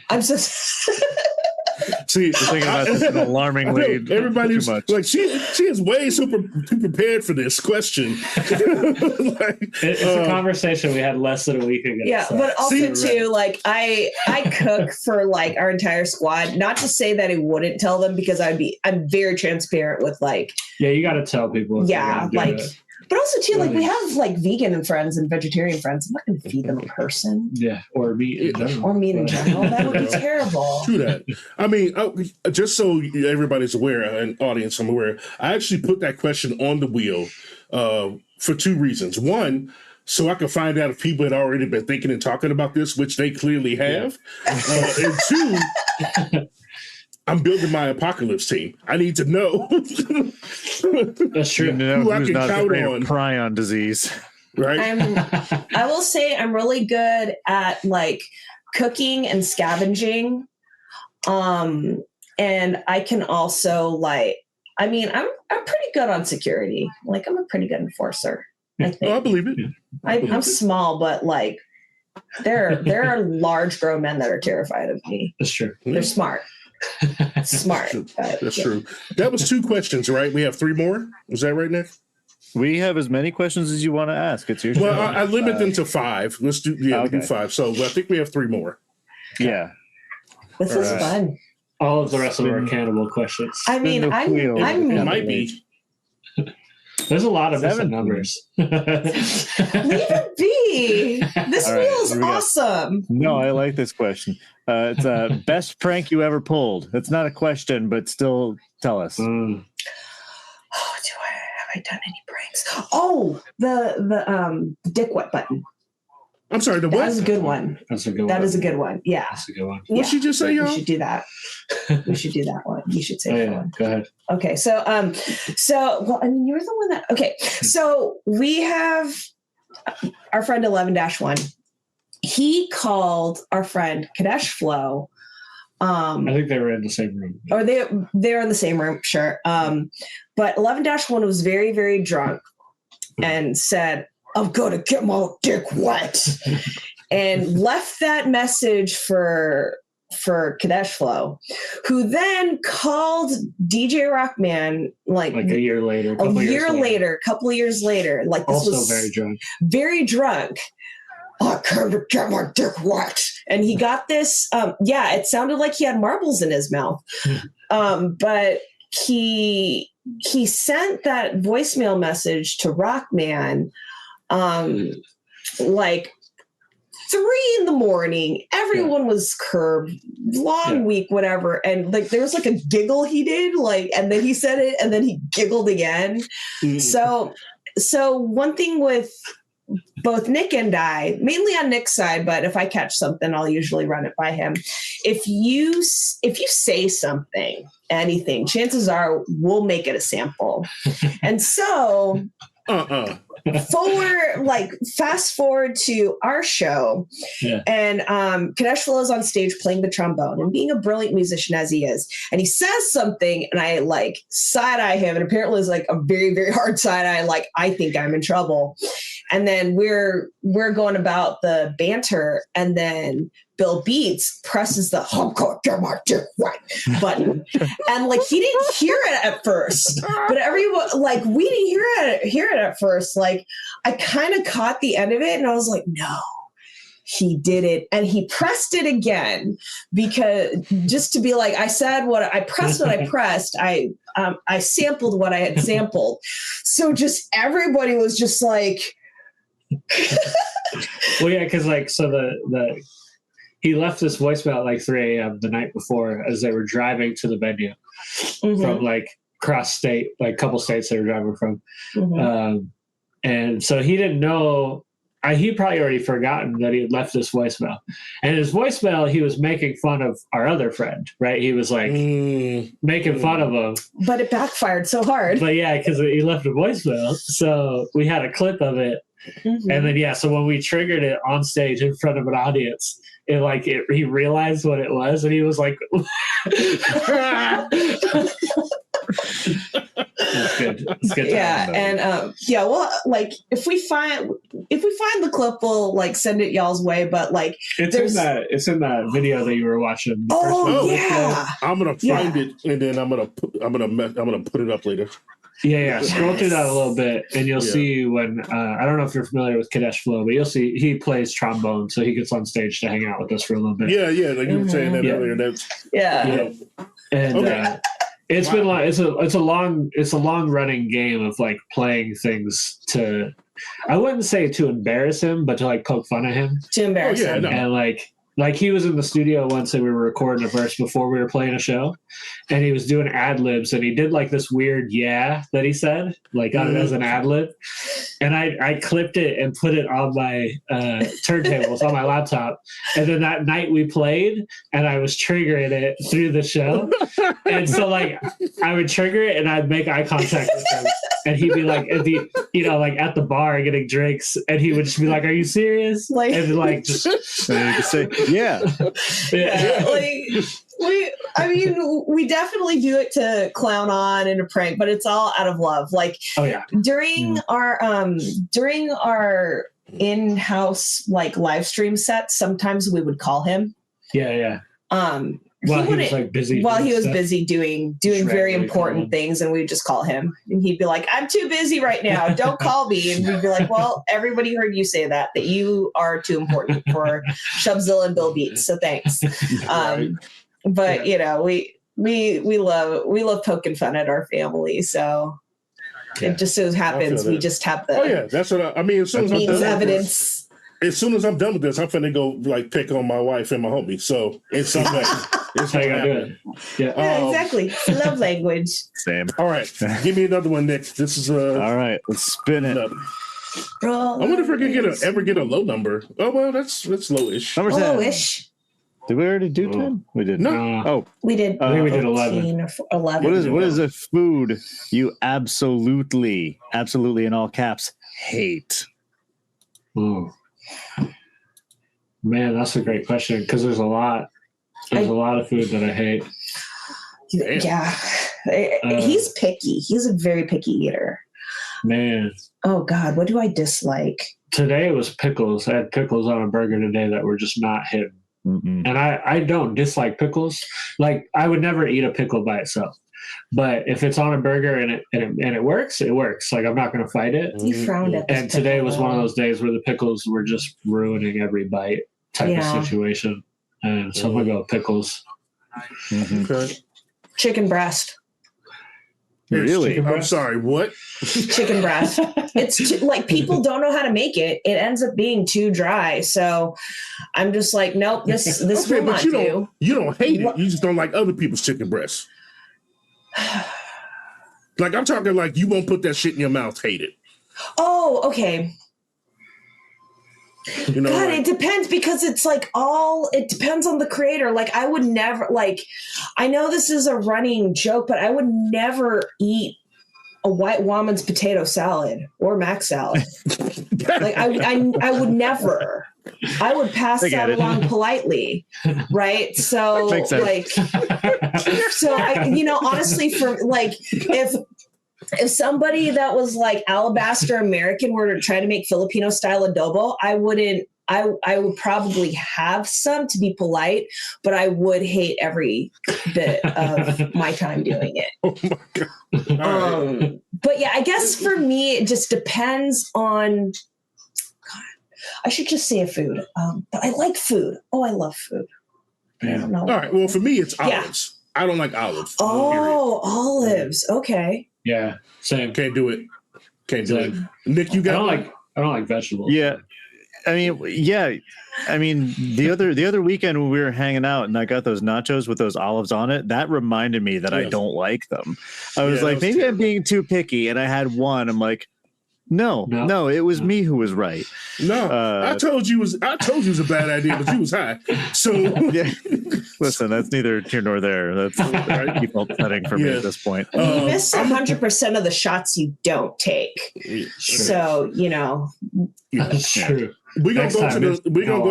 Speaker 3: I'm so
Speaker 1: See,
Speaker 2: Thinking about this
Speaker 1: I
Speaker 2: alarmingly
Speaker 1: know, everybody's
Speaker 2: too much.
Speaker 1: like she is way too prepared for this question. Like,
Speaker 4: It's a conversation we had less than a week ago.
Speaker 3: Yeah,
Speaker 4: so-
Speaker 3: but also
Speaker 1: See-
Speaker 3: too, like I cook for like our entire squad. Not to say that I wouldn't tell them because I'm very transparent with like
Speaker 4: yeah, you got to tell people. if they're
Speaker 3: yeah,
Speaker 4: gonna do
Speaker 3: like
Speaker 4: it.
Speaker 3: but also too like we
Speaker 4: Right.
Speaker 3: have like vegan and friends and vegetarian friends. I'm not going to feed them a person
Speaker 4: Yeah, or meat in general.
Speaker 3: or meat in
Speaker 4: But-
Speaker 3: general. That would be terrible.
Speaker 1: True that. I mean, just so everybody's aware, and audience, I'm aware, I actually put that question on the wheel for two reasons. One, so I could find out if people had already been thinking and talking about this, which they clearly have. And two, I'm building my apocalypse team. I need to know.
Speaker 4: That's true.
Speaker 2: You know
Speaker 1: Who I
Speaker 2: who's
Speaker 1: can
Speaker 2: not
Speaker 1: count
Speaker 2: afraid
Speaker 1: on.
Speaker 2: of prion disease.
Speaker 1: Right?
Speaker 3: I will say I'm really good at like cooking and scavenging. And I can also like, I mean, I'm pretty good on security. Like I'm a pretty good enforcer. I
Speaker 1: Oh, I
Speaker 3: think
Speaker 1: believe it.
Speaker 3: I'm small, but like there are large grown men that are terrified of me.
Speaker 4: That's true.
Speaker 3: They're smart. Smart. but,
Speaker 1: That's
Speaker 3: yeah.
Speaker 1: true. That was two questions, right? We have three more. Was that right, Nick?
Speaker 2: We have as many questions as you want to ask. It's your show.
Speaker 1: Well, I limit them to five. Let's do we do
Speaker 2: Okay.
Speaker 1: five. So I think we have three more.
Speaker 2: Yeah.
Speaker 3: This is
Speaker 2: Alright.
Speaker 3: fun.
Speaker 4: All of the rest of them are cannibal questions.
Speaker 3: I mean,
Speaker 2: Spin the wheel.
Speaker 3: I'm
Speaker 1: It might be.
Speaker 4: There's a lot of missing
Speaker 2: 17.
Speaker 4: numbers.
Speaker 3: leave it be. This
Speaker 2: All right,
Speaker 3: wheel is
Speaker 2: here we go.
Speaker 3: awesome.
Speaker 2: No, I like this question. It's best prank you ever pulled. It's not a question, but still tell us.
Speaker 4: Mm.
Speaker 3: Oh, have I done any pranks? Oh, the dick wet button.
Speaker 1: I'm sorry, the
Speaker 3: That
Speaker 1: what?
Speaker 3: is a good one.
Speaker 4: That's a good one.
Speaker 3: That is a good one. Yeah.
Speaker 4: That's a good one.
Speaker 1: What'd she just say,
Speaker 3: We
Speaker 1: y'all?
Speaker 3: should do that. We should do that one. You should say
Speaker 4: Oh,
Speaker 3: that
Speaker 4: yeah.
Speaker 3: one.
Speaker 4: Go ahead.
Speaker 3: Okay. So well, I mean, you're the one that okay. So we have our friend 11-1. He called our friend Kadesh Flo.
Speaker 4: I think they were in the same room.
Speaker 3: Or they're in the same room, sure. But 11-1 was very, very drunk and said, I'm gonna get my dick wet. And left that message for for Kadesh Flow, who then called DJ Rockman like
Speaker 4: a year later,
Speaker 3: a couple of years later. Like this
Speaker 4: also
Speaker 3: was
Speaker 4: very drunk.
Speaker 3: Very drunk. I came to get my dick wet. And he got this, it sounded like he had marbles in his mouth. But he sent that voicemail message to Rockman like 3 a.m. Everyone was curbed, long week, whatever. And like there was like a giggle he did, like, and then he said it and then he giggled again. So one thing with both Nick and I, mainly on Nick's side, but if I catch something, I'll usually run it by him. If you say something, anything, chances are we'll make it a sample. And so fast forward to our show, and Kadesh Flow is on stage playing the trombone and being a brilliant musician as he is, and he says something, and I like side eye him, and apparently it's like a very, very hard side eye, like I think I'm in trouble. And then we're going about the banter, and then Bill Beats presses the get my dick wet button, and like he didn't hear it at first, but everyone, like, we didn't hear it at first. Like I kind of caught the end of it, and I was like, no, he did it, and he pressed it again, because just to be like, I said what I pressed, what I pressed, I sampled what I had sampled, so just everybody was just like.
Speaker 4: Well, yeah, because like so he left this voicemail at like 3 a.m. the night before as they were driving to the venue from like cross state, like a couple states they were driving from, and so he didn't know. He probably already forgotten that he had left this voicemail. And his voicemail, he was making fun of our other friend, right? He was like making fun of him.
Speaker 3: But it backfired so hard.
Speaker 4: But yeah, because he left a voicemail. So we had a clip of it. And then, so when we triggered it on stage in front of an audience, he realized what it was, and he was like, It's good. It's good.
Speaker 3: Yeah, and well, like if we find the clip, we'll like send it y'all's way. But like,
Speaker 4: it's in that video that you were watching.
Speaker 1: I'm gonna find it, and then I'm gonna put it up later.
Speaker 4: Yeah. Scroll through that a little bit, and you'll see when I don't know if you're familiar with Kadesh Flow, but you'll see he plays trombone, so he gets on stage to hang out with us for a little bit.
Speaker 1: Yeah, like you were saying that earlier.
Speaker 4: And it's been like it's a long running game of like playing things to, I wouldn't say to embarrass him, but to like poke fun at him.
Speaker 3: To embarrass him.
Speaker 4: No. And like he was in the studio once and we were recording a verse before we were playing a show, and he was doing ad libs, and he did like this weird that he said, like on it as an ad lib, and I clipped it and put it on my turntables on my laptop, and then that night we played, and I was triggering it through the show, and so like I would trigger it and I'd make eye contact with him, and he'd be like at the like at the bar getting drinks, and he would just be like, "Are you serious?"
Speaker 3: Like,
Speaker 4: and like just
Speaker 2: say, yeah.
Speaker 3: We definitely do it to clown on and to prank, but it's all out of love. Like, during our in-house like live stream sets, sometimes we would call him.
Speaker 4: While he was like busy.
Speaker 3: While he was busy doing very important things, and we'd just call him, and he'd be like, "I'm too busy right now. Don't call me." And we'd be like, "Well, everybody heard you say that you are too important for Shubzilla and Bill Beats. So thanks." But we love poking fun at our family. So it just so happens we just have the.
Speaker 1: That's what I mean. As soon as
Speaker 3: means evidence.
Speaker 1: As soon as I'm done with this, I'm finna go like pick on my wife and my homie. So in some way, it's how you gotta do it.
Speaker 3: Yeah, exactly. It's love language.
Speaker 2: Same.
Speaker 1: All right, give me another one, Nick. This is
Speaker 2: all right. Let's spin it.
Speaker 1: I wonder if I could ever get a low number. Oh well, that's lowish.
Speaker 2: Number 10.
Speaker 3: Lowish.
Speaker 2: Did we already do 10? We did.
Speaker 1: No.
Speaker 3: We did.
Speaker 4: I think we did 11.
Speaker 3: Or 11.
Speaker 2: What is a food you absolutely in all caps hate?
Speaker 4: Ooh. Man, that's a great question, because there's a lot of food that I hate.
Speaker 3: Yeah. He's picky. He's a very picky eater.
Speaker 4: Man.
Speaker 3: Oh God, what do I dislike?
Speaker 4: Today it was pickles. I had pickles on a burger today that were just not hitting. And I don't dislike pickles. Like I would never eat a pickle by itself. But if it's on a burger and it works, it works. Like I'm not going to fight it.
Speaker 3: You frowned at this
Speaker 4: And today
Speaker 3: pickle,
Speaker 4: was one of those days where the pickles were just ruining every bite type of situation. And so I'm going to go with pickles.
Speaker 1: Okay.
Speaker 3: Chicken breast.
Speaker 2: Really?
Speaker 1: I'm sorry, what?
Speaker 3: Chicken breast. It's like people don't know how to make it. It ends up being too dry. So I'm just like, nope, this will not do.
Speaker 1: You don't hate it. You just don't like other people's chicken breasts. Like I'm talking like you won't put that shit in your mouth, hate it.
Speaker 3: Oh, okay.
Speaker 1: You know,
Speaker 3: God,
Speaker 1: like,
Speaker 3: it depends because it's like it depends on the creator. Like I would never I know this is a running joke, but I would never eat a white woman's potato salad or mac salad. Like I would never. I would pass that along politely, right? So like, so I, honestly, for like, if somebody that was like Alabaster American were to try to make Filipino style adobo, I would probably have some to be polite, but I would hate every bit of my time doing it.
Speaker 1: oh my God.
Speaker 3: But yeah, I guess for me, it just depends on, I should just say food. But I like food. Oh, I love food. I don't know.
Speaker 1: All right. Well, for me, it's olives. I don't like olives.
Speaker 3: Oh, olives. Okay.
Speaker 4: Yeah, same.
Speaker 1: Can't do it. Can't do it. Nick, you got?
Speaker 4: I don't like vegetables.
Speaker 2: Yeah. I mean, the other weekend when we were hanging out and I got those nachos with those olives on it, that reminded me that I don't like them. I was like, maybe I'm being too picky, and I had one. I'm like, no, it was me who was right.
Speaker 1: No, I told you it was a bad idea, but you was high. So
Speaker 2: yeah. Listen, that's neither here nor there. That's default setting for me at this point.
Speaker 3: You miss 100% of the shots you don't take. So
Speaker 4: That's true.
Speaker 1: We're gonna go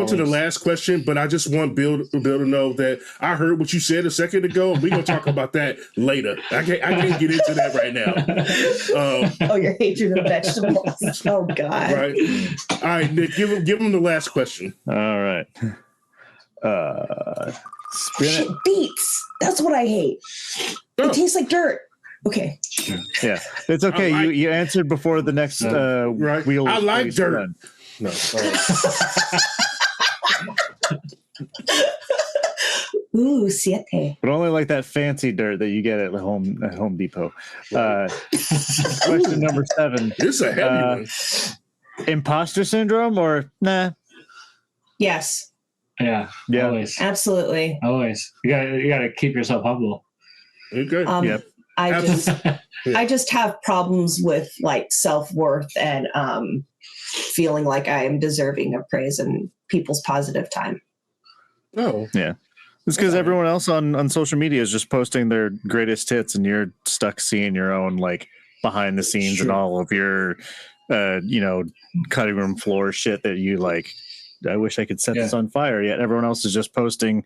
Speaker 1: to the last question, but I just want Bill to know that I heard what you said a second ago, and we're gonna talk about that later. I can't get into that right now.
Speaker 3: Your hatred of vegetables. Oh God.
Speaker 1: Right. All right, Nick, give him the last question.
Speaker 2: All right.
Speaker 3: Shit, beets. That's what I hate. It tastes like dirt. Okay.
Speaker 2: Yeah, it's okay. You answered before the next wheel.
Speaker 1: I like dirt. No.
Speaker 3: Ooh, siete.
Speaker 2: But only like that fancy dirt that you get at Home Depot. Question number 7.
Speaker 1: This is a heavy one.
Speaker 2: Imposter syndrome or nah?
Speaker 3: Yes.
Speaker 4: Yeah. Always.
Speaker 3: Absolutely.
Speaker 4: Always. You gotta keep yourself humble.
Speaker 1: Okay.
Speaker 2: Yep.
Speaker 3: I just have problems with like self-worth and feeling like I am deserving of praise and people's positive time.
Speaker 1: Oh.
Speaker 2: Yeah. It's because everyone else on social media is just posting their greatest hits, and you're stuck seeing your own like behind the scenes and all of your cutting room floor shit that you like. I wish I could set this on fire. Yet everyone else is just posting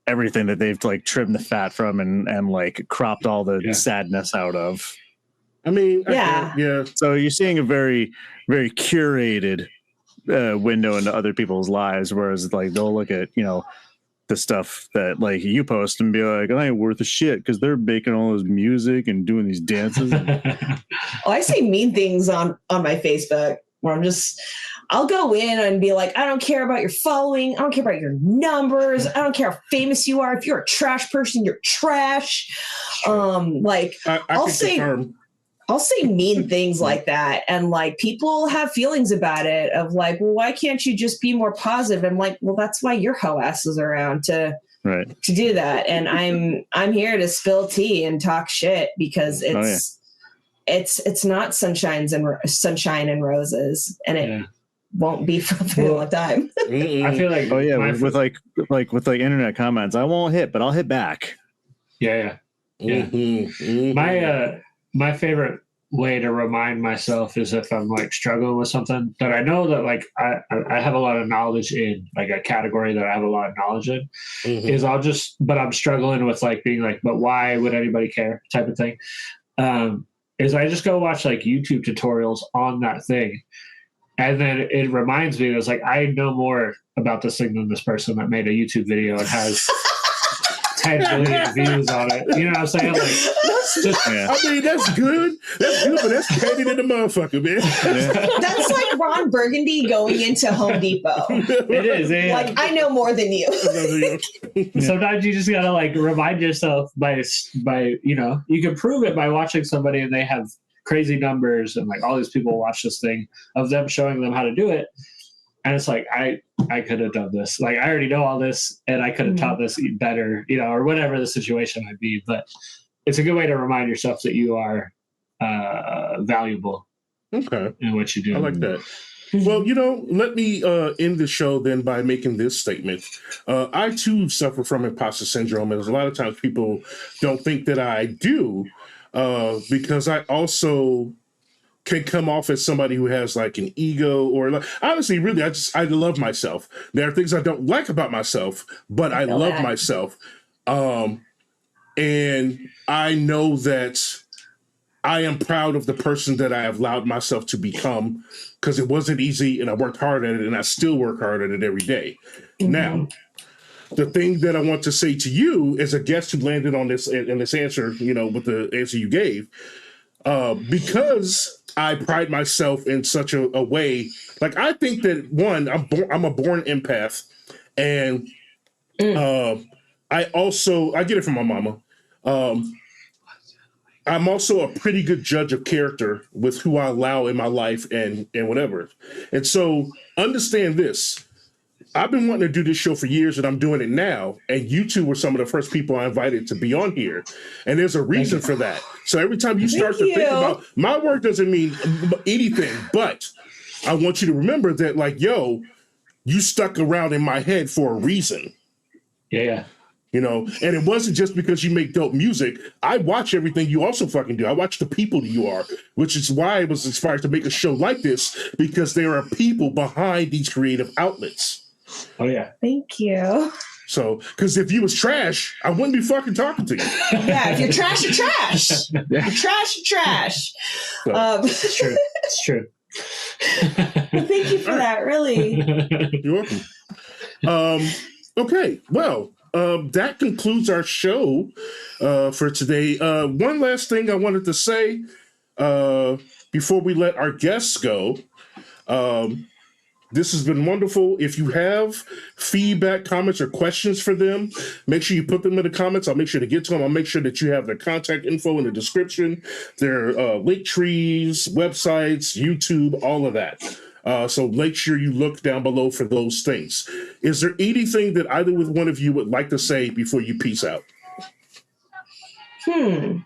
Speaker 2: everything that they've like trimmed the fat from and like cropped all the sadness out of.
Speaker 1: I mean,
Speaker 2: So you're seeing a very, very curated window into other people's lives, whereas like they'll look at the stuff that like you post and be like, I ain't worth a shit because they're making all this music and doing these dances.
Speaker 3: I say mean things on my Facebook where I'll go in and be like, I don't care about your following. I don't care about your numbers. I don't care how famous you are. If you're a trash person, you're trash. I'll say mean things like that. And like people have feelings about it of like, well, why can't you just be more positive? I'm like, well, that's why your hoe ass is around to do that. And I'm here to spill tea and talk shit because it's not sunshine and roses, and it won't be for a very long time.
Speaker 4: I feel like
Speaker 2: with internet comments, I won't hit, but I'll hit back.
Speaker 4: Yeah. My favorite way to remind myself is if I'm like struggling with something that I know that like I have a lot of knowledge in, like a category that I have a lot of knowledge in, is but I'm struggling with like being like, but why would anybody care type of thing. Is I just go watch like YouTube tutorials on that thing. And then it reminds me, it's like, I know more about this thing than this person that made a YouTube video and has 10 million views on it. You know what I'm saying? Like,
Speaker 1: I mean, that's good. That's good, but that's petty to the motherfucker, man.
Speaker 3: That's like Ron Burgundy going into Home Depot.
Speaker 4: It is. Yeah.
Speaker 3: Like, I know more than you.
Speaker 4: Sometimes you just gotta like remind yourself by you can prove it by watching somebody and they have crazy numbers and like all these people watch this thing of them showing them how to do it. And it's like, I could have done this. Like, I already know all this and I could have taught this better, or whatever the situation might be. But it's a good way to remind yourself that you are valuable in what you do.
Speaker 1: I like that. Well, let me end the show then by making this statement. I, too, suffer from imposter syndrome. And a lot of times people don't think that I do because I also can come off as somebody who has like an ego or like, honestly, really, I love myself. There are things I don't like about myself, but I love myself. And I know that I am proud of the person that I have allowed myself to become because it wasn't easy and I worked hard at it and I still work hard at it every day. Now, the thing that I want to say to you as a guest who landed on this in this answer, with the answer you gave, because I pride myself in such a way, like I think that one, I'm a born empath, and I get it from my mama. I'm also a pretty good judge of character with who I allow in my life and whatever. And so understand this. I've been wanting to do this show for years and I'm doing it now. And you two were some of the first people I invited to be on here. And there's a reason for that. So every time you start to think about my work doesn't mean anything, but I want you to remember that like, yo, you stuck around in my head for a reason.
Speaker 4: Yeah.
Speaker 1: And it wasn't just because you make dope music. I watch everything you also fucking do. I watch the people that you are, which is why I was inspired to make a show like this, because there are people behind these creative outlets.
Speaker 4: Oh, yeah.
Speaker 3: Thank you.
Speaker 1: So, because if you was trash, I wouldn't be fucking talking to you.
Speaker 3: Yeah, if you're trash, you're trash. You're trash, you're trash.
Speaker 1: So,
Speaker 4: it's true. It's true.
Speaker 3: Thank you for that, really.
Speaker 1: You're welcome. Okay, well, that concludes our show for today. One last thing I wanted to say before we let our guests go. This has been wonderful. If you have feedback, comments, or questions for them, make sure you put them in the comments. I'll make sure to get to them. I'll make sure that you have their contact info in the description, their link trees, websites, YouTube, all of that. So make sure you look down below for those things. Is there anything that either with one of you would like to say before you peace out?
Speaker 4: Come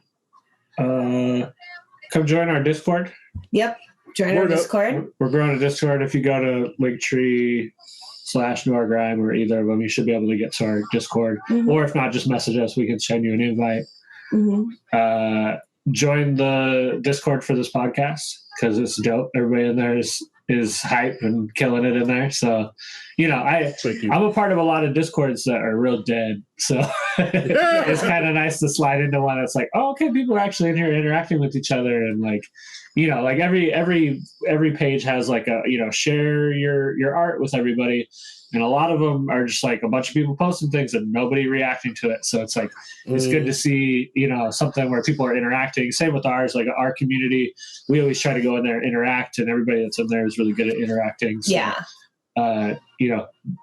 Speaker 4: join our Discord.
Speaker 3: Yep. Join our Discord.
Speaker 4: We're growing a Discord. If you go to Linktree/Norgrime or either of them, you should be able to get to our Discord. Or if not, just message us. We can send you an invite. Join the Discord for this podcast because it's dope. Everybody in there is hype and killing it in there. So, I'm a part of a lot of Discords that are real dead. So it's kind of nice to slide into one that's like, oh, okay, people are actually in here interacting with each other. And like, like every page has like a, share your art with everybody. And a lot of them are just like a bunch of people posting things and nobody reacting to it. So it's like, it's good to see, something where people are interacting. Same with ours, like our community, we always try to go in there and interact, and everybody that's in there is really good at interacting. So,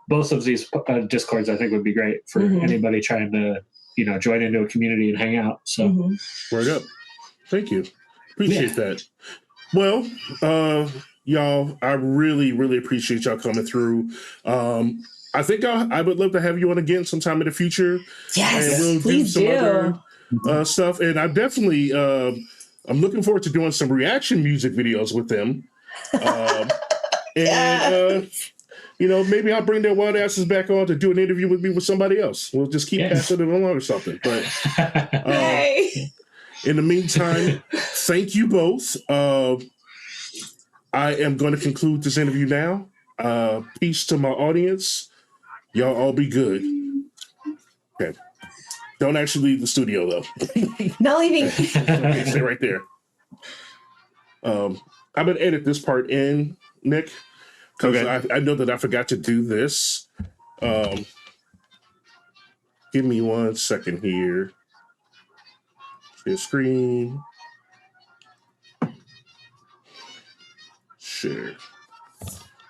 Speaker 4: both of these Discords, I think would be great for anybody trying to, join into a community and hang out. So
Speaker 1: Word up. Thank you. Appreciate that. Well, y'all, I really, really appreciate y'all coming through. I think I would love to have you on again sometime in the future.
Speaker 3: Yes,
Speaker 1: and we'll
Speaker 3: please
Speaker 1: do some other stuff. And I definitely, I'm looking forward to doing some reaction music videos with them. Maybe I'll bring their wild asses back on to do an interview with me with somebody else. We'll just keep passing it along or something. But in the meantime, thank you both. I am going to conclude this interview now. Peace to my audience. Y'all all be good. Okay. Don't actually leave the studio, though.
Speaker 3: Not leaving.
Speaker 1: Okay, stay right there. I'm going to edit this part in Nick, because
Speaker 2: Okay.
Speaker 1: I know that I forgot to do this. Give me 1 second here. Share screen. Share.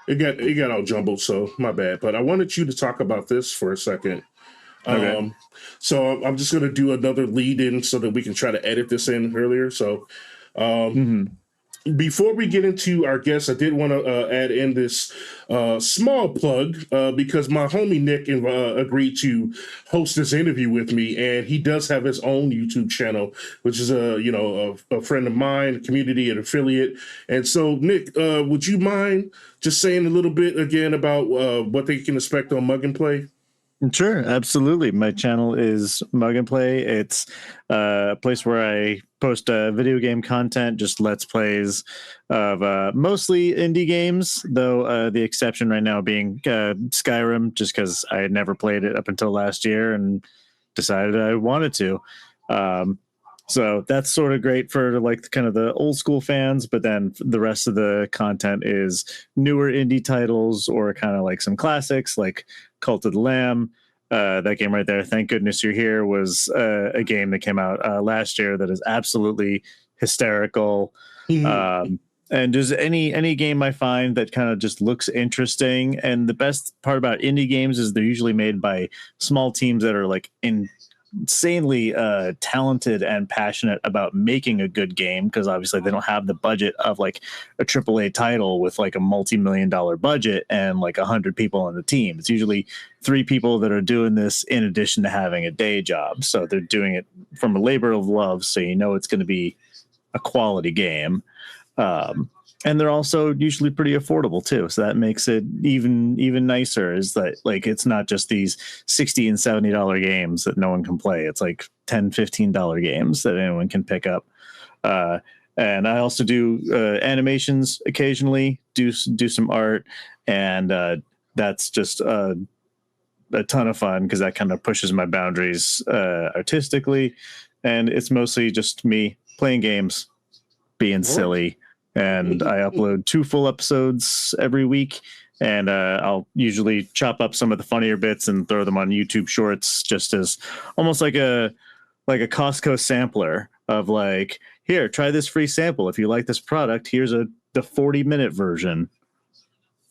Speaker 1: It got all jumbled, so my bad. But I wanted you to talk about this for a second.
Speaker 2: Okay.
Speaker 1: So I'm just going to do another lead in so that we can try to edit this in earlier. So before we get into our guests, I did want to add in this small plug because my homie Nick agreed to host this interview with me, and he does have his own YouTube channel, which is a friend of mine, a community, an affiliate. And so, Nick, would you mind just saying a little bit again about what they can expect on Mug and Play?
Speaker 2: Sure, absolutely. My channel is Mug and Play. It's a place where I post video game content, just let's plays of mostly indie games, though the exception right now being Skyrim, just because I had never played it up until last year and decided I wanted to. So that's sort of great for like kind of the old school fans, but then the rest of the content is newer indie titles or kind of like some classics like Cult of the Lamb. That game right there, Thank Goodness You're Here, was a game that came out last year that is absolutely hysterical. And just any game I find that kind of just looks interesting. And the best part about indie games is they're usually made by small teams that are like insanely talented and passionate about making a good game, because obviously they don't have the budget of like a AAA title with like a multi-million-dollar budget and like 100 people on the team. It's usually 3 people that are doing this in addition to having a day job, so they're doing it from a labor of love, so you know it's going to be a quality game. And they're also usually pretty affordable too, so that makes it even nicer. Is that like it's not just these $60 and $70 games that no one can play. It's like $10-15 games that anyone can pick up. And I also do animations occasionally, do some art, and that's just a ton of fun because that kind of pushes my boundaries artistically, and it's mostly just me playing games, being silly. And I upload 2 full episodes every week, and I'll usually chop up some of the funnier bits and throw them on YouTube Shorts, just as almost like a Costco sampler of like, here, try this free sample. If you like this product, here's the 40-minute version.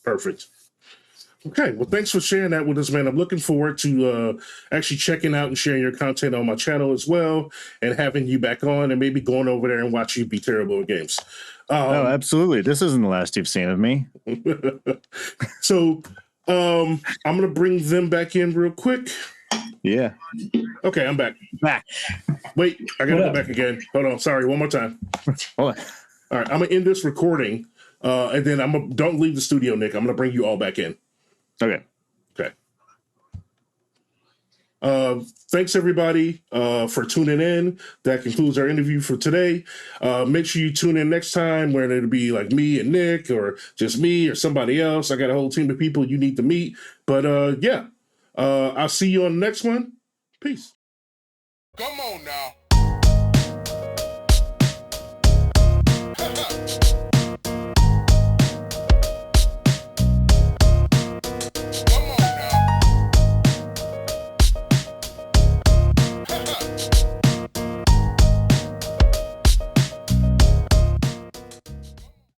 Speaker 1: Perfect. Okay, well, thanks for sharing that with us, man. I'm looking forward to actually checking out and sharing your content on my channel as well, and having you back on and maybe going over there and watch you be terrible at games.
Speaker 2: Oh, absolutely. This isn't the last you've seen of me.
Speaker 1: So I'm going to bring them back in real quick.
Speaker 2: Yeah.
Speaker 1: Okay, I'm back.
Speaker 2: Back.
Speaker 1: Wait, I got to go back again. Hold on. Sorry, one more time.
Speaker 2: Hold on.
Speaker 1: All right, I'm going to end this recording, and then don't leave the studio, Nick. I'm going to bring you all back in.
Speaker 2: Okay.
Speaker 1: Thanks everybody for tuning in. That concludes our interview for today. Make sure you tune in next time, where it'll be like me and Nick, or just me or somebody else. I got a whole team of people you need to meet. But I'll see you on the next one. Peace.
Speaker 6: Come on now.